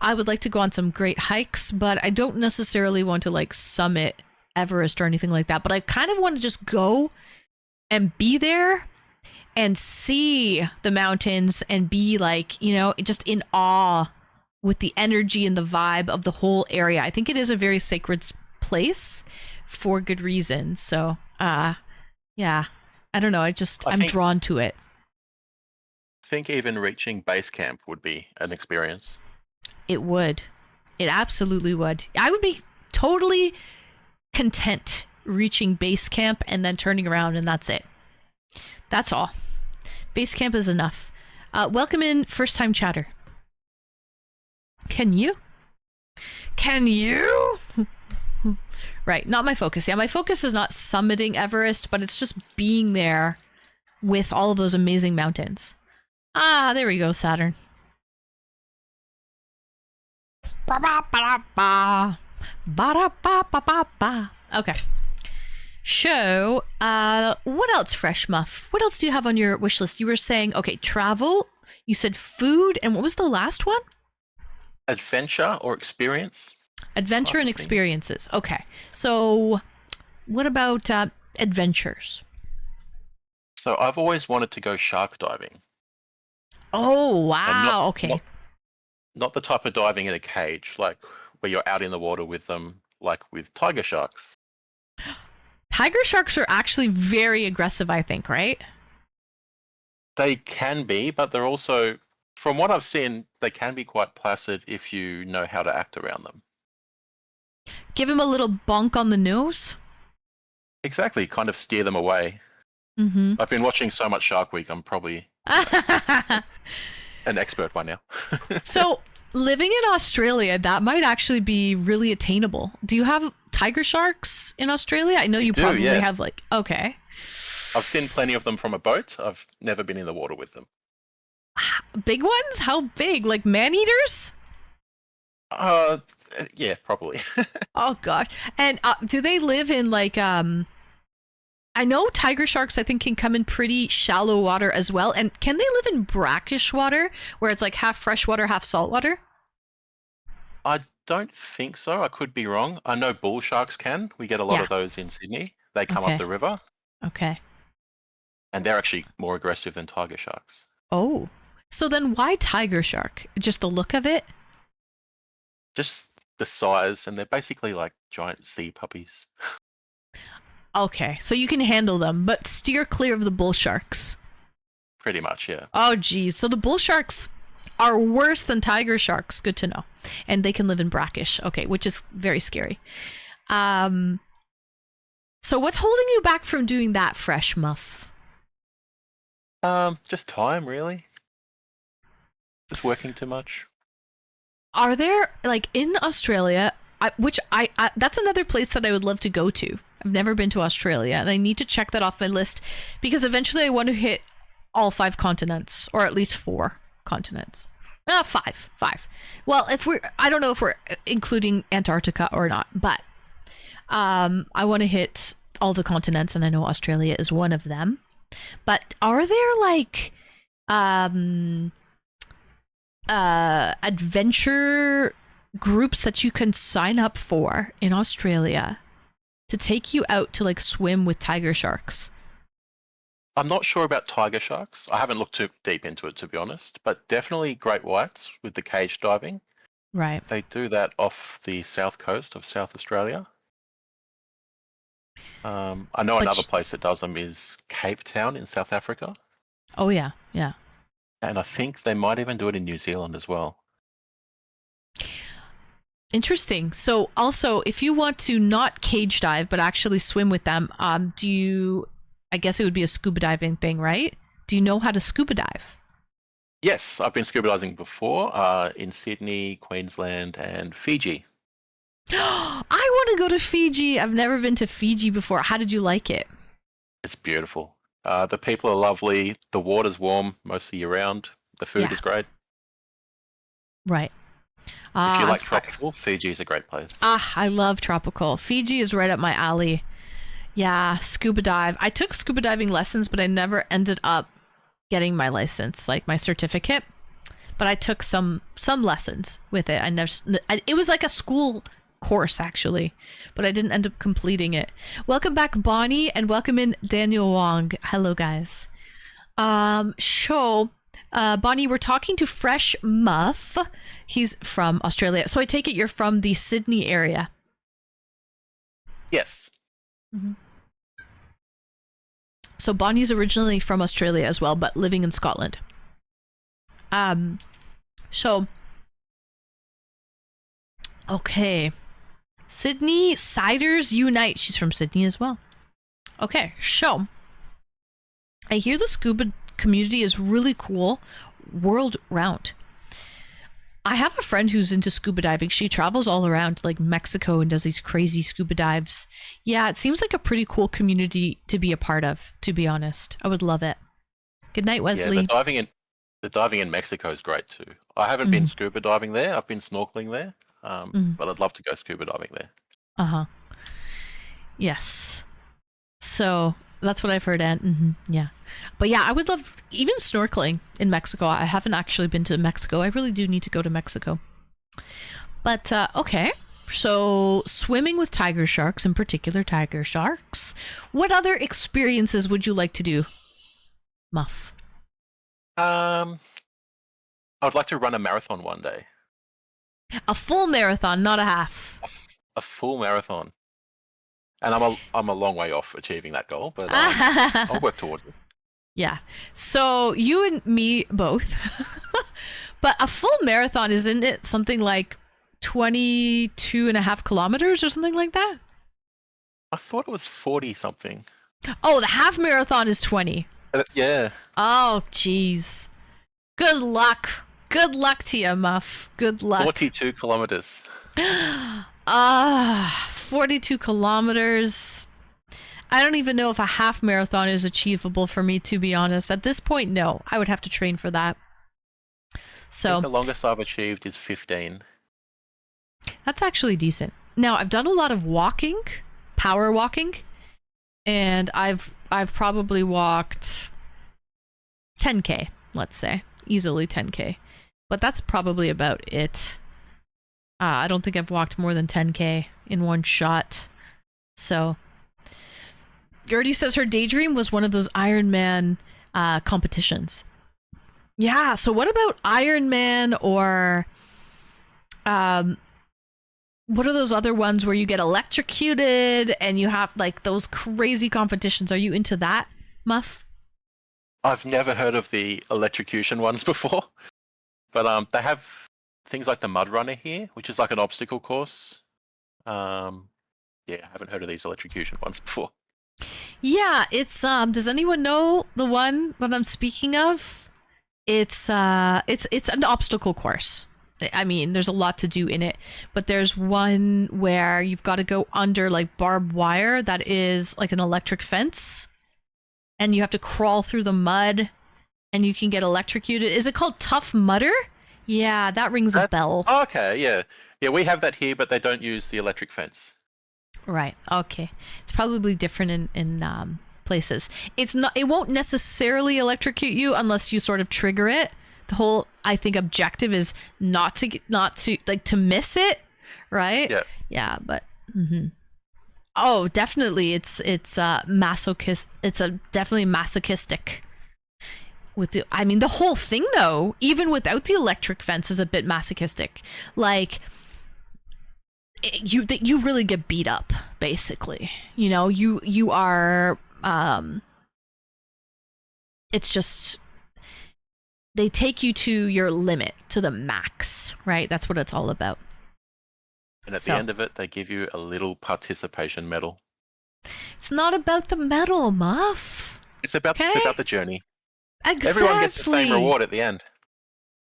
I would like to go on some great hikes, but I don't necessarily want to like summit Everest or anything like that. But I kind of want to just go and be there and see the mountains and be like, just in awe with the energy and the vibe of the whole area. I think it is a very sacred place for good reason. So, yeah, I don't know. I'm think- drawn to it. I think even reaching base camp would be an experience. It would. It absolutely would. I would be totally content reaching base camp and then turning around and that's it. That's all. Base camp is enough. Welcome in first time chatter. Can you? Right, not my focus. Yeah, my focus is not summiting Everest, but it's just being there with all of those amazing mountains. Ah, there we go, Saturn. Ba-ba-ba-ba. Ba-da-ba-ba-ba-ba. Okay. So, what else, Fresh Muff? What else do you have on your wish list? You were saying, okay, travel. You said food, and what was the last one? Adventure or experience? Adventure and Obviously. experiences. Okay. So, what about adventures? So I've always wanted to go shark diving. Oh, And wow. Okay. Not the type of diving in a cage, like where you're out in the water with them, like with tiger sharks. Tiger sharks are actually very aggressive, I think, right? They can be, but they're also, from what I've seen, they can be quite placid if you know how to act around them. Give him a little bonk on the nose. Exactly, kind of steer them away. Mm-hmm. I've been watching so much Shark Week, I'm probably an expert by now. So, living in Australia, that might actually be really attainable. Do you have tiger sharks in Australia? I know you do, probably yeah. have okay. I've seen plenty of them from a boat. I've never been in the water with them. Big ones? How big? Like man-eaters? Yeah, probably. Oh gosh. And do they live in like I know tiger sharks I think can come in pretty shallow water as well. And can they live in brackish water where it's like half freshwater, half saltwater? I don't think so. I could be wrong. I know bull sharks can. We get a lot Yeah. of those in Sydney. They come Okay. up the river, Okay. and they're actually more aggressive than tiger sharks. Oh. So then why tiger shark? Just the look of it? Just the size, and they're basically like giant sea puppies. Okay. So you can handle them, but steer clear of the bull sharks. Pretty much, yeah. Oh geez. So the bull sharks, are worse than tiger sharks. Good to know. And they can live in brackish. Okay, which is very scary. So what's holding you back from doing that, Fresh Muff? Just time, really. Just working too much. Are there, like, in Australia, that's another place that I would love to go to. I've never been to Australia, and I need to check that off my list because eventually I want to hit all 5 continents, or at least 4 continents. 5. Well, I don't know if we're including Antarctica or not, but I want to hit all the continents, and I know Australia is one of them. But are there, like, adventure groups that you can sign up for in Australia to take you out to, like, swim with tiger sharks? I'm not sure about tiger sharks. I haven't looked too deep into it, to be honest, but definitely great whites with the cage diving. Right. They do that off the south coast of South Australia. I know another place that does them is Cape Town in South Africa. Oh, yeah. And I think they might even do it in New Zealand as well. Interesting. So also, if you want to not cage dive but actually swim with them, I guess it would be a scuba diving thing, right? Do you know how to scuba dive? Yes, I've been scuba diving before in Sydney, Queensland, and Fiji. I want to go to Fiji. I've never been to Fiji before. How did you like it? It's beautiful. The people are lovely. The water's warm most of the year round. The food is great. Right. If you like tropical, Fiji is a great place. I love tropical. Fiji is right up my alley. Yeah, scuba dive. I took scuba diving lessons, but I never ended up getting my license, like my certificate. But I took some lessons with it. It was like a school course, actually, but I didn't end up completing it. Welcome back, Bonnie, and welcome in Daniel Wong. Hello, guys. Bonnie, we're talking to Fresh Muff. He's from Australia. So I take it you're from the Sydney area. Yes. Mm-hmm. So Bonnie's originally from Australia as well, but living in Scotland. Okay. Sydney Ciders Unite. She's from Sydney as well. Okay, so I hear the scuba community is really cool world round. I have a friend who's into scuba diving. She travels all around like Mexico and does these crazy scuba dives. Yeah, it seems like a pretty cool community to be a part of, to be honest. I would love it. Good night, Wesley. Yeah, the diving in Mexico is great too. I haven't been scuba diving there. I've been snorkeling there. But I'd love to go scuba diving there. Yes. So that's what I've heard. And yeah. But yeah, I would love even snorkeling in Mexico. I haven't actually been to Mexico. I really do need to go to Mexico. But okay. So swimming with tiger sharks, in particular tiger sharks. What other experiences would you like to do, Muff? I would like to run a marathon one day. A full marathon, not a half. A full marathon. And I'm a long way off achieving that goal, but I'll work towards it. Yeah. So you and me both. But a full marathon, isn't it something like 22.5 kilometers or something like that? I thought it was 40 something. Oh, the half marathon is 20. Yeah. Oh, jeez. Good luck. Good luck to you, Muff. Good luck. 42 kilometers. 42 kilometers. I don't even know if a half marathon is achievable for me, to be honest. At this point, no. I would have to train for that. So I think the longest I've achieved is 15. That's actually decent. Now, I've done a lot of walking, power walking, and I've probably walked 10K, let's say. Easily 10K. But that's probably about it. I don't think I've walked more than 10K in one shot. So Gertie says her daydream was one of those Ironman competitions. Yeah, so what about Ironman or what are those other ones where you get electrocuted and you have like those crazy competitions? Are you into that, Muff? I've never heard of the electrocution ones before. But they have things like the Mud Runner here, which is like an obstacle course. Yeah, I haven't heard of these electrocution ones before. Yeah, it's does anyone know the one that I'm speaking of? It's an obstacle course. I mean, there's a lot to do in it, but there's one where you've got to go under like barbed wire that is like an electric fence, and you have to crawl through the mud, and you can get electrocuted. Is it called Tough Mudder? Yeah, that rings a bell. Okay, yeah. Yeah, we have that here, but they don't use the electric fence. Right. Okay. It's probably different in places. It's not. It won't necessarily electrocute you unless you sort of trigger it. The whole, I think, objective is not to miss it, right? Yeah. Yeah. But. Oh, definitely. It's masochist. It's a definitely masochistic. With the, I mean, the whole thing though, even without the electric fence, is a bit masochistic. Like. You really get beat up, basically. You know, you are it's just they take you to your limit, to the max, right? That's what it's all about. And at the end of it, they give you a little participation medal. It's not about the medal, Muff. It's about the journey. Exactly. Everyone gets the same reward at the end.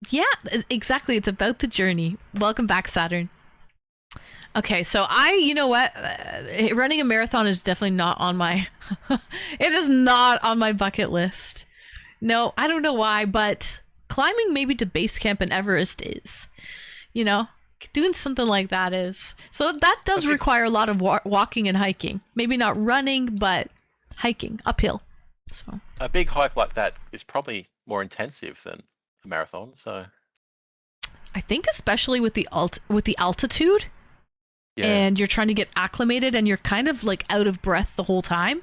Yeah, exactly. It's about the journey. Welcome back, Saturn. Okay, so you know what? Running a marathon is definitely not on my... it is not on my bucket list. No, I don't know why, but climbing maybe to base camp in Everest is. You know? Doing something like that is. So that does require a lot of walking and hiking. Maybe not running, but hiking, uphill. So a big hike like that is probably more intensive than a marathon, so... I think especially with the altitude... Yeah. And you're trying to get acclimated and you're kind of like out of breath the whole time.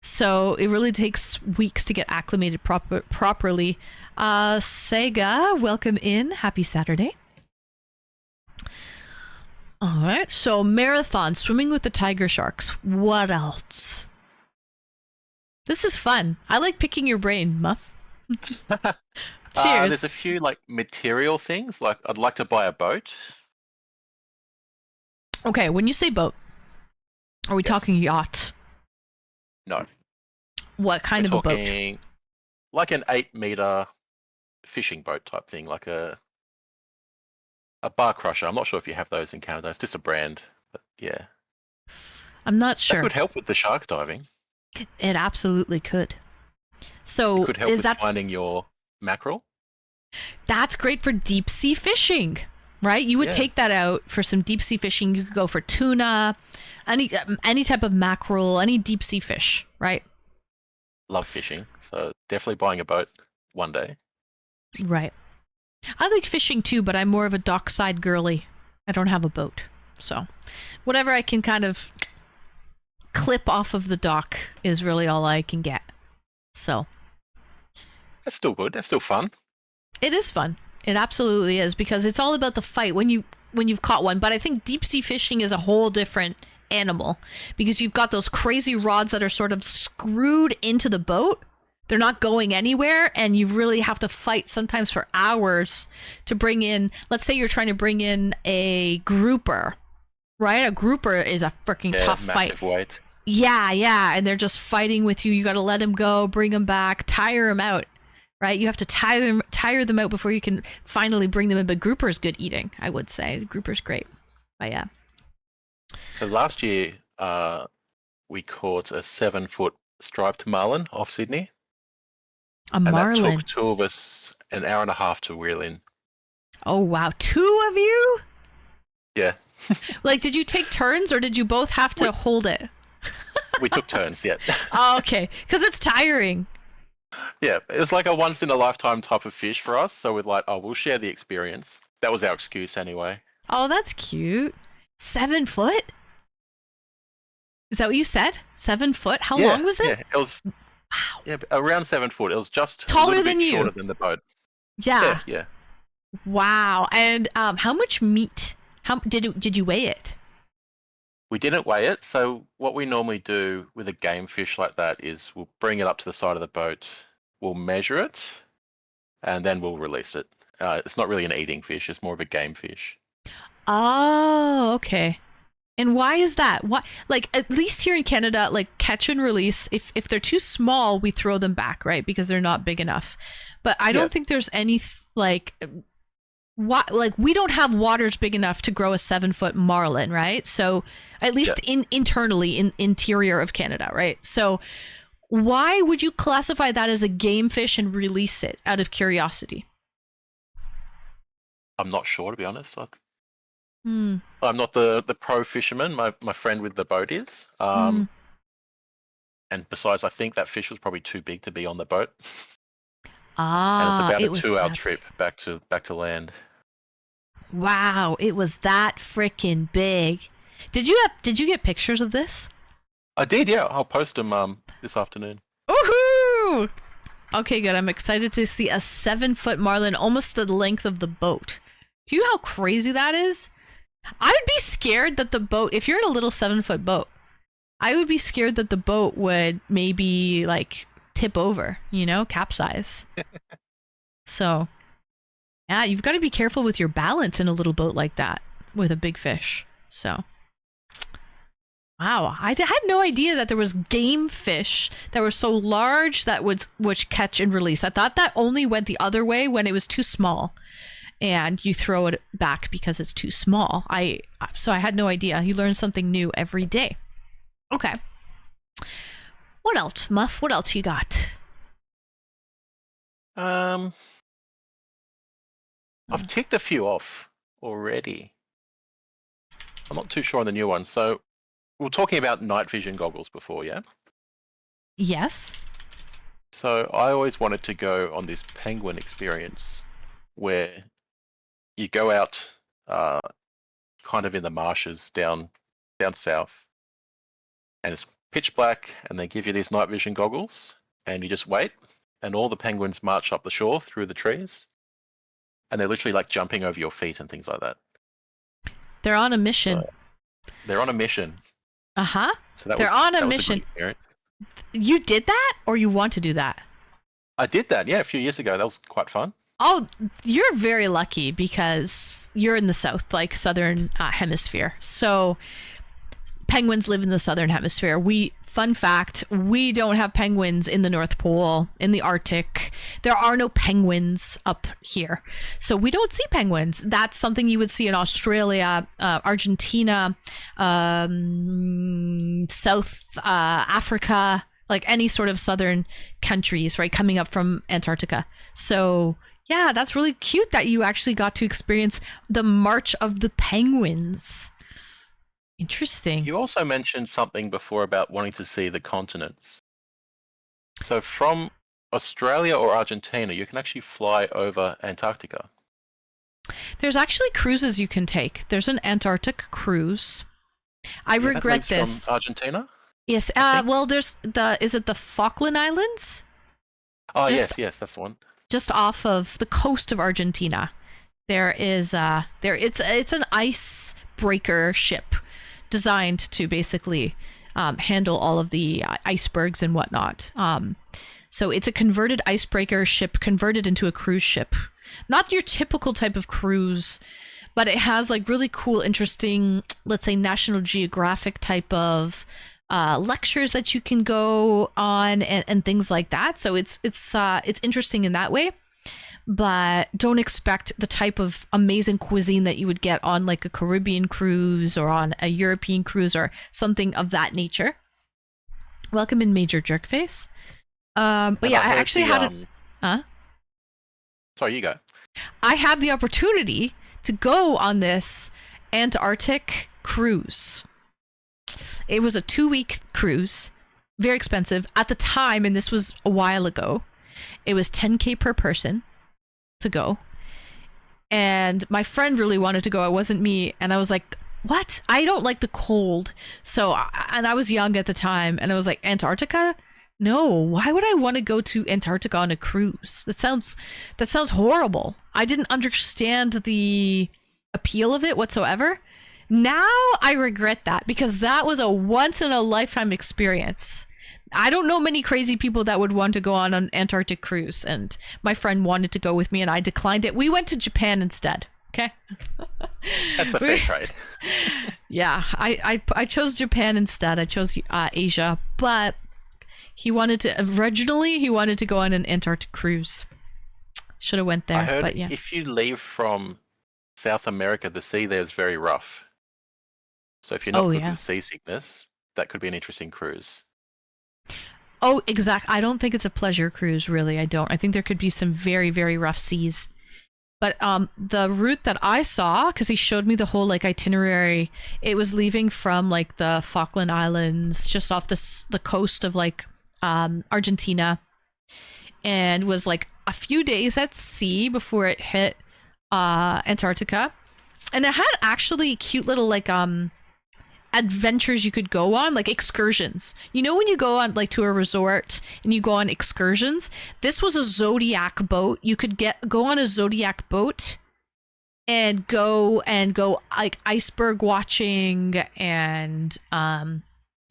So it really takes weeks to get acclimated properly. Sega, welcome in. Happy Saturday. All right. So marathon, swimming with the tiger sharks. What else? This is fun. I like picking your brain, Muff. Cheers. There's a few like material things. Like I'd like to buy a boat. Okay, when you say boat, are we talking yacht? No. What kind of a boat? Like an 8-meter fishing boat type thing, like a bar crusher. I'm not sure if you have those in Canada. It's just a brand, but yeah. I'm not sure. That could help with the shark diving. It absolutely could. So it could help with finding your mackerel. That's great for deep sea fishing. Right? You would take that out for some deep sea fishing. You could go for tuna, any type of mackerel, any deep sea fish, right? Love fishing, so definitely buying a boat one day. Right. I like fishing too, but I'm more of a dockside girly. I don't have a boat. So whatever I can kind of clip off of the dock is really all I can get. So that's still good. That's still fun. It is fun. It absolutely is, because it's all about the fight when you've caught one. But I think deep sea fishing is a whole different animal, because you've got those crazy rods that are sort of screwed into the boat. They're not going anywhere, and you really have to fight sometimes for hours to bring in, let's say you're trying to bring in a grouper, right? A grouper is a freaking tough fight. Weight. Yeah, and they're just fighting with you. You got to let them go, bring them back, tire them out. Right, you have to tire them out before you can finally bring them in. But grouper's good eating, I would say. Grouper's great. But yeah. So last year, we caught a 7-foot striped marlin off Sydney. Marlin. That took 2 of us an hour and a half to reel in. Oh wow, 2 of you? Yeah. Like, did you take turns or did you both have to hold it? We took turns, yeah. Oh, okay, because it's tiring. Yeah, it was like a once-in-a-lifetime type of fish for us. So we're like, we'll share the experience. That was our excuse anyway. Oh, that's cute. 7 foot? Is that what you said? 7 foot? How long was it? Yeah, it was. Wow. Yeah, around 7 foot. It was just taller a little than bit you. Shorter than the boat. Yeah. Yeah. Wow. And how much meat? How did you weigh it? We didn't weigh it. So what we normally do with a game fish like that is we'll bring it up to the side of the boat, we'll measure it, and then we'll release it. It's not really an eating fish; it's more of a game fish. Oh, okay. And why is that? Why, like, at least here in Canada, like, catch and release, if they're too small, we throw them back, right? Because they're not big enough. But I don't think there's any, like, we don't have waters big enough to grow a 7-foot marlin, right? So at least internally in interior of Canada, right? So why would you classify that as a game fish and release it out of curiosity? I'm not sure, to be honest. Hmm. I'm not the pro fisherman. My friend with the boat is. And besides, I think that fish was probably too big to be on the boat. Ah, and it's about a 2-hour trip back to land. Wow, it was that freaking big. Did you get pictures of this? I did, yeah. I'll post them this afternoon. Woohoo! Okay, good. I'm excited to see a 7-foot marlin, almost the length of the boat. Do you know how crazy that is? I would be scared that the boat, if you're in a little 7-foot boat, I would be scared that the boat would maybe like tip over, capsize. So, yeah, you've got to be careful with your balance in a little boat like that with a big fish. So, wow, I had no idea that there was game fish that were so large that would catch and release. I thought that only went the other way when it was too small. And you throw it back because it's too small. So I had no idea. You learn something new every day. Okay. What else, Muff? What else you got? I've ticked a few off already. I'm not too sure on the new one. So we were talking about night vision goggles before, yeah? Yes. So I always wanted to go on this penguin experience where you go out kind of in the marshes down south, and it's pitch black, and they give you these night vision goggles, and you just wait, and all the penguins march up the shore through the trees, and they're literally like jumping over your feet and things like that. They're on a mission. They're on a mission. Uh-huh. So they're on a mission. You did that, or you want to do that? I did that, yeah, a few years ago. That was quite fun. Oh, you're very lucky because you're in the south, like southern hemisphere. So penguins live in the southern hemisphere. Fun fact, we don't have penguins in the North Pole, in the Arctic. There are no penguins up here. So we don't see penguins. That's something you would see in Australia, Argentina, South Africa, like any sort of southern countries, right, coming up from Antarctica. So yeah, that's really cute that you actually got to experience the March of the Penguins. Interesting. You also mentioned something before about wanting to see the continents. So from Australia or Argentina, you can actually fly over Antarctica. There's actually cruises you can take. There's an Antarctic cruise. I regret this. From Argentina? Yes. Well, there's is it the Falkland Islands? Oh, yes, that's the one. Just off of the coast of Argentina, there is it's an icebreaker ship designed to basically handle all of the icebergs and whatnot. So it's a converted icebreaker ship converted into a cruise ship. Not your typical type of cruise, but it has like really cool, interesting, let's say National Geographic type of lectures that you can go on and things like that. So it's interesting in that way, but don't expect the type of amazing cuisine that you would get on like a Caribbean cruise or on a European cruise or something of that nature. Welcome in, Major Jerkface. But yeah, I actually had Sorry, you go. I had the opportunity to go on this Antarctic cruise. It was a 2-week cruise, very expensive at the time, and this was a while ago. It was $10,000 per person to go, and my friend really wanted to go. It wasn't me, and I was like, "What? I don't like the cold." So, and I was young at the time, and I was like, "Antarctica? No, why would I want to go to Antarctica on a cruise? That sounds horrible." I didn't understand the appeal of it whatsoever. Now I regret that because that was a once in a lifetime experience. I don't know many crazy people that would want to go on an Antarctic cruise, and my friend wanted to go with me and I declined it. We went to Japan instead. Okay. That's a fair trade. Yeah, I chose Japan instead. I chose Asia, but he wanted to go on an Antarctic cruise. Should have went there, I heard but yeah. if you leave from South America, the sea there is very rough. So if you're not good with seasickness, that could be an interesting cruise. Oh, exactly. I don't think it's a pleasure cruise, really. I don't. I think there could be some very, very rough seas. But the route that I saw, because he showed me the whole like itinerary, it was leaving from like the Falkland Islands, just off the coast of like Argentina, and was like a few days at sea before it hit Antarctica. And it had actually cute little like adventures you could go on, like excursions. You know when you go on like to a resort and you go on excursions? This was a Zodiac boat. You could go on a Zodiac boat and go like iceberg watching and I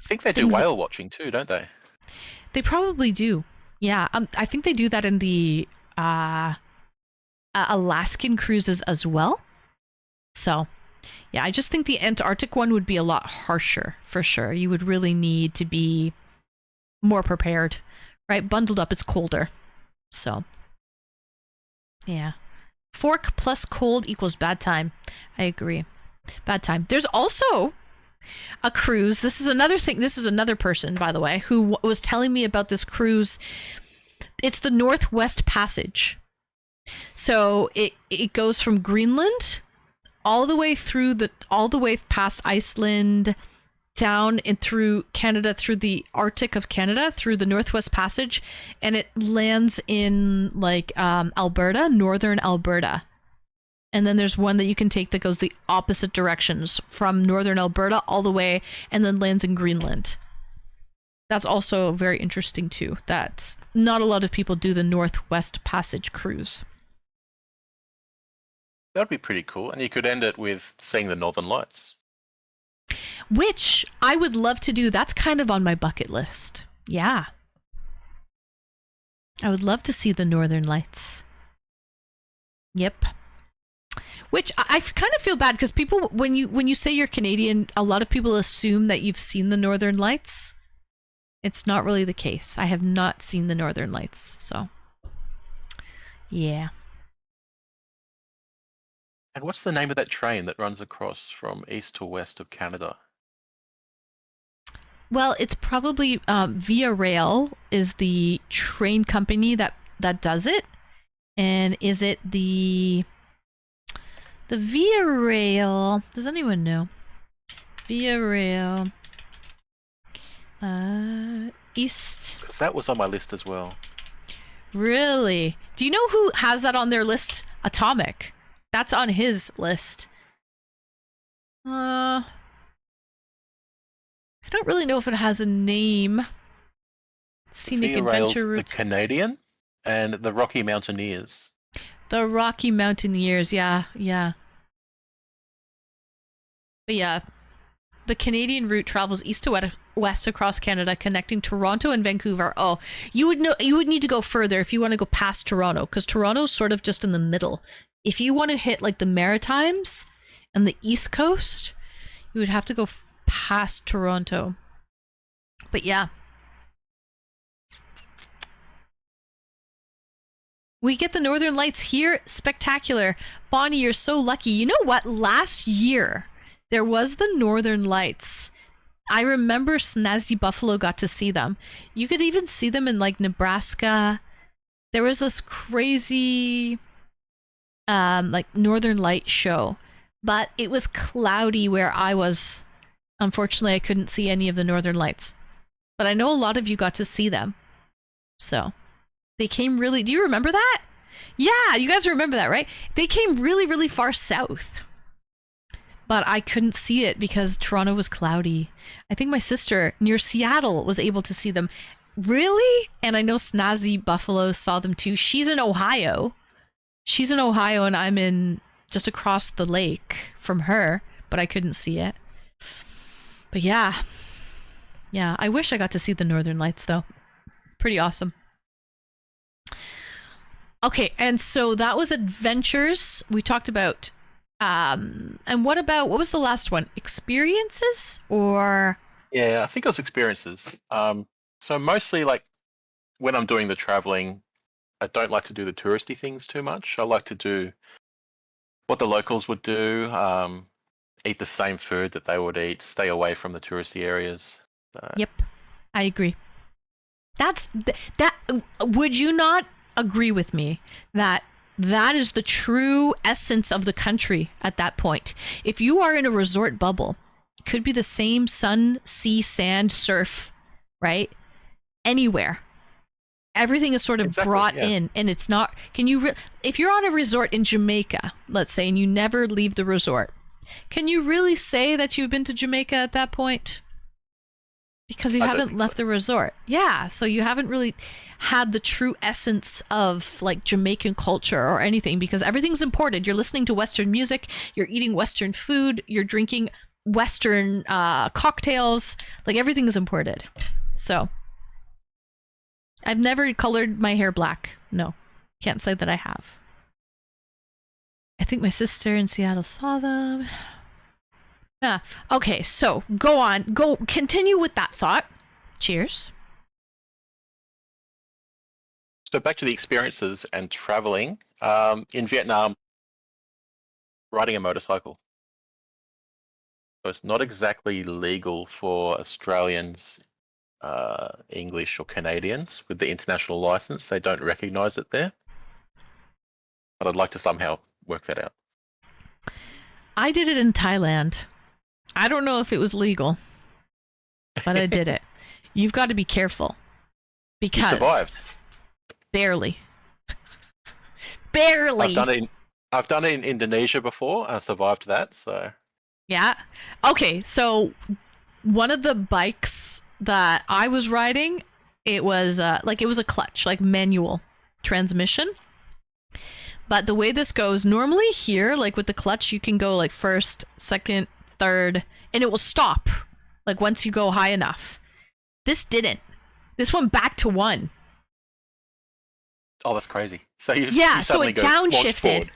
think they do whale watching too, don't they? They probably do. Yeah, I think they do that in the Alaskan cruises as well. So yeah, I just think the Antarctic one would be a lot harsher, for sure. You would really need to be more prepared, right? Bundled up, it's colder. So, yeah. Fork plus cold equals bad time. I agree. Bad time. There's also a cruise. This is another thing. This is another person, by the way, who was telling me about this cruise. It's the Northwest Passage. So it goes from Greenland all the way past Iceland, down and through Canada, through the Arctic of Canada, through the Northwest Passage, and it lands in like Alberta, northern Alberta. And then there's one that you can take that goes the opposite directions from northern Alberta all the way and then lands in Greenland. That's also very interesting too. That not a lot of people do the Northwest Passage cruise. That'd be pretty cool, and you could end it with seeing the Northern Lights. Which I would love to do. That's kind of on my bucket list. Yeah. I would love to see the Northern Lights. Yep. Which I kind of feel bad because people, when you say you're Canadian, a lot of people assume that you've seen the Northern Lights. It's not really the case. I have not seen the Northern Lights, so yeah. And what's the name of that train that runs across from east to west of Canada? Well, it's probably Via Rail is the train company that does it. And is it the Via Rail? Does anyone know? Via Rail East. Because that was on my list as well. Really? Do you know who has that on their list? Atomic. That's on his list. I don't really know if it has a name. Scenic Via Rail's Adventure Route. The Canadian and the Rocky Mountaineers. The Rocky Mountaineers, yeah. But yeah, the Canadian route travels east to west across Canada, connecting Toronto and Vancouver. Oh, you would need to go further if you want to go past Toronto, because Toronto's sort of just in the middle. If you want to hit like the Maritimes and the East Coast, you would have to go past Toronto. But yeah. We get the Northern Lights here. Spectacular. Bonnie, you're so lucky. You know what? Last year, there was the Northern Lights. I remember Snazzy Buffalo got to see them. You could even see them in like Nebraska. There was this crazy like Northern Light show, but it was cloudy where I was. Unfortunately, I couldn't see any of the Northern Lights, but I know a lot of you got to see them. So they came really, do you remember that? Yeah, you guys remember that, right? They came really, really far south, but I couldn't see it because Toronto was cloudy. I think my sister near Seattle was able to see them. Really? And I know Snazzy Buffalo saw them too. She's in Ohio. And I'm in just across the lake from her, but I couldn't see it. But yeah, Yeah, I wish I got to see the Northern Lights though. Pretty awesome. Okay, and so that was adventures. We talked about and what was the last one? Experiences or Yeah, I think it was experiences. So mostly like when I'm doing the traveling, I don't like to do the touristy things too much. I like to do what the locals would do, eat the same food that they would eat, stay away from the touristy areas. So, Yep. I agree. That would you not agree with me that is the true essence of the country at that point? If you are in a resort bubble, it could be the same sun, sea, sand, surf, right? Anywhere. Everything is sort of brought in, and it's not. If you're on a resort in Jamaica, let's say, and you never leave the resort, can you really say that you've been to Jamaica at that point? Because you haven't left the resort. Yeah, so you haven't really had the true essence of like Jamaican culture or anything, because everything's imported. You're listening to Western music, you're eating Western food, you're drinking Western cocktails, like everything is imported. So I've never colored my hair black. No, can't say that I have. I think my sister in Seattle saw them. Yeah. Okay, so continue with that thought. Cheers. So back to the experiences and traveling. In Vietnam, riding a motorcycle. So it's not exactly legal for Australians, English or Canadians with the international license. They don't recognise it there. But I'd like to somehow work that out. I did it in Thailand. I don't know if it was legal, but I did it. You've got to be careful. Because you survived. Barely. Barely. I've done it in Indonesia before. I survived that, so. Yeah. Okay, so one of the bikes that I was riding, it was a clutch, like manual transmission. But the way this goes, normally here, like with the clutch, you can go like first, second, third, and it will stop like once you go high enough. This didn't. This went back to 1. Oh, that's crazy. So you so it downshifted.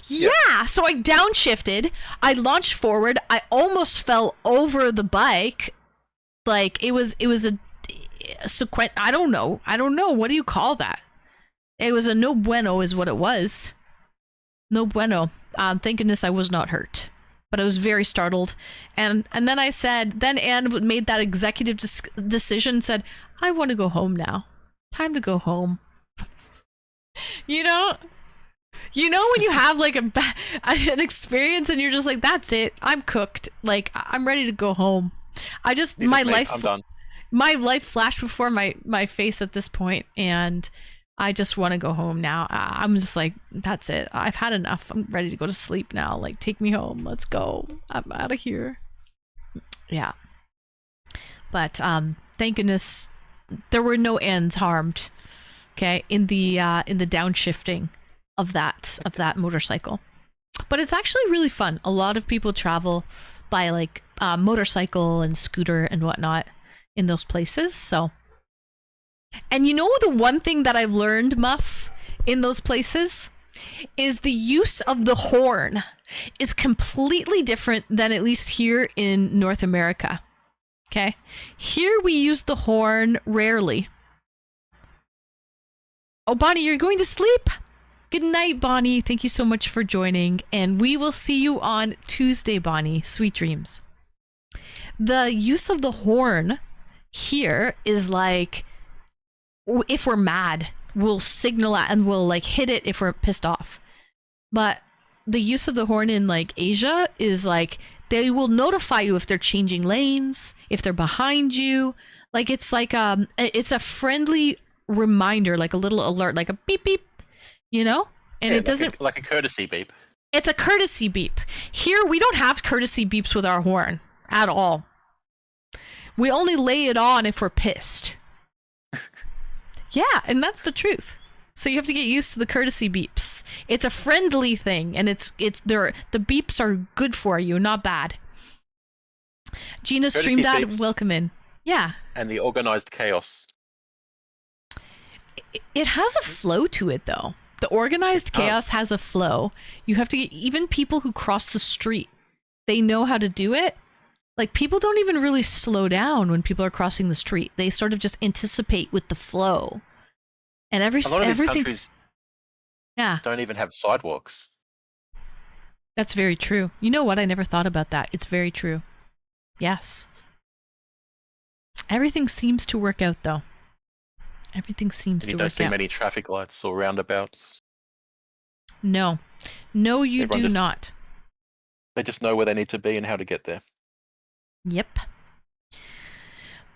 Yeah, so I downshifted. I launched forward. I almost fell over the bike. Like it was a sequent. I don't know. What do you call that? It was a no bueno, is what it was. No bueno. Thank goodness I was not hurt, but I was very startled. And then I said, then Anne made that executive decision. Said, I want to go home now. Time to go home. You know when you have like an experience and you're just like, that's it, I'm cooked, like I'm ready to go home. I'm done. My life flashed before my face at this point, and I just want to go home now. I'm just like, that's it, I've had enough, I'm ready to go to sleep now, like take me home, let's go, I'm out of here. Yeah, but thank goodness there were no ends harmed, okay, in the downshifting of that motorcycle. But it's actually really fun. A lot of people travel by like motorcycle and scooter and whatnot in those places. So, and you know, the one thing that I've learned, Muff, in those places is the use of the horn is completely different than at least here in North America. Okay, here we use the horn rarely. Oh, Bonnie, you're going to sleep? Good night, Bonnie. Thank you so much for joining, and we will see you on Tuesday, Bonnie. Sweet dreams. The use of the horn here is like, if we're mad, we'll signal it and we'll like hit it if we're pissed off. But the use of the horn in like Asia is like, they will notify you if they're changing lanes, if they're behind you. Like it's a friendly reminder, like a little alert, like a beep beep. You know? And it doesn't... Like a courtesy beep. It's a courtesy beep. Here, we don't have courtesy beeps with our horn. At all. We only lay it on if we're pissed. Yeah, and that's the truth. So you have to get used to the courtesy beeps. It's a friendly thing, and the beeps are good for you, not bad. Gina Stream Dad, welcome in. Yeah. and the organized chaos. It has a flow to it, though. The organized It does. chaos has a flow. You have to get, even people who cross the street, they know how to do it. Like, people don't even really slow down when people are crossing the street. They sort of just anticipate with the flow. And A lot of these everything. countries Yeah, don't even have sidewalks. that's very true. You know what? I never thought about that. It's very true. Yes. Everything seems to work out, though. Everything seems And to you don't work see out. many traffic lights or roundabouts. No. No, you Everyone do just- not. They just know where they need to be and how to get there. Yep.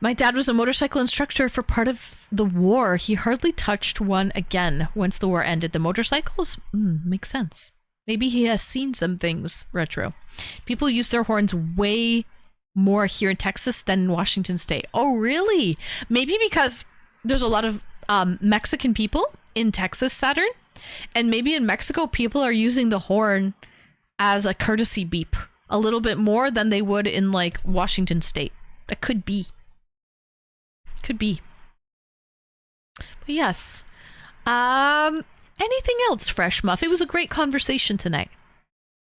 My dad was a motorcycle instructor for part of the war. He hardly touched one again once the war ended. The motorcycles? Makes sense. Maybe he has seen some things retro. People use their horns way more here in Texas than in Washington State. Oh, really? Maybe because there's a lot of Mexican people in Texas, Saturn. And maybe in Mexico, people are using the horn as a courtesy beep a little bit more than they would in like Washington State. That could be. Could be. But yes. Anything else, Fresh Muff? It was a great conversation tonight.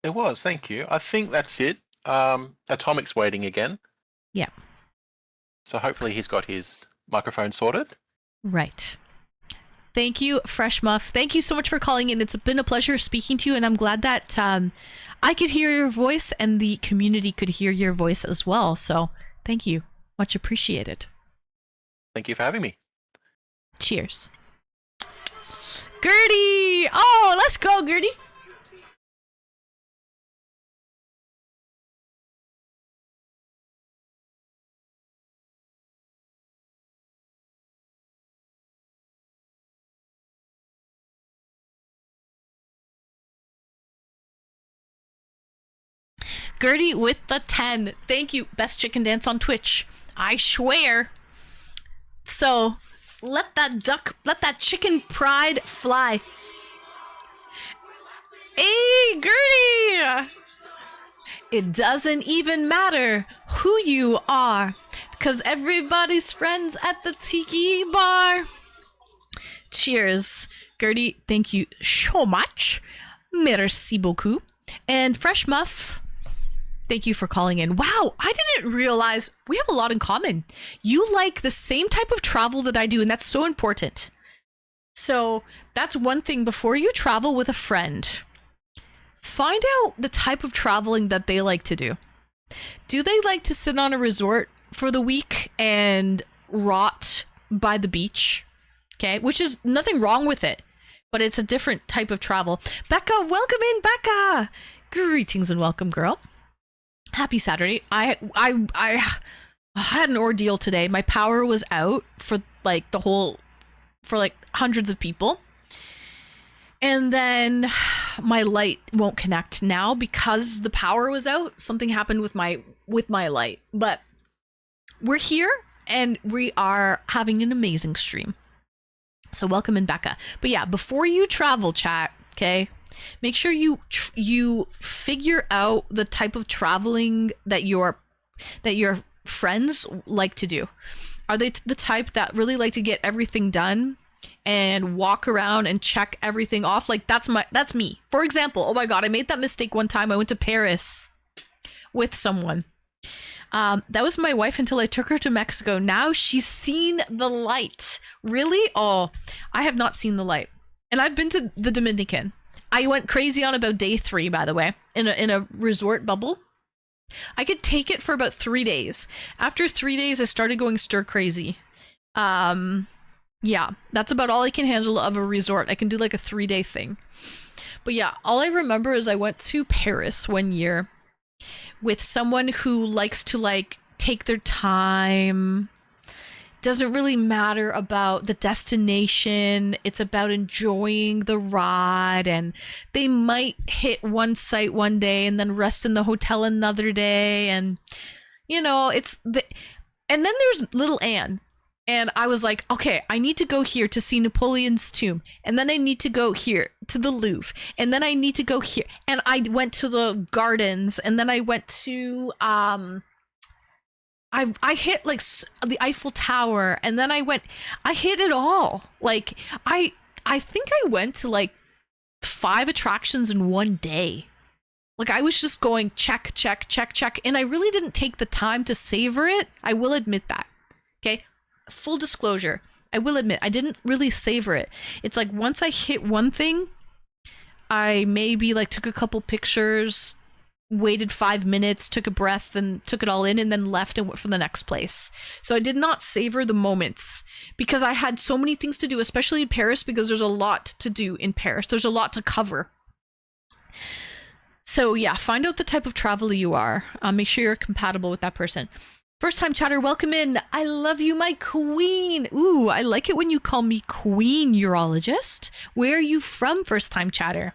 It was, thank you. I think that's it. Atomic's waiting again. Yeah. So hopefully he's got his microphone sorted. Right. Thank you, Fresh Muff. Thank you so much for calling in. It's been a pleasure speaking to you, and I'm glad that I could hear your voice and the community could hear your voice as well. So thank you. Much appreciated. Thank you for having me. Cheers. Gertie! Oh, let's go, Gertie. Gertie with the 10. Thank you. Best chicken dance on Twitch. I swear. So, let that chicken pride fly. Hey, Gertie! It doesn't even matter who you are, because everybody's friends at the tiki bar. Cheers. Gertie, thank you so much. Merci beaucoup. And Fresh Muff, thank you for calling in. Wow, I didn't realize we have a lot in common. You like the same type of travel that I do, and that's so important. So that's one thing. Before you travel with a friend, find out the type of traveling that they like to do. Do they like to sit on a resort for the week and rot by the beach? Okay, which is nothing wrong with it, but it's a different type of travel. Becca, welcome in, Becca. Greetings and welcome, girl. Happy Saturday. I had an ordeal today. My power was out for like hundreds of people. And then my light won't connect now because the power was out. Something happened with my light. But we're here and we are having an amazing stream. So welcome in, Becca. But yeah, before you travel, chat, okay? Make sure you figure out the type of traveling that your friends like to do. Are they the type that really like to get everything done and walk around and check everything off? Like that's me. For example, oh my god, I made that mistake one time. I went to Paris with someone. That was my wife until I took her to Mexico. Now she's seen the light. Really? Oh, I have not seen the light. And I've been to the Dominican. I went crazy on about day 3, by the way, in a resort bubble. I could take it for about 3 days. After 3 days, I started going stir crazy. Yeah, that's about all I can handle of a resort. I can do like a 3-day thing. But yeah, all I remember is I went to Paris one year with someone who likes to like take their time. Doesn't really matter about the destination. It's about enjoying the ride, and they might hit one site one day and then rest in the hotel another day, and you know, and then there's little Anne. And I was like, okay, I need to go here to see Napoleon's tomb. And then I need to go here to the Louvre. And then I need to go here. And I went to the gardens. And then I went to, I I hit like the Eiffel Tower, and then I hit it all. Like I think I went to like 5 attractions in one day. Like I was just going check, check, check, check, and I really didn't take the time to savor it. I will admit that. Okay, full disclosure, I will admit I didn't really savor it. It's like once I hit one thing, I maybe like took a couple pictures, waited 5 minutes, took a breath, and took it all in, and then left and went for the next place. So I did not savor the moments because I had so many things to do, especially in Paris, because there's a lot to do in Paris. There's a lot to cover. So yeah, find out the type of traveler you are. Make sure you're compatible with that person. First time chatter, welcome in. I love you, my queen. Ooh, I like it when you call me queen, urologist. Where are you from, first time chatter?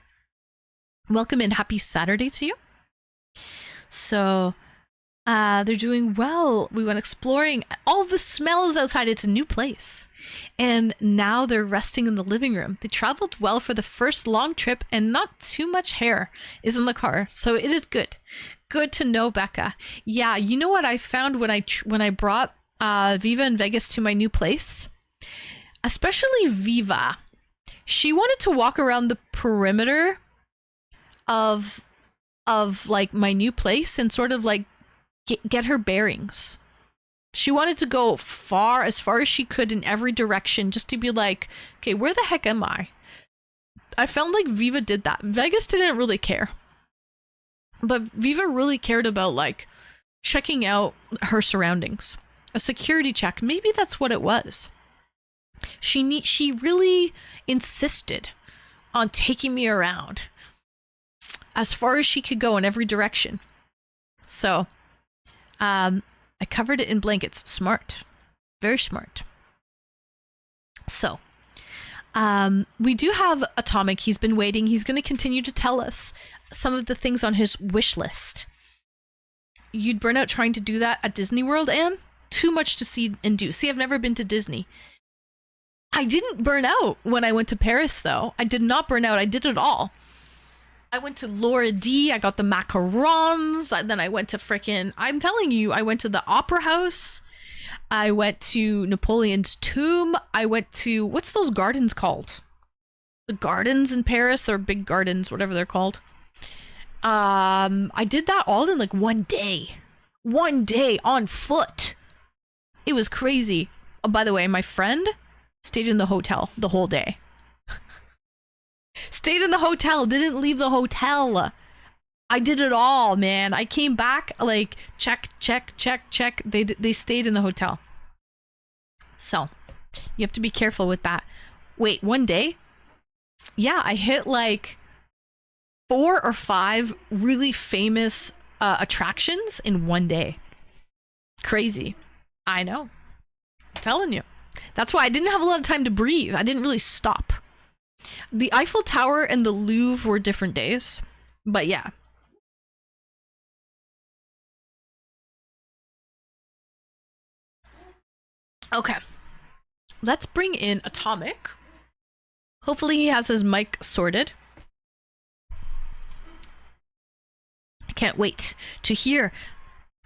Welcome in. Happy Saturday to you. So they're doing well. We went exploring. All the smells outside. It's a new place. And now they're resting in the living room. They traveled well for the first long trip, and not too much hair is in the car. So it is good. Good to know, Becca. Yeah, you know what I found when I brought Viva and Vegas to my new place? Especially Viva. She wanted to walk around the perimeter of like my new place and sort of like get her bearings. She wanted to go as far as she could in every direction, just to be like, okay, where the heck am I? I felt like Viva did that. Vegas didn't really care, but Viva really cared about like checking out her surroundings. A security check, maybe that's what it was. She really insisted on taking me around as far as she could go in every direction. So I covered it in blankets. Smart. Very smart. So we do have Atomic. He's been waiting. He's going to continue to tell us some of the things on his wish list. You'd burn out trying to do that at Disney World, Anne? Too much to see and do. See, I've never been to Disney. I didn't burn out when I went to Paris, though. I did not burn out. I did it all. I went to Laura D. I got the macarons. Then I went to I'm telling you, I went to the Opera House. I went to Napoleon's tomb. I went to, what's those gardens called? The gardens in Paris. They're big gardens, whatever they're called. I did that all in like one day. One day on foot. It was crazy. Oh, by the way, my friend stayed in the hotel the whole day. Stayed in the hotel, didn't leave the hotel. I did it all, man. I came back, like, check, check, check, check. They stayed in the hotel. So, you have to be careful with that. Wait, one day? Yeah, I hit, like, 4 or 5 really famous attractions in one day. Crazy. I know. I'm telling you. That's why I didn't have a lot of time to breathe. I didn't really stop. The Eiffel Tower and the Louvre were different days, but yeah. Okay, let's bring in Atomic. Hopefully he has his mic sorted. I can't wait to hear.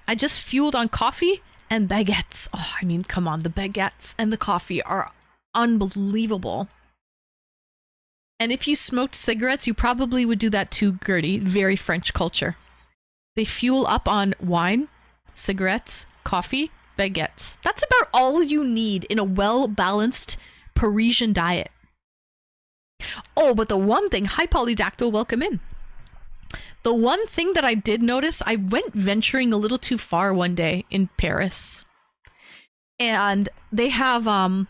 I just fueled on coffee and baguettes. Oh, I mean, come on, the baguettes and the coffee are unbelievable. And if you smoked cigarettes, you probably would do that too, Gertie. Very French culture. They fuel up on wine, cigarettes, coffee, baguettes. That's about all you need in a well-balanced Parisian diet. Oh, but the one thing, hi Polydactyl, welcome in. The one thing that I did notice, I went venturing a little too far one day in Paris. And they have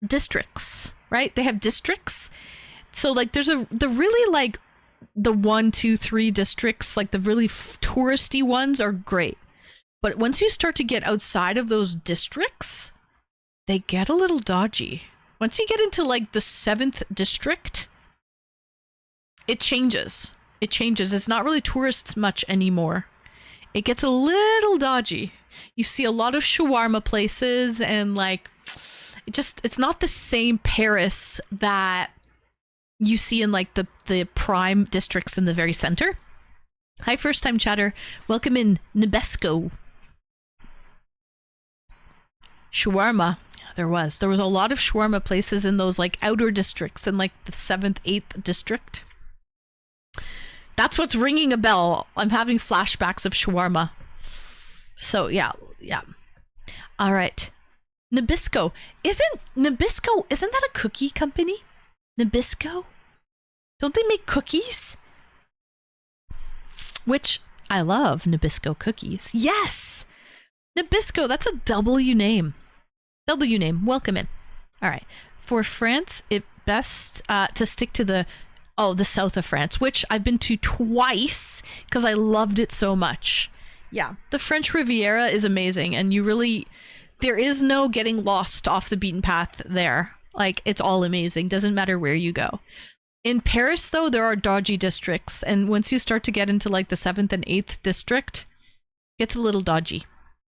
districts, right? They have districts. So like there's the really like the 1, 2, 3 districts, like the really touristy ones are great. But once you start to get outside of those districts, they get a little dodgy. Once you get into like the 7th district, it changes. It changes. It's not really tourists much anymore. It gets a little dodgy. You see a lot of shawarma places and like it's not the same Paris that you see in like the prime districts in the very center. Hi, first time chatter. Welcome in, Nebesco. Shawarma. There was a lot of shawarma places in those like outer districts in like the 7th, 8th district. That's what's ringing a bell. I'm having flashbacks of shawarma. So yeah. All right. Nabisco. Isn't that a cookie company? Nabisco? Don't they make cookies? Which I love Nabisco cookies. Yes! Nabisco, that's a W name. W name, welcome in. All right. For France, it best to stick to the south of France, which I've been to twice because I loved it so much. Yeah, the French Riviera is amazing, and there is no getting lost off the beaten path there. Like, it's all amazing. Doesn't matter where you go. In Paris, though, there are dodgy districts, and once you start to get into like the 7th and 8th district, it gets a little dodgy.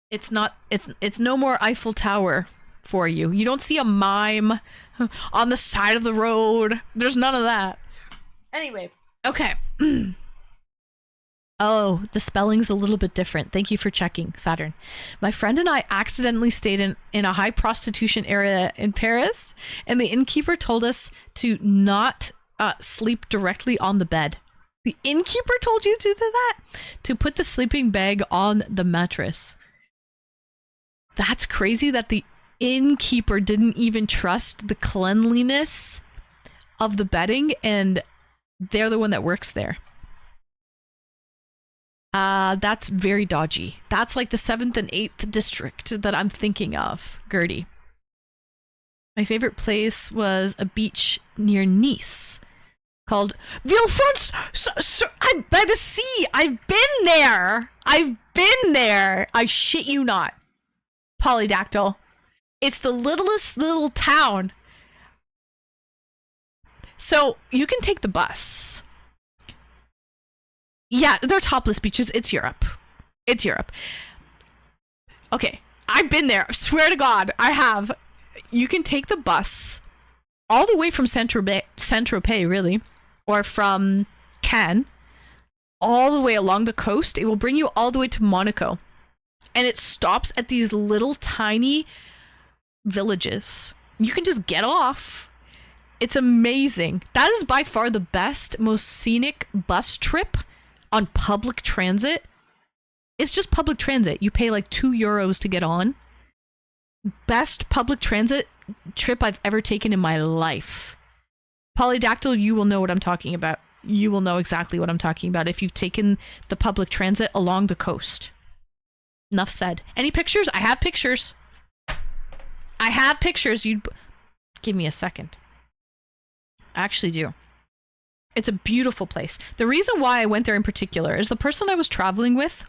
It's no more Eiffel Tower for you. You don't see a mime on the side of the road. There's none of that. Anyway, okay. Oh, the spelling's a little bit different. Thank you for checking, Saturn. My friend and I accidentally stayed in a high prostitution area in Paris, and the innkeeper told us to not sleep directly on the bed. The innkeeper told you to do that? To put the sleeping bag on the mattress. That's crazy that the innkeeper didn't even trust the cleanliness of the bedding, and they're the one that works there. That's very dodgy. That's like the 7th and 8th district that I'm thinking of, Gertie. My favorite place was a beach near Nice called Villefranche by the sea. I've been there. I shit you not. Polydactyl. It's the littlest little town. So you can take the bus. Yeah, they're topless beaches. It's Europe. Okay, I've been there. I swear to God, I have. You can take the bus all the way from Saint-Tropez, really, or from Cannes, all the way along the coast. It will bring you all the way to Monaco. And it stops at these little tiny villages. You can just get off. It's amazing. That is by far the best, most scenic bus trip on public transit. It's just public transit. You pay like €2 to get on. Best public transit trip I've ever taken in my life. Polydactyl, you will know what I'm talking about. You will know exactly what I'm talking about if you've taken the public transit along the coast. Enough said. Any pictures? I have pictures. You'd give me a second. I actually do. It's a beautiful place. The reason why I went there in particular is the person I was traveling with,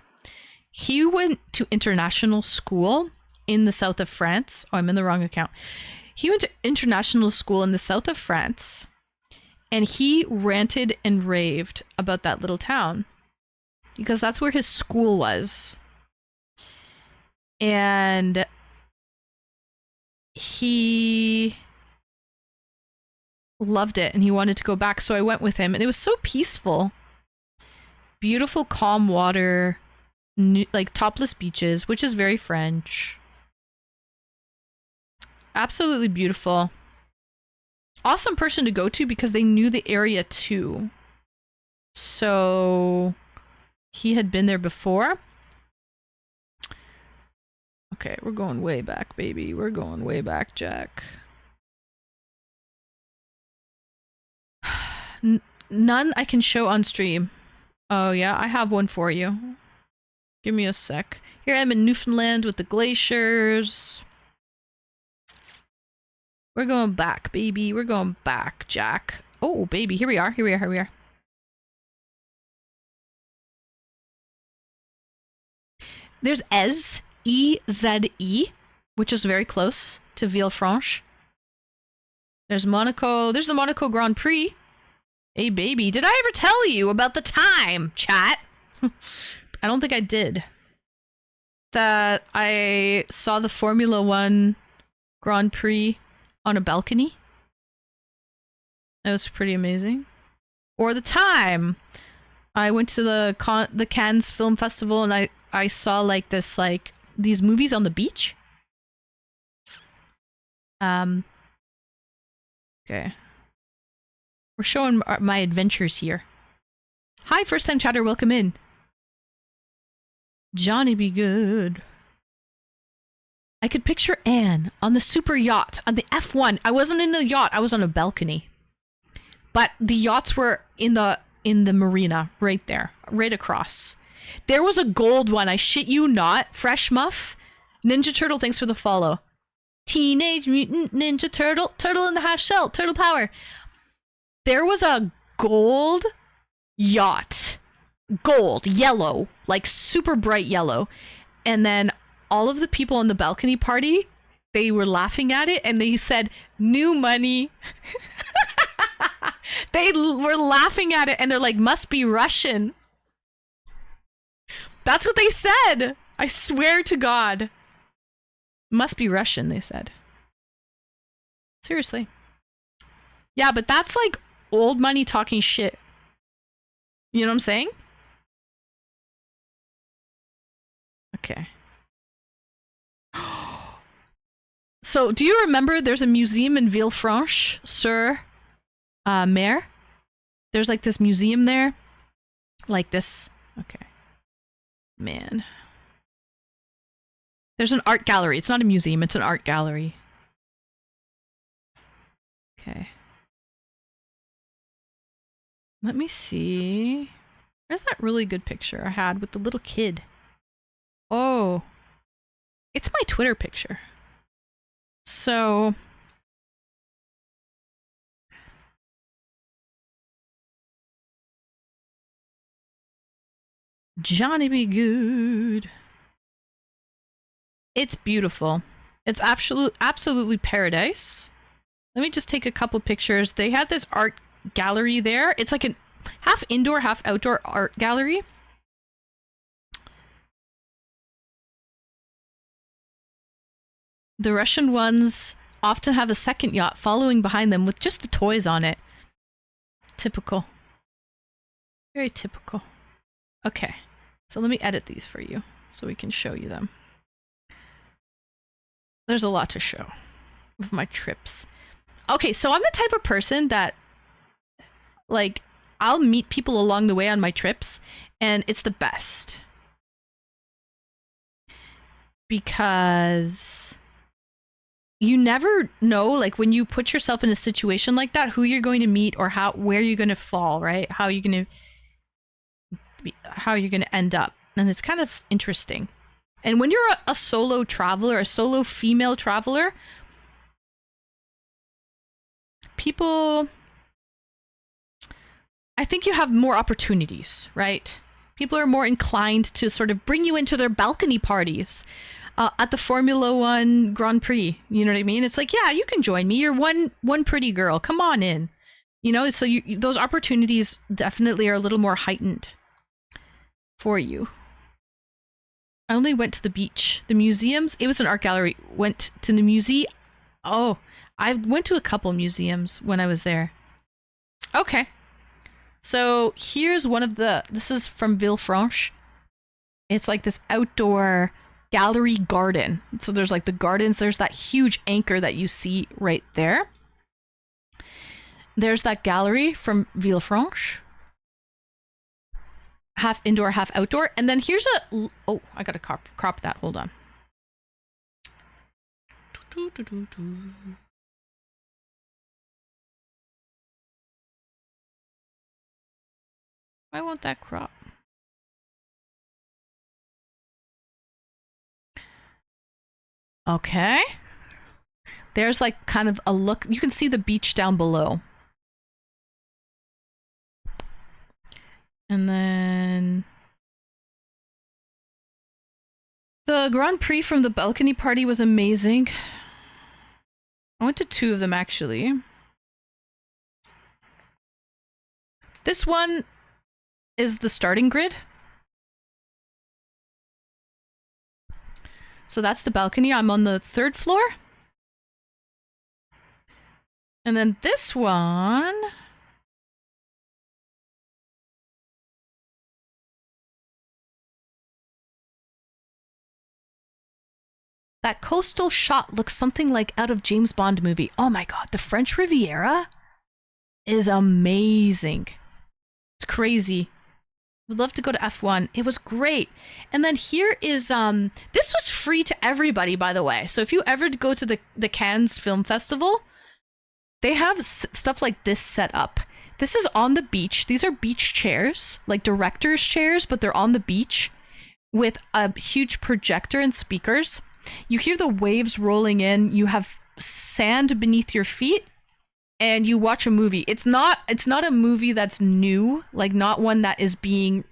he went to international school in the south of France. Oh, I'm in the wrong account. He went to international school in the south of France, and he ranted and raved about that little town because that's where his school was. And he loved it and he wanted to go back, so I went with him, and it was so peaceful. Beautiful, calm water, like topless beaches, which is very French. Absolutely beautiful. Awesome person to go to because they knew the area too. So he had been there before. Okay, we're going way back, baby. We're going way back, Jack. None I can show on stream. Oh yeah, I have one for you. Give me a sec. Here I am in Newfoundland with the glaciers. We're going back, baby. We're going back, Jack. Oh, baby. Here we are. Here we are. There's Eze, E-Z-E, which is very close to Villefranche. There's Monaco. There's the Monaco Grand Prix. Hey, baby. Did I ever tell you about the time, chat? I don't think I did. That I saw the Formula 1 Grand Prix on a balcony. That was pretty amazing. Or the time I went to the Cannes Film Festival and I saw like this like these movies on the beach. Okay. We're showing my adventures here. Hi, first time chatter, welcome in. Johnny be good. I could picture Anne on the super yacht on the F1. I wasn't in the yacht, I was on a balcony. But the yachts were in the marina right there, right across. There was a gold one, I shit you not. Fresh Muff. Ninja Turtle, thanks for the follow. Teenage Mutant Ninja Turtle. Turtle in the half shell. Turtle power. There was a gold yacht. Gold. Yellow. Like super bright yellow. And then all of the people on the balcony party, they were laughing at it and they said, new money. They were laughing at it and they're like, must be Russian. That's what they said. I swear to God. Must be Russian, they said. Seriously. Yeah, but that's like old money talking shit. You know what I'm saying? Okay. So, do you remember there's a museum in Villefranche, Sur Mer? There's like this museum there. Like this. Okay. Man. There's an art gallery. It's not a museum, it's an art gallery. Okay. Let me see. Where's that really good picture I had with the little kid? Oh. It's my Twitter picture. So... Johnny be good. It's beautiful. It's absolutely paradise. Let me just take a couple pictures. They had this art gallery there. It's like a half indoor, half outdoor art gallery. The Russian ones often have a second yacht following behind them with just the toys on it. Typical. Very typical. Okay, so let me edit these for you so we can show you them. There's a lot to show of my trips. Okay, so I'm the type of person that, like, I'll meet people along the way on my trips, and it's the best. Because you never know, like, when you put yourself in a situation like that, who you're going to meet or where you're going to fall, right? How you're going to end up. And it's kind of interesting. And when you're a solo traveler, a solo female traveler, people, I think you have more opportunities, right? People are more inclined to sort of bring you into their balcony parties at the Formula One Grand Prix. You know what I mean? It's like, yeah, you can join me. You're one pretty girl. Come on in. You know, so those opportunities definitely are a little more heightened for you. I only went to the beach. The museums, it was an art gallery. Went to the museum. Oh, I went to a couple museums when I was there. Okay. So here's one of this is from Villefranche. It's like this outdoor gallery garden. So there's like the gardens. There's that huge anchor that you see right there. There's that gallery from Villefranche. Half indoor, half outdoor. And then here's oh, I gotta crop that. Hold on. Why won't that crop? Okay. There's like kind of a look. You can see the beach down below. And then the Grand Prix from the balcony party was amazing. I went to 2 of them actually. This one is the starting grid. So that's the balcony. I'm on the 3rd floor. And then this one That coastal shot looks something like out of James Bond movie. Oh my god, the French Riviera is amazing. It's crazy. Would love to go to F1. It was great. And then here is this was free to everybody, by the way. So if you ever go to the Cannes Film Festival, they have stuff like this set up. This is on the beach. These are beach chairs, like director's chairs, but they're on the beach with a huge projector and speakers. You hear the waves rolling in. You have sand beneath your feet. And you watch a movie. It's not a movie that's new, like not one that is being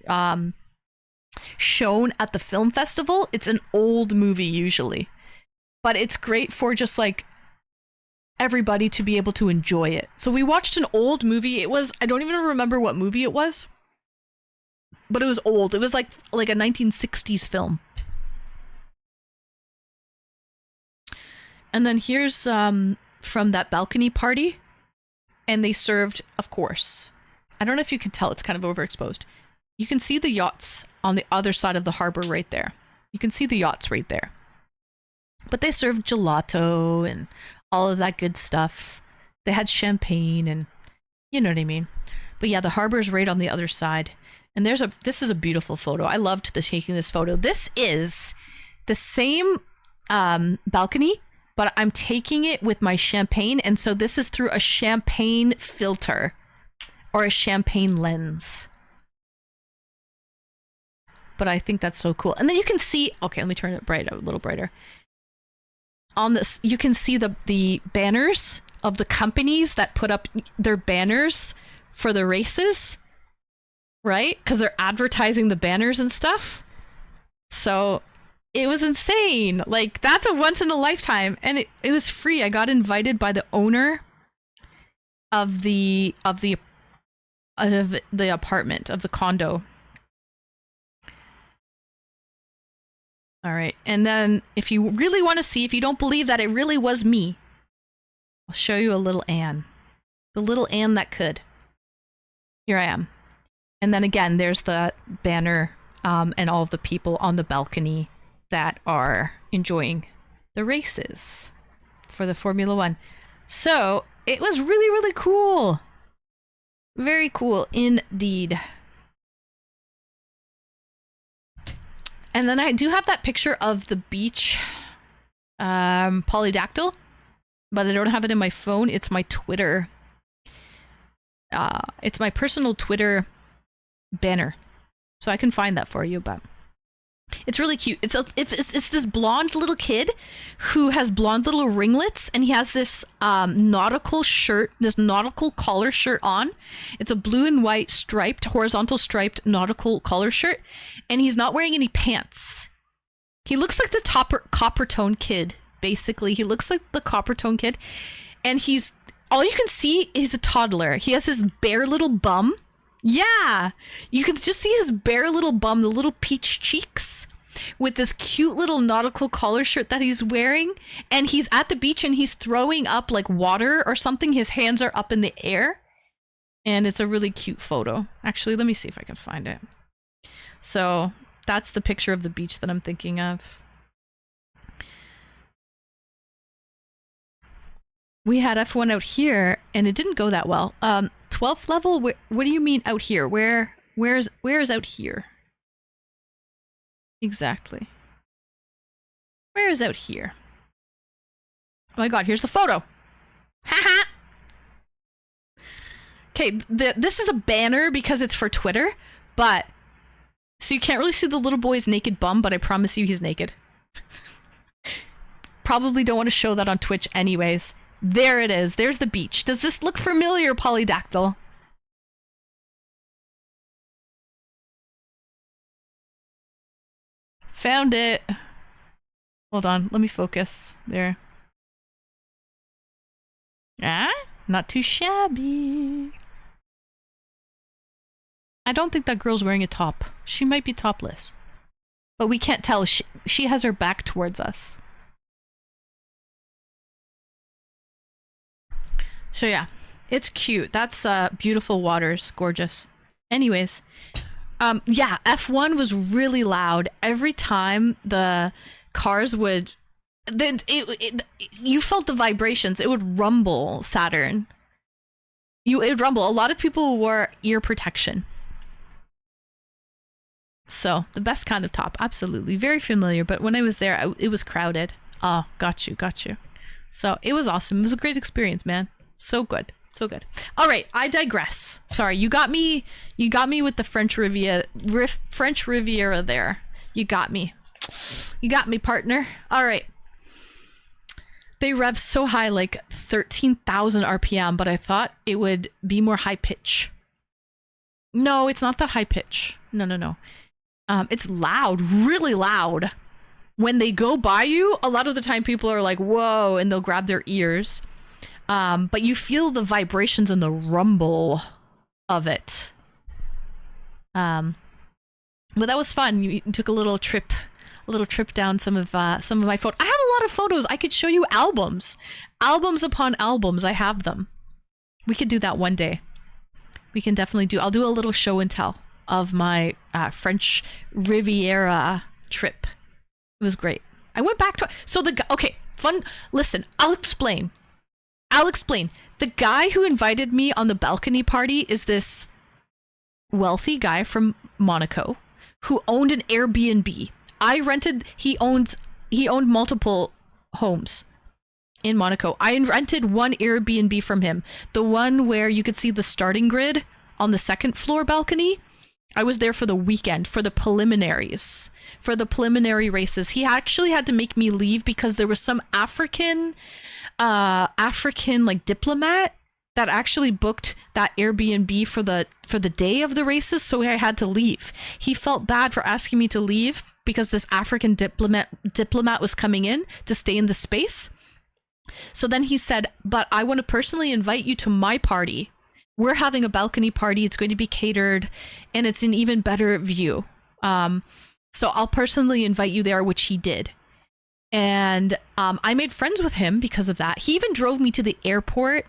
shown at the film festival. It's an old movie usually. But it's great for just like everybody to be able to enjoy it. So we watched an old movie. It was, I don't even remember what movie it was. But it was old. It was like a 1960s film. And then here's from that balcony party. And they served, of course, I don't know if you can tell, it's kind of overexposed. You can see the yachts on the other side of the harbor right there. You can see the yachts right there. But they served gelato and all of that good stuff. They had champagne and you know what I mean. But yeah, the harbor is right on the other side. And this is a beautiful photo. I loved taking this photo. This is the same balcony, but I'm taking it with my champagne, and so this is through a champagne filter or a champagne lens. But I think that's so cool. And then you can see, okay, let me turn it a little brighter. On this, you can see the banners of the companies that put up their banners for the races, right? Because they're advertising the banners and stuff. So it was insane. Like, that's a once in a lifetime. And it was free. I got invited by the owner of the apartment, of the condo. All right. And then if you really want to see, if you don't believe that it really was me, I'll show you a little Anne. The little Anne that could. Here I am. And then again, there's the banner and all of the people on the balcony that are enjoying the races for the Formula One. So it was really, really cool. Very cool indeed. And then I do have that picture of the beach polydactyl, but I don't have it in my phone. It's my Twitter. It's my personal Twitter banner. So I can find that for you, but it's really cute. It's this blonde little kid who has blonde little ringlets, and he has this nautical shirt, this nautical collar shirt on. It's a blue and white striped, horizontal striped nautical collar shirt, and he's not wearing any pants. He looks like the copper tone kid, basically. He looks like the copper tone kid, and he's all you can see is a toddler. He has his bare little bum. Yeah, you can just see his bare little bum, the little peach cheeks, with this cute little nautical collar shirt that he's wearing. And he's at the beach and he's throwing up like water or something. His hands are up in the air. And it's a really cute photo. Actually, let me see if I can find it. So that's the picture of the beach that I'm thinking of. We had F1 out here and it didn't go that well. 12th level? What do you mean out here? Where is out here? Exactly. Where is out here? Oh my god, here's the photo. Haha! Okay, this is a banner because it's for Twitter, but so you can't really see the little boy's naked bum, but I promise you he's naked. Probably don't want to show that on Twitch anyways. There it is. There's the beach. Does this look familiar, Polydactyl? Found it. Hold on. Let me focus. There. Ah? Not too shabby. I don't think that girl's wearing a top. She might be topless. But we can't tell. She has her back towards us. So yeah, it's cute. That's beautiful waters, gorgeous. Anyways, yeah, F1 was really loud. Every time the cars would then you felt the vibrations. It would rumble, Saturn. It would rumble. A lot of people wore ear protection. So the best kind of top, absolutely. Very familiar, but when I was there, it was crowded. Oh, got you. So it was awesome. It was a great experience, man. So good. All right, I digress. Sorry, you got me with the French Riviera there. You got me, partner. All right. They rev so high, like 13,000 RPM, but I thought it would be more high pitch. No, it's not that high pitch. No. It's loud, really loud. When they go by you, a lot of the time people are like, whoa, and they'll grab their ears. But you feel the vibrations and the rumble of it. But that was fun. You took a little trip down some of my photos. I have a lot of photos. I could show you albums upon albums. I have them. We could do that one day. We can definitely I'll do a little show and tell of my French Riviera trip. It was great. I went back to fun. Listen, I'll explain. The guy who invited me on the balcony party is this wealthy guy from Monaco who owned an Airbnb. He owned multiple homes in Monaco. I rented one Airbnb from him, the one where you could see the starting grid on the second floor balcony. I was there for the weekend, for the preliminary races. He actually had to make me leave because there was some African like diplomat that actually booked that Airbnb for the day of the races, so I had to leave. He felt bad for asking me to leave because this African diplomat was coming in to stay in the space. So then he said, but I want to personally invite you to my party. We're having a balcony party. It's going to be catered and it's an even better view. So I'll personally invite you there, which he did. And I made friends with him because of that. He even drove me to the airport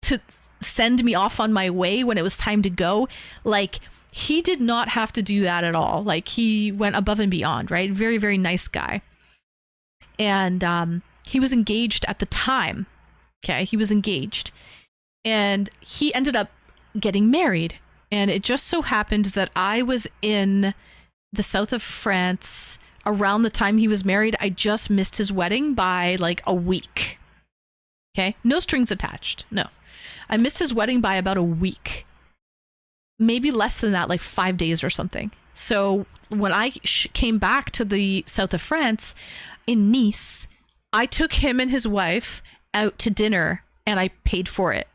to send me off on my way when it was time to go. Like, he did not have to do that at all. Like, he went above and beyond, right? Very, very nice guy. And he was engaged at the time. Okay, he was engaged. And he ended up getting married. And it just so happened that I was in the south of France around the time he was married. I just missed his wedding by like a week. Okay, no strings attached. No, I missed his wedding by about a week, maybe less than that, like 5 days or something. So when I came back to the south of France in Nice, I took him and his wife out to dinner and I paid for it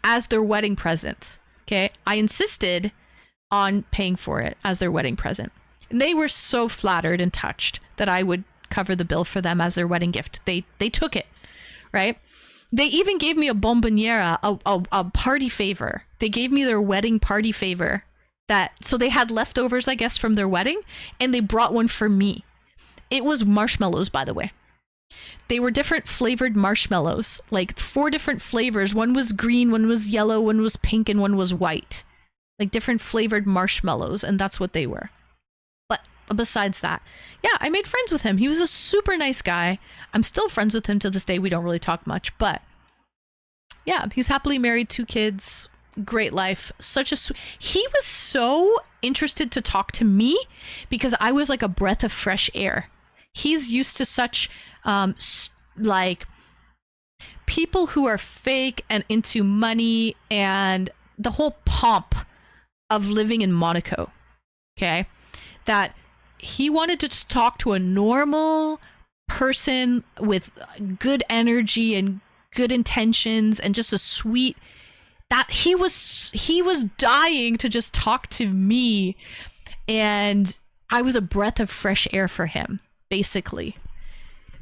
as their wedding present. Okay, I insisted on paying for it as their wedding present. And they were so flattered and touched that I would cover the bill for them as their wedding gift. They took it, right? They even gave me a bomboniera, a party favor. They gave me their wedding party favor. So they had leftovers, I guess, from their wedding, and they brought one for me. It was marshmallows, by the way. They were different flavored marshmallows, like 4 different flavors. One was green, one was yellow, one was pink, and one was white. Like different flavored marshmallows, and that's what they were. But besides that, yeah, I made friends with him. He was a super nice guy. I'm still friends with him to this day. We don't really talk much, but yeah, he's happily married, 2 kids, great life. He was so interested to talk to me because I was like a breath of fresh air. He's used to such like people who are fake and into money and the whole pomp of living in Monaco. Okay, that he wanted to just talk to a normal person with good energy and good intentions and just a sweet, that he was dying to just talk to me, and I was a breath of fresh air for him, basically.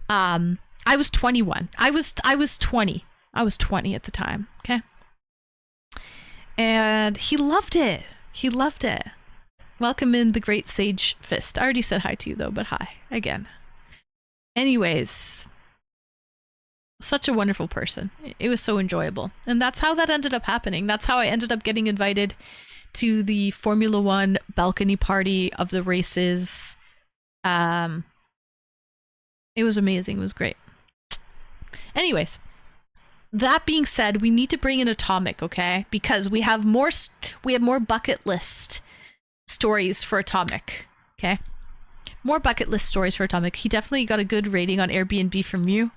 I was 21. I was 20. I was 20 at the time, okay? And he loved it. He loved it. Welcome in the Great Sage Fist. I already said hi to you though, but hi again. Anyways, such a wonderful person. It was so enjoyable. And that's how that ended up happening. That's how I ended up getting invited to the Formula One balcony party of the races. It was amazing. It was great. Anyways, that being said, we need to bring in Atomic, okay? Because we have more bucket list stories for Atomic, okay? More bucket list stories for Atomic. He definitely got a good rating on Airbnb from you.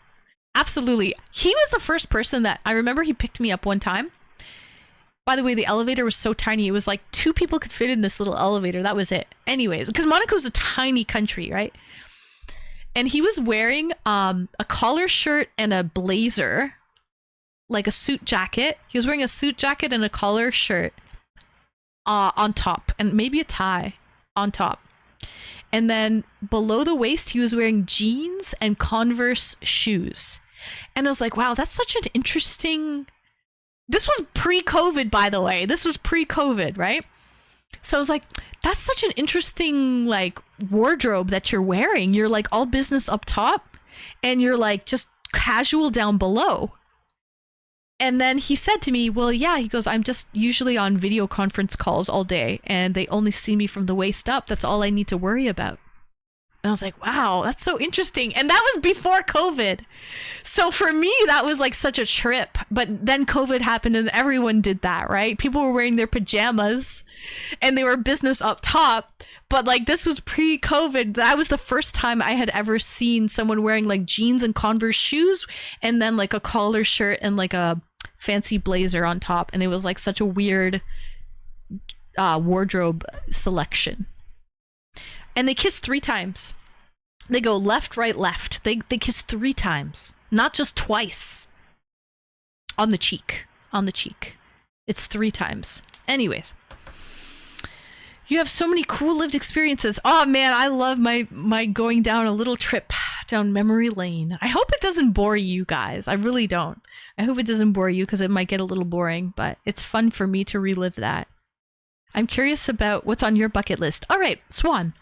Absolutely. He was the first person that I remember he picked me up one time. By the way, the elevator was so tiny. It was like 2 people could fit in this little elevator. That was it. Anyways, because Monaco's a tiny country, right? And he was wearing a collar shirt and a blazer, like a suit jacket. He was wearing a suit jacket and a collar shirt on top, and maybe a tie on top. And then below the waist, he was wearing jeans and Converse shoes. And I was like, wow, that's such an interesting... This was pre-COVID, by the way. This was pre-COVID, right? So I was like, that's such an interesting, like, wardrobe that you're wearing. You're, like, all business up top, and you're, like, just casual down below. And then he said to me, well, yeah, he goes, I'm just usually on video conference calls all day, and they only see me from the waist up. That's all I need to worry about. And I was like, wow, that's so interesting. And that was before COVID. So for me, that was like such a trip. But then COVID happened and everyone did that, right? People were wearing their pajamas and they were business up top. But like this was pre-COVID. That was the first time I had ever seen someone wearing like jeans and Converse shoes and then like a collar shirt and like a fancy blazer on top. And it was like such a weird wardrobe selection. And they kiss 3 times. They go left, right, left. They kiss 3 times, not just twice. On the cheek. On the cheek. It's 3 times. Anyways. You have so many cool lived experiences. Oh man, I love my going down a little trip down memory lane. I hope it doesn't bore you guys. I really don't. I hope it doesn't bore you because it might get a little boring, but it's fun for me to relive that. I'm curious about what's on your bucket list. All right, Swan.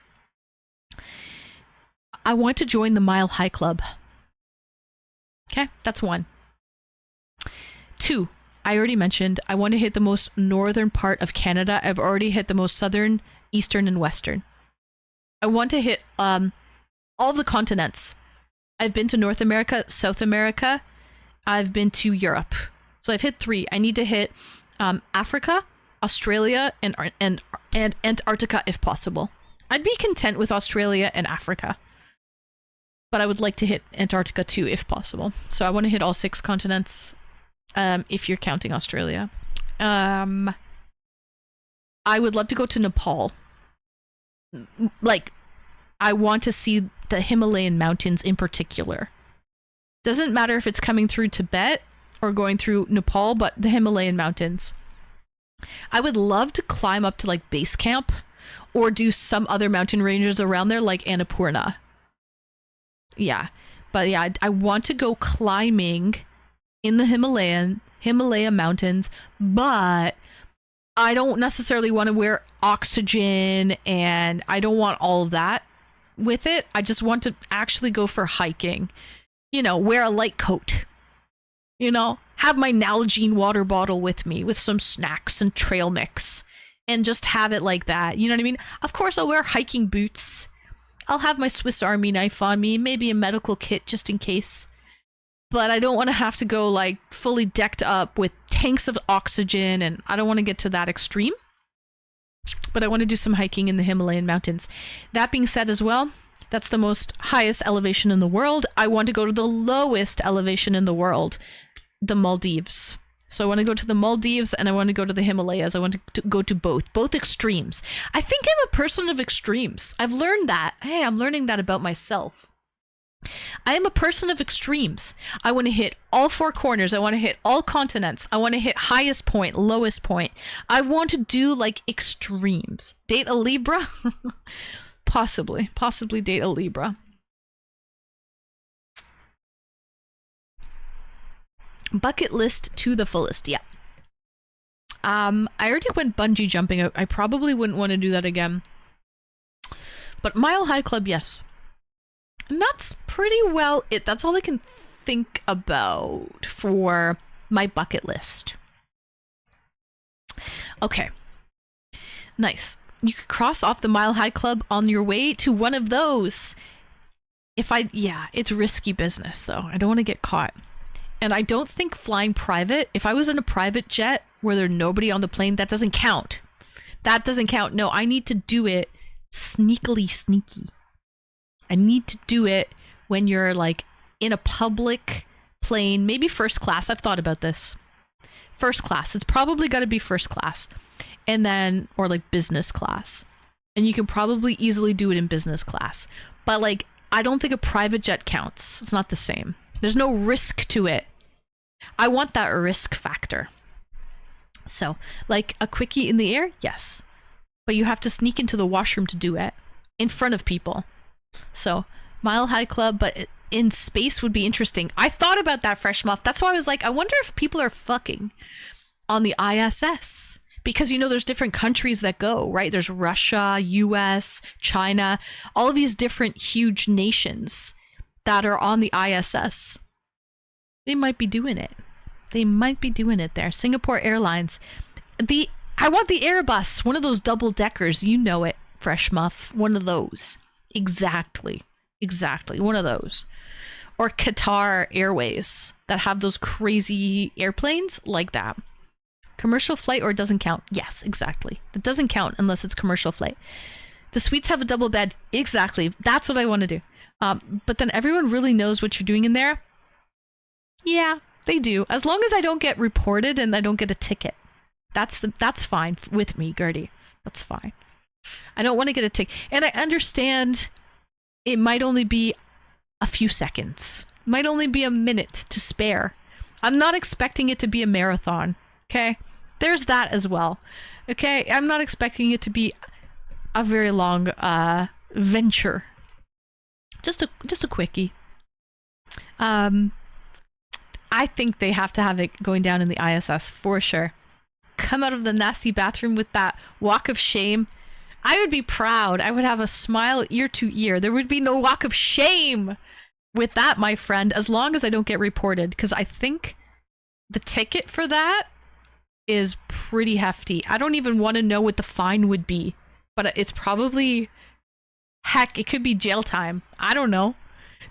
I want to join the Mile High Club. Okay, that's 1. 2, I already mentioned, I want to hit the most northern part of Canada. I've already hit the most southern, eastern, and western. I want to hit all the continents. I've been to North America, South America. I've been to Europe. So I've hit 3. I need to hit Africa, Australia, and Antarctica if possible. I'd be content with Australia and Africa. But I would like to hit Antarctica too, if possible. So I want to hit all 6 continents, if you're counting Australia. I would love to go to Nepal. Like, I want to see the Himalayan mountains in particular. Doesn't matter if it's coming through Tibet or going through Nepal, but the Himalayan mountains. I would love to climb up to like base camp or do some other mountain ranges around there like Annapurna. Yeah, but yeah, I want to go climbing in the Himalaya mountains, but I don't necessarily want to wear oxygen and I don't want all of that with it. I just want to actually go for hiking, you know, wear a light coat, you know, have my Nalgene water bottle with me with some snacks and trail mix and just have it like that. You know what I mean? Of course, I'll wear hiking boots. I'll have my Swiss Army knife on me, maybe a medical kit just in case. But I don't want to have to go like fully decked up with tanks of oxygen, and I don't want to get to that extreme. But I want to do some hiking in the Himalayan mountains. That being said as well, that's the most highest elevation in the world. I want to go to the lowest elevation in the world, the Maldives. So I want to go to the Maldives and I want to go to the Himalayas. I want to go to both extremes. I think I'm a person of extremes. I've learned that. Hey, I'm learning that about myself. I am a person of extremes. I want to hit all 4 corners. I want to hit all continents. I want to hit highest point, lowest point. I want to do like extremes. Date a Libra? Possibly date a Libra. Bucket list to the fullest, yeah. I already went bungee jumping. I probably wouldn't want to do that again. But Mile High Club, yes. And that's pretty well it. That's all I can think about for my bucket list. Okay. Nice. You could cross off the Mile High Club on your way to one of those. Yeah, it's risky business though. I don't want to get caught. And I don't think flying private, if I was in a private jet where there's nobody on the plane, that doesn't count. That doesn't count. No, I need to do it sneaky. I need to do it when you're like in a public plane, maybe first class. I've thought about this. First class. It's probably got to be first class. And then, or like business class. And you can probably easily do it in business class. But like, I don't think a private jet counts. It's not the same. There's no risk to it. I want that risk factor. So, like a quickie in the air, yes. But you have to sneak into the washroom to do it in front of people. So, Mile High Club, but in space would be interesting. I thought about that, Fresh Muff. That's why I was like, I wonder if people are fucking on the ISS. Because, you know, there's different countries that go, right? There's Russia, US, China, all of these different huge nations that are on the ISS. They might be doing it. They might be doing it there. Singapore Airlines. I want the Airbus, one of those double deckers. You know it, Fresh Muff. One of those. Exactly. One of those. Or Qatar Airways that have those crazy airplanes like that. Commercial flight or it doesn't count? Yes, exactly. It doesn't count unless it's commercial flight. The suites have a double bed. Exactly. That's what I want to do. But then everyone really knows what you're doing in there. Yeah, they do. As long as I don't get reported and I don't get a ticket. That's fine with me, Gertie. That's fine. I don't want to get a ticket. And I understand it might only be a few seconds. Might only be a minute to spare. I'm not expecting it to be a marathon. Okay? There's that as well. Okay? I'm not expecting it to be a very long venture. Just a quickie. I think they have to have it going down in the ISS for sure. Come out of the nasty bathroom with that walk of shame. I would be proud. I would have a smile ear to ear. There would be no walk of shame with that, my friend, as long as I don't get reported. Because I think the ticket for that is pretty hefty. I don't even want to know what the fine would be. But it's probably... Heck, it could be jail time. I don't know.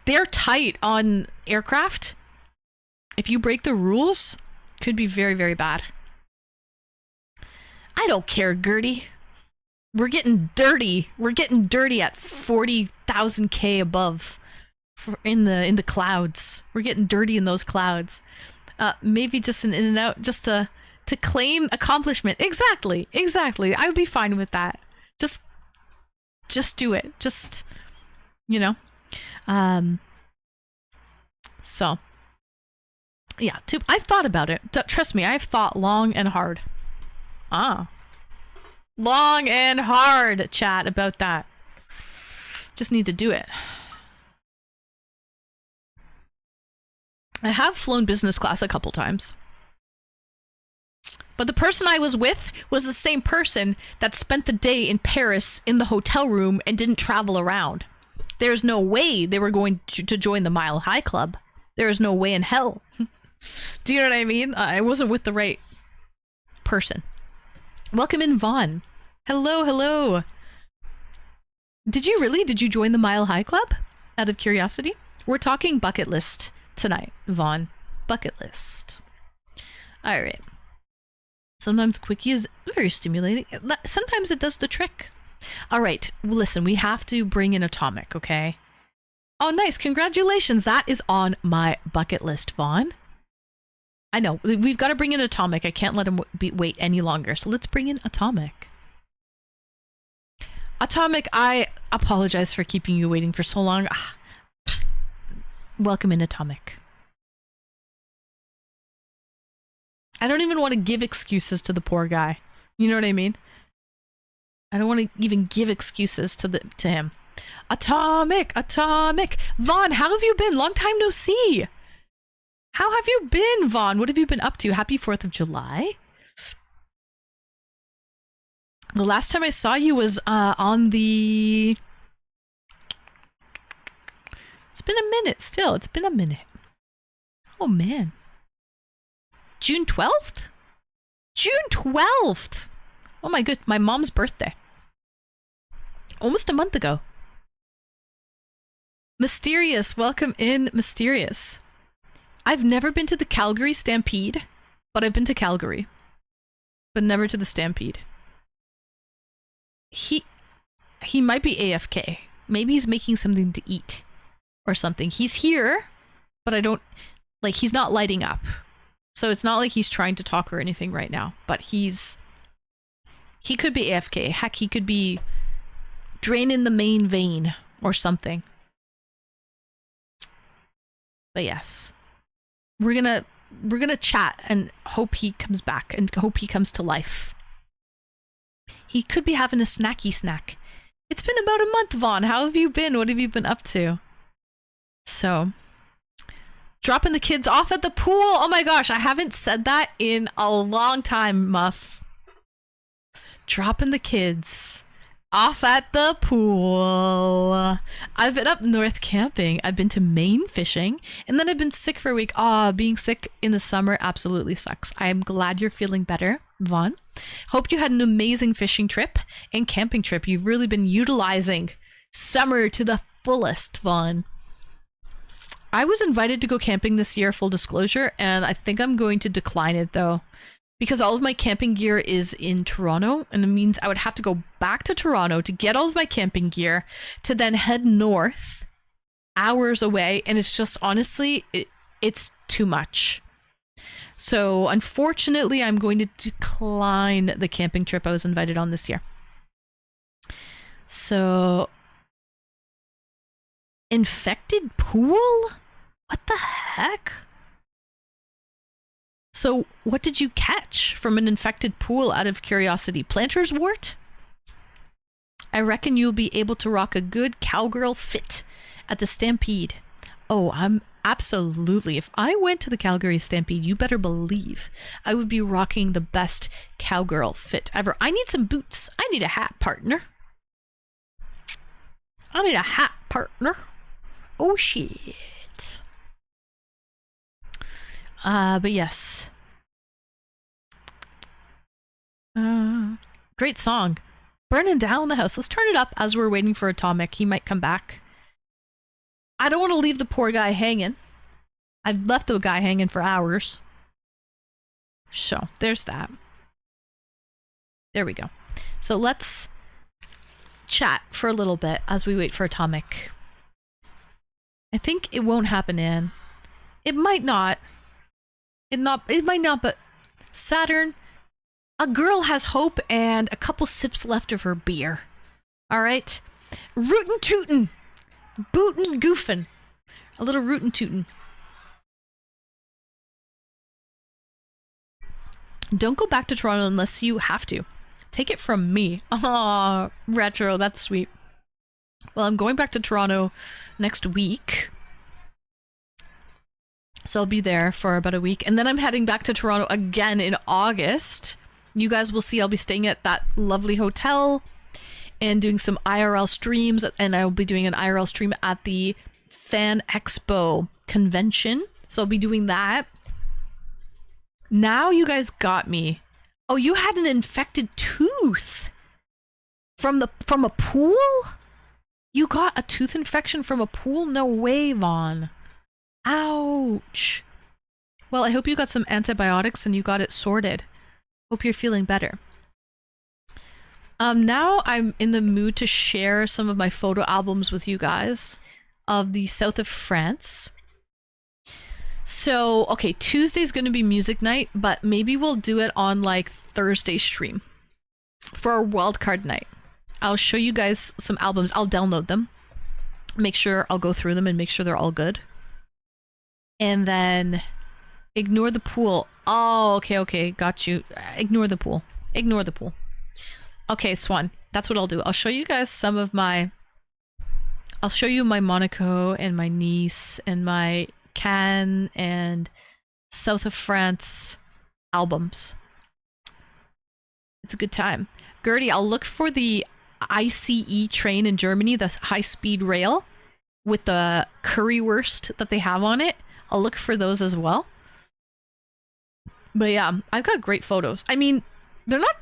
They're tight on aircraft. If you break the rules, it could be very, very bad. I don't care, Gertie. We're getting dirty. We're getting dirty at 40,000 K above in the clouds. We're getting dirty in those clouds. Maybe just an in and out, just to claim accomplishment. Exactly. I would be fine with that. Just do it. Just, you know. So, yeah. I've thought about it. Trust me, I've thought long and hard. Long and hard, chat, about that. Just need to do it. I have flown business class a couple times. But the person I was with was the same person that spent the day in Paris in the hotel room and didn't travel around. There's no way they were going to join the Mile High Club. There is no way in hell. Do you know what I mean? I wasn't with the right person. Welcome in, Vaughn. Hello. Did you join the Mile High Club? Out of curiosity? We're talking bucket list tonight, Vaughn. Bucket list. Alright. Sometimes quickie is very stimulating. Sometimes it does the trick. Alright, listen, we have to bring in Atomic, okay? Oh, nice. Congratulations. That is on my bucket list, Vaughn. I know. We've got to bring in Atomic. I can't let him wait any longer. So let's bring in Atomic. Atomic, I apologize for keeping you waiting for so long. Welcome in, Atomic. I don't even want to give excuses to the poor guy. You know what I mean? I don't want to even give excuses to him. Atomic! Vaughn, how have you been? Long time no see. How have you been, Vaughn? What have you been up to? Happy 4th of July. The last time I saw you was on the... It's been a minute still. It's been a minute. Oh, man. June 12th? June 12th! Oh my goodness, my mom's birthday. Almost a month ago. Mysterious, welcome in, Mysterious. I've never been to the Calgary Stampede, but I've been to Calgary. But never to the Stampede. He might be AFK. Maybe he's making something to eat. Or something. He's here, but I don't... Like, he's not lighting up. So it's not like he's trying to talk or anything right now. But he's... He could be AFK. Heck, he could be draining the main vein or something. But yes. We're gonna chat and hope he comes back and hope he comes to life. He could be having a snacky snack. It's been about a month, Vaughn. How have you been? What have you been up to? So, dropping the kids off at the pool. Oh my gosh, I haven't said that in a long time, Muff. Dropping the kids off at the pool. I've been up north camping. I've been to Maine fishing, and then I've been sick for a week. Being sick in the summer absolutely sucks. I'm glad you're feeling better, Vaughn. Hope you had an amazing fishing trip and camping trip. You've really been utilizing summer to the fullest, Vaughn. I was invited to go camping this year, full disclosure, and I think I'm going to decline it though. Because all of my camping gear is in Toronto, and it means I would have to go back to Toronto to get all of my camping gear, to then head north, hours away, and it's just, honestly, it's too much. So, unfortunately, I'm going to decline the camping trip I was invited on this year. So... Infected pool? What the heck? So, what did you catch from an infected pool out of curiosity? Planter's wart? I reckon you'll be able to rock a good cowgirl fit at the Stampede. Oh, I'm absolutely. If I went to the Calgary Stampede, you better believe I would be rocking the best cowgirl fit ever. I need some boots. I need a hat, partner. I need a hat, partner. Oh, shit. But yes. Great song. Burning down the house. Let's turn it up as we're waiting for Atomic. He might come back. I don't want to leave the poor guy hanging. I've left the guy hanging for hours. So, there's that. There we go. So let's chat for a little bit as we wait for Atomic. I think it won't happen, Anne. It might not. It might not, but Saturn, a girl has hope and a couple sips left of her beer. Alright? Rootin' tootin'. Bootin' goofin'. A little rootin' tootin'. Don't go back to Toronto unless you have to. Take it from me. Aw, Retro, that's sweet. Well, I'm going back to Toronto next week. So I'll be there for about a week. And then I'm heading back to Toronto again in August. You guys will see I'll be staying at that lovely hotel and doing some IRL streams. And I'll be doing an IRL stream at the Fan Expo convention. So I'll be doing that. Now you guys got me. Oh, you had an infected tooth from a pool? You got a tooth infection from a pool? No way, Vaughn. Ouch. Well, I hope you got some antibiotics and you got it sorted. Hope you're feeling better. Now I'm in the mood to share some of my photo albums with you guys of the south of France. So, okay, Tuesday's going to be music night, but maybe we'll do it on like Thursday stream for our wildcard night. I'll show you guys some albums. I'll download them. Make sure I'll go through them and make sure they're all good. And then ignore the pool. Oh, okay, got you. Ignore the pool. Ignore the pool. Okay, Swan, that's what I'll do. I'll show you guys some of my... I'll show you my Monaco and my Nice and my Cannes and South of France albums. It's a good time. Gertie, I'll look for the ICE train in Germany, the high-speed rail with the currywurst that they have on it. I'll look for those as well. But yeah, I've got great photos. I mean, they're not...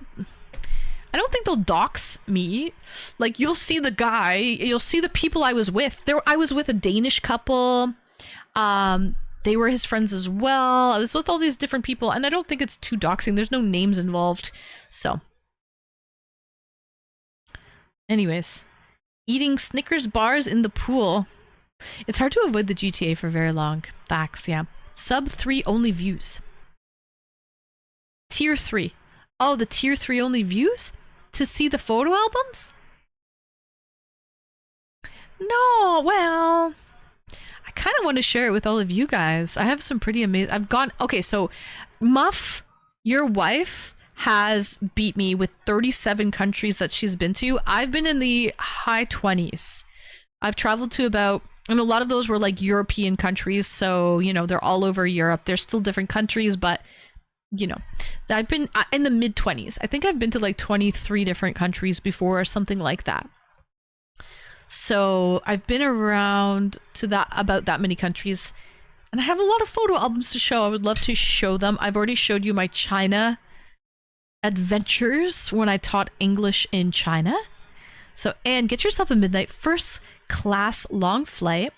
I don't think they'll dox me. Like, you'll see the guy, you'll see the people I was with. I was with a Danish couple. They were his friends as well. I was with all these different people, and I don't think it's too doxing. There's no names involved. So, anyways, eating Snickers bars in the pool. It's hard to avoid the GTA for very long. Facts, yeah. Sub 3 only views. Tier 3. Oh, the tier 3 only views? To see the photo albums? No, well, I kind of want to share it with all of you guys. I have some pretty amazing... I've gone... Okay, so Muff, your wife, has beat me with 37 countries that she's been to. I've been in the high 20s. I've traveled to about... And a lot of those were like European countries, so, you know, they're all over Europe. They're still different countries, but, you know, I've been in the mid 20s. I think I've been to like 23 different countries before or something like that. So I've been around to about that many countries, and I have a lot of photo albums to show. I would love to show them. I've already showed you my China adventures when I taught English in China. So, and get yourself a midnight first class long flight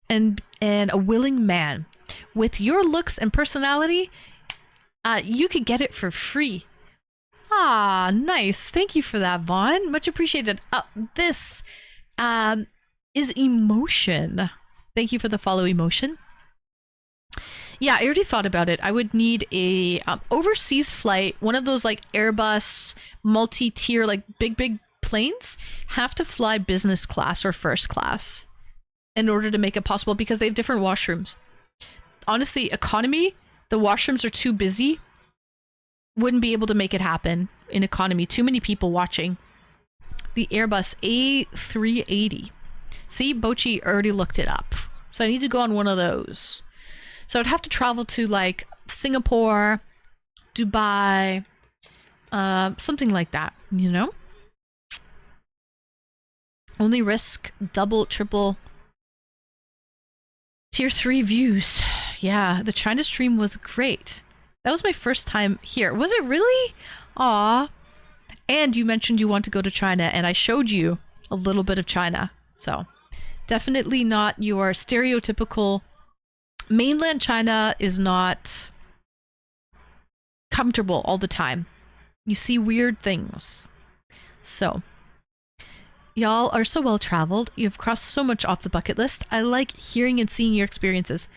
and a willing man. With your looks and personality, you could get it for free. Ah, nice. Thank you for that, Vaughn. Much appreciated. This is Emotion. Thank you for the follow, Emotion. Yeah, I already thought about it. I would need a overseas flight, one of those like Airbus multi-tier, like big planes, have to fly business class or first class in order to make it possible, because they have different washrooms. Honestly, economy, the washrooms are too busy. Wouldn't be able to make it happen in economy. Too many people watching. The Airbus A380. See, Bochi already looked it up. So I need to go on one of those. So I'd have to travel to like Singapore, Dubai, something like that, you know? Only risk double, triple tier 3 views. Yeah, the China stream was great. That was my first time here. Was it really? Aw. And you mentioned you want to go to China, and I showed you a little bit of China. So definitely not your stereotypical... Mainland China is not comfortable all the time. You see weird things. So... Y'all are so well traveled. You've crossed so much off the bucket list. I like hearing and seeing your experiences.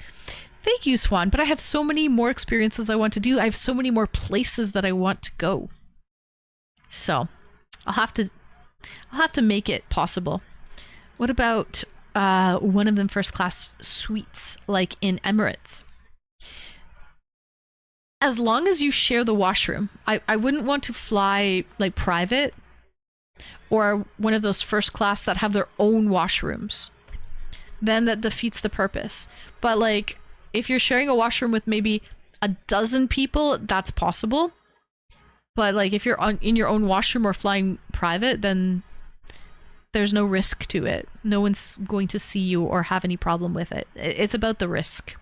Thank you, Swan, but I have so many more experiences I want to do. I have so many more places that I want to go. So, I'll have to make it possible. What about one of them first class suites like in Emirates? As long as you share the washroom. I wouldn't want to fly like private, or one of those first class that have their own washrooms. Then that defeats the purpose. But like, if you're sharing a washroom with maybe a dozen people, that's possible. But like, if you're in your own washroom or flying private, then there's no risk to it. No one's going to see you or have any problem with it. It's about the risk.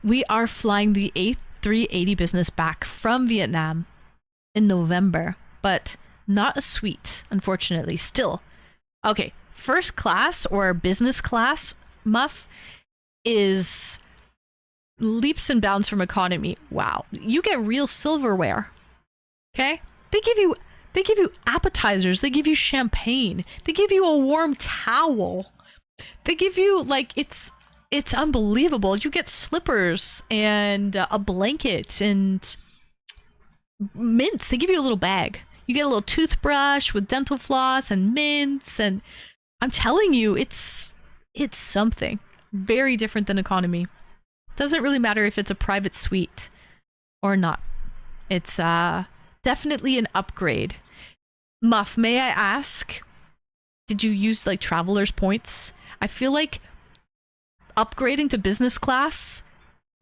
We are flying the A380 business back from Vietnam in November, but not a suite, unfortunately. Still, okay, first class or business class, Muff, is leaps and bounds from economy. Wow, you get real silverware. Okay, they give you appetizers, they give you champagne, they give you a warm towel, they give you like it's unbelievable. You get slippers and a blanket and mints. They give you a little bag. You get a little toothbrush with dental floss and mints, and I'm telling you, it's something very different than economy. Doesn't really matter if it's a private suite or not. It's definitely an upgrade. Muff, may I ask, did you use like traveler's points? I feel like upgrading to business class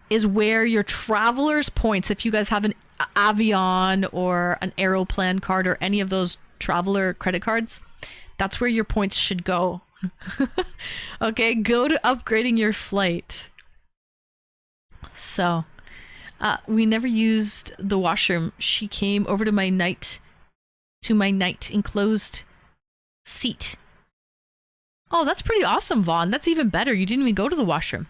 is where your traveler's points, if you guys have an Avion or an Aeroplan card or any of those traveler credit cards, that's where your points should go. Okay, go to upgrading your flight. So, we never used the washroom. She came over to my night to my night enclosed seat. Oh, that's pretty awesome, Vaughn. That's even better. You didn't even go to the washroom.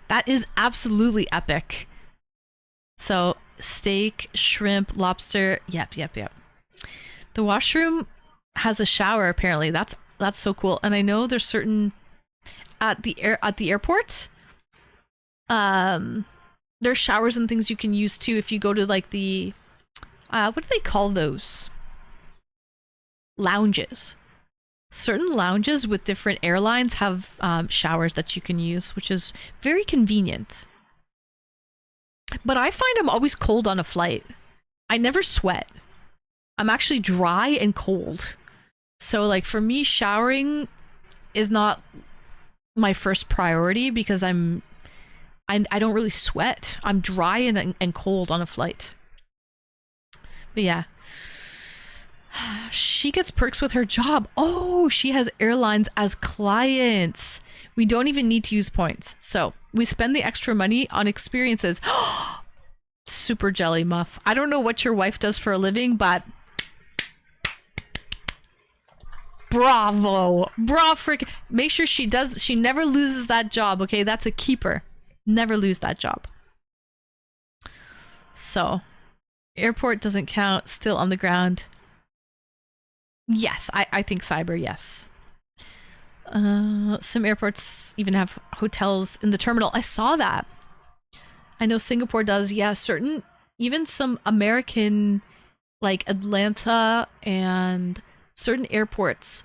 That is absolutely epic. So, steak, shrimp, lobster. Yep. The washroom has a shower, apparently. That's so cool. And I know there's certain at the airport, there's showers and things you can use too if you go to like the what do they call those? Lounges. Certain lounges with different airlines have showers that you can use, which is very convenient. But I find I'm always cold on a flight. I never sweat. I'm actually dry and cold. So like for me, showering is not my first priority because I don't really sweat. I'm dry and cold on a flight. But yeah. She gets perks with her job. Oh, she has airlines as clients. We don't even need to use points. So we spend the extra money on experiences. Super jelly, Muff. I don't know what your wife does for a living, but bravo. Make sure she never loses that job, okay? That's a keeper. Never lose that job. So, airport doesn't count. Still on the ground. Yes, I think cyber, yes. Some airports even have hotels in the terminal. I saw that. I know Singapore does, yeah. Even some American, like Atlanta and certain airports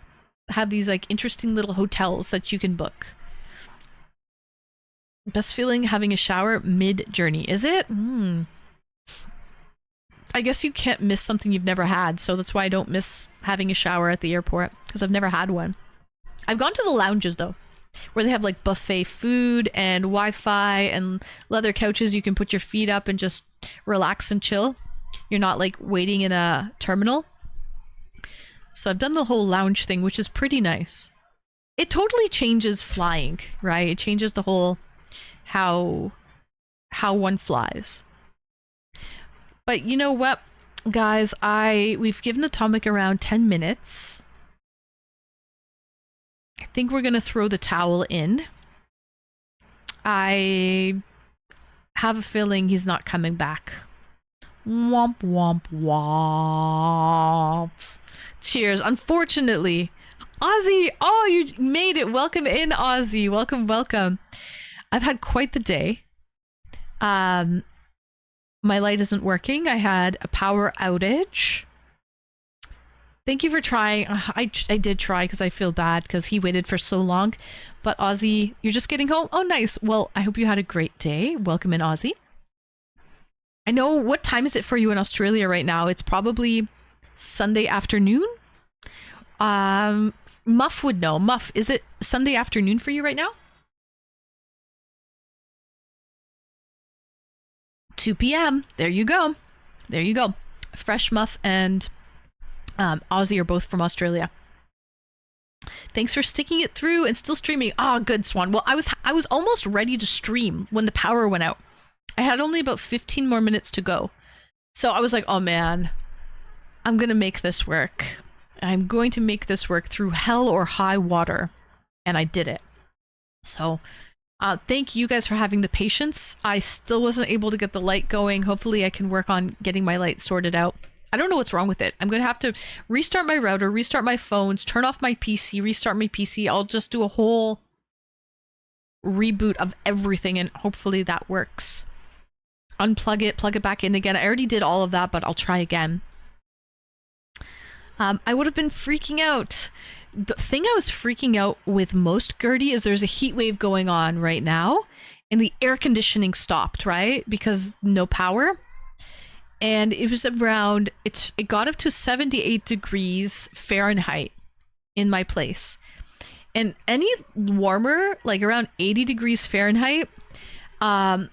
have these like interesting little hotels that you can book. Best feeling having a shower mid-journey, is it? I guess you can't miss something you've never had, so that's why I don't miss having a shower at the airport, because I've never had one. I've gone to the lounges, though, where they have, like, buffet food and Wi-Fi and leather couches you can put your feet up and just relax and chill. You're not, like, waiting in a terminal. So I've done the whole lounge thing, which is pretty nice. It totally changes flying, right? It changes the whole how one flies. But you know what, guys? We've given Atomic around 10 minutes. I think we're gonna throw the towel in. I have a feeling he's not coming back. Womp womp womp. Cheers. Unfortunately, Ozzy. Oh, you made it. Welcome in, Ozzy. Welcome. I've had quite the day. My light isn't working. I had a power outage. Thank you for trying. I did try because I feel bad because he waited for so long. But Ozzy, you're just getting home? Oh, nice. Well, I hope you had a great day. Welcome in, Ozzy. I know, what time is it for you in Australia right now? It's probably Sunday afternoon. Muff would know. Muff, is it Sunday afternoon for you right now? 2 p.m. There you go. Fresh Muff and Ozzy are both from Australia. Thanks for sticking it through and still streaming. Good, Swan. Well, I was almost ready to stream when the power went out. I had only about 15 more minutes to go. So I was like, oh man, I'm going to make this work. I'm going to make this work through hell or high water. And I did it. So thank you guys for having the patience. I still wasn't able to get the light going. Hopefully I can work on getting my light sorted out. I don't know what's wrong with it. I'm going to have to restart my router, restart my phones, turn off my PC, restart my PC. I'll just do a whole reboot of everything and hopefully that works. Unplug it, plug it back in again. I already did all of that, but I'll try again. I would have been freaking out. The thing I was freaking out with most, Gertie, is there's a heat wave going on right now and the air conditioning stopped, right? Because no power. And it was around, it got up to 78 degrees Fahrenheit in my place. And any warmer, like around 80 degrees Fahrenheit, I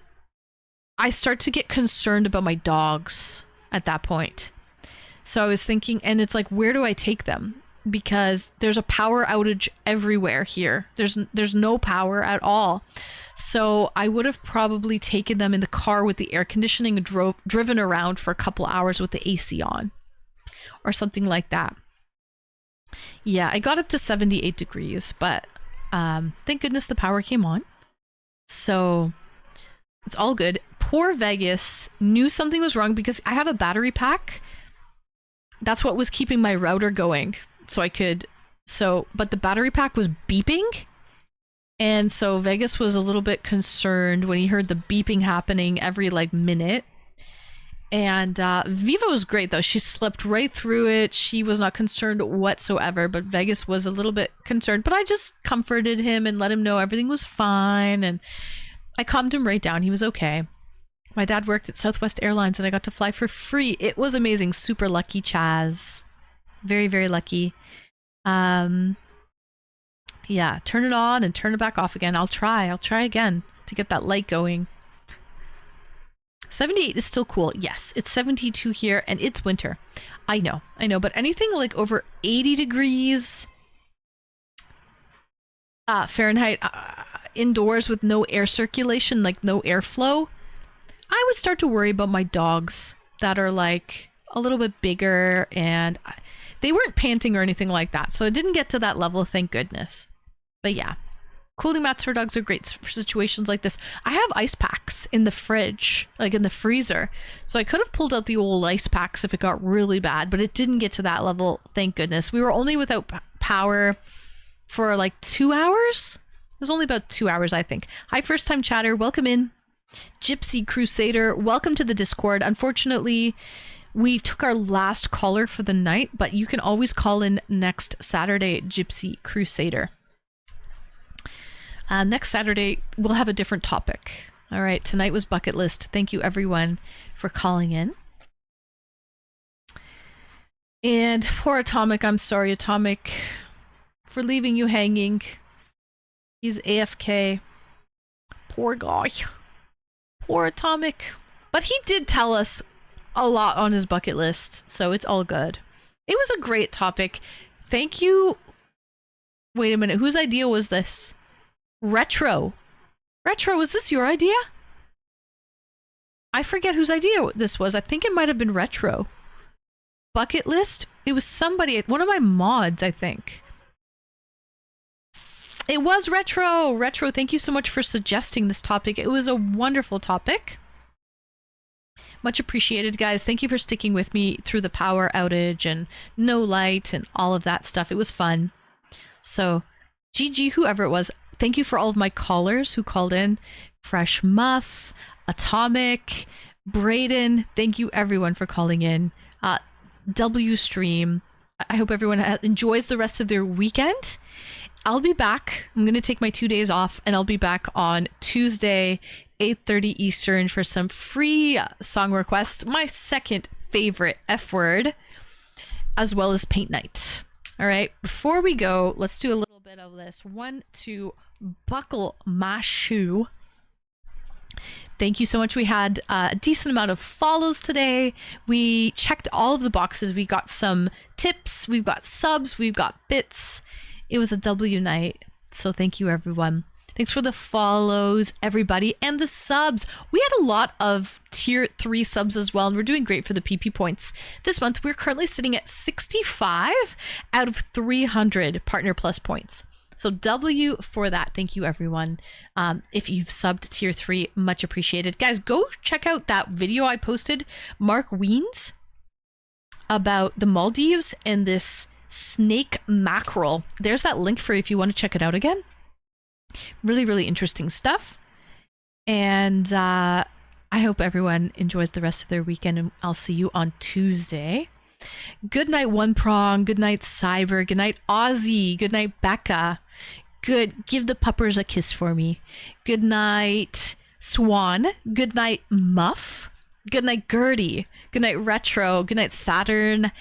start to get concerned about my dogs at that point. So I was thinking, and it's like, where do I take them? Because there's a power outage everywhere here. There's no power at all. So I would have probably taken them in the car with the air conditioning and driven around for a couple hours with the AC on. or something like that. Yeah, I got up to 78 degrees, but thank goodness the power came on. So it's all good. Poor Vegas knew something was wrong because I have a battery pack. That's what was keeping my router going. But the battery pack was beeping. And so Vegas was a little bit concerned when he heard the beeping happening every minute. And Viva was great though. She slept right through it. She was not concerned whatsoever, but Vegas was a little bit concerned. But I just comforted him and let him know everything was fine. And I calmed him right down. He was okay. My dad worked at Southwest Airlines and I got to fly for free. It was amazing. Super lucky, Chaz. Very, very lucky. Yeah, turn it on and turn it back off again. I'll try again to get that light going. 78 is still cool. Yes, it's 72 here and it's winter. I know, but anything over 80 degrees Fahrenheit indoors with no air circulation, no airflow, I would start to worry about my dogs that are a little bit bigger, and they weren't panting or anything like that. So it didn't get to that level, thank goodness. But yeah, cooling mats for dogs are great for situations like this. I have ice packs in the fridge, in the freezer. So I could have pulled out the old ice packs if it got really bad, but it didn't get to that level, thank goodness. We were only without power for 2 hours. It was only about 2 hours, I think. Hi, first time chatter, welcome in. Gypsy Crusader, welcome to the Discord. Unfortunately, we took our last caller for the night, but you can always call in next Saturday, Gypsy Crusader. Next Saturday, we'll have a different topic. All right, tonight was bucket list. Thank you, everyone, for calling in. And poor Atomic, I'm sorry, Atomic, for leaving you hanging. He's AFK. Poor guy. Poor Atomic. But he did tell us a lot on his bucket list, so it's all good. It was a great topic. Thank you. Wait a minute, whose idea was this? Retro, was this your idea? I forget whose idea this was. I think it might have been Retro. Bucket list? It was somebody, one of my mods, I think. It was Retro. Retro, thank you so much for suggesting this topic. It was a wonderful topic. Much appreciated, guys. Thank you for sticking with me through the power outage and no light and all of that stuff. It was fun. So, GG, whoever it was. Thank you for all of my callers who called in. Fresh Muff, Atomic, Brayden. Thank you everyone for calling in. W Stream. I hope everyone enjoys the rest of their weekend. I'll be back. I'm going to take my 2 days off and I'll be back on Tuesday, 8:30 Eastern for some free song requests. My second favorite F word, as well as paint night. All right, before we go, let's do a little bit of this. 1, 2, buckle my shoe. Thank you so much. We had a decent amount of follows today. We checked all of the boxes. We got some tips, we've got subs, we've got bits. It was a W night. So thank you, everyone. Thanks for the follows, everybody, and the subs. We had a lot of tier 3 subs as well, and we're doing great for the PP points. This month, we're currently sitting at 65 out of 300 Partner Plus points. So W for that. Thank you, everyone. If you've subbed to tier 3, much appreciated. Guys, go check out that video I posted, Mark Wiens, about the Maldives and this snake mackerel. There's that link for you if you want to check it out again. Really, really interesting stuff. And I hope everyone enjoys the rest of their weekend, and I'll see you on Tuesday. Good night, One Prong. Good night, Cyber. Good night, Aussie. Good night, Becca. Good. Give the puppers a kiss for me. Good night, Swan. Good night, Muff. Good night, Gertie. Good night, Retro. Good night, Saturn.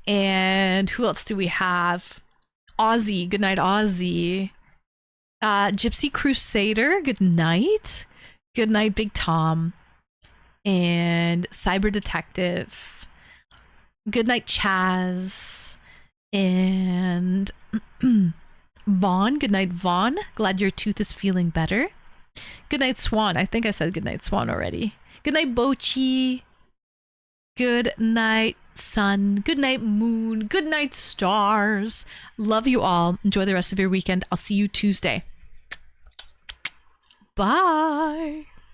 And who else do we have? Aussie. Good night, Aussie. Gypsy Crusader. Good night. Good night, Big Tom. And Cyber Detective. Good night, Chaz. And Vaughn. Good night, Vaughn. Glad your tooth is feeling better. Good night, Swan. I think I said good night, Swan already. Good night, Bochi. Good night, sun. Good night, moon. Good night, stars. Love you all. Enjoy the rest of your weekend. I'll see you Tuesday. Bye.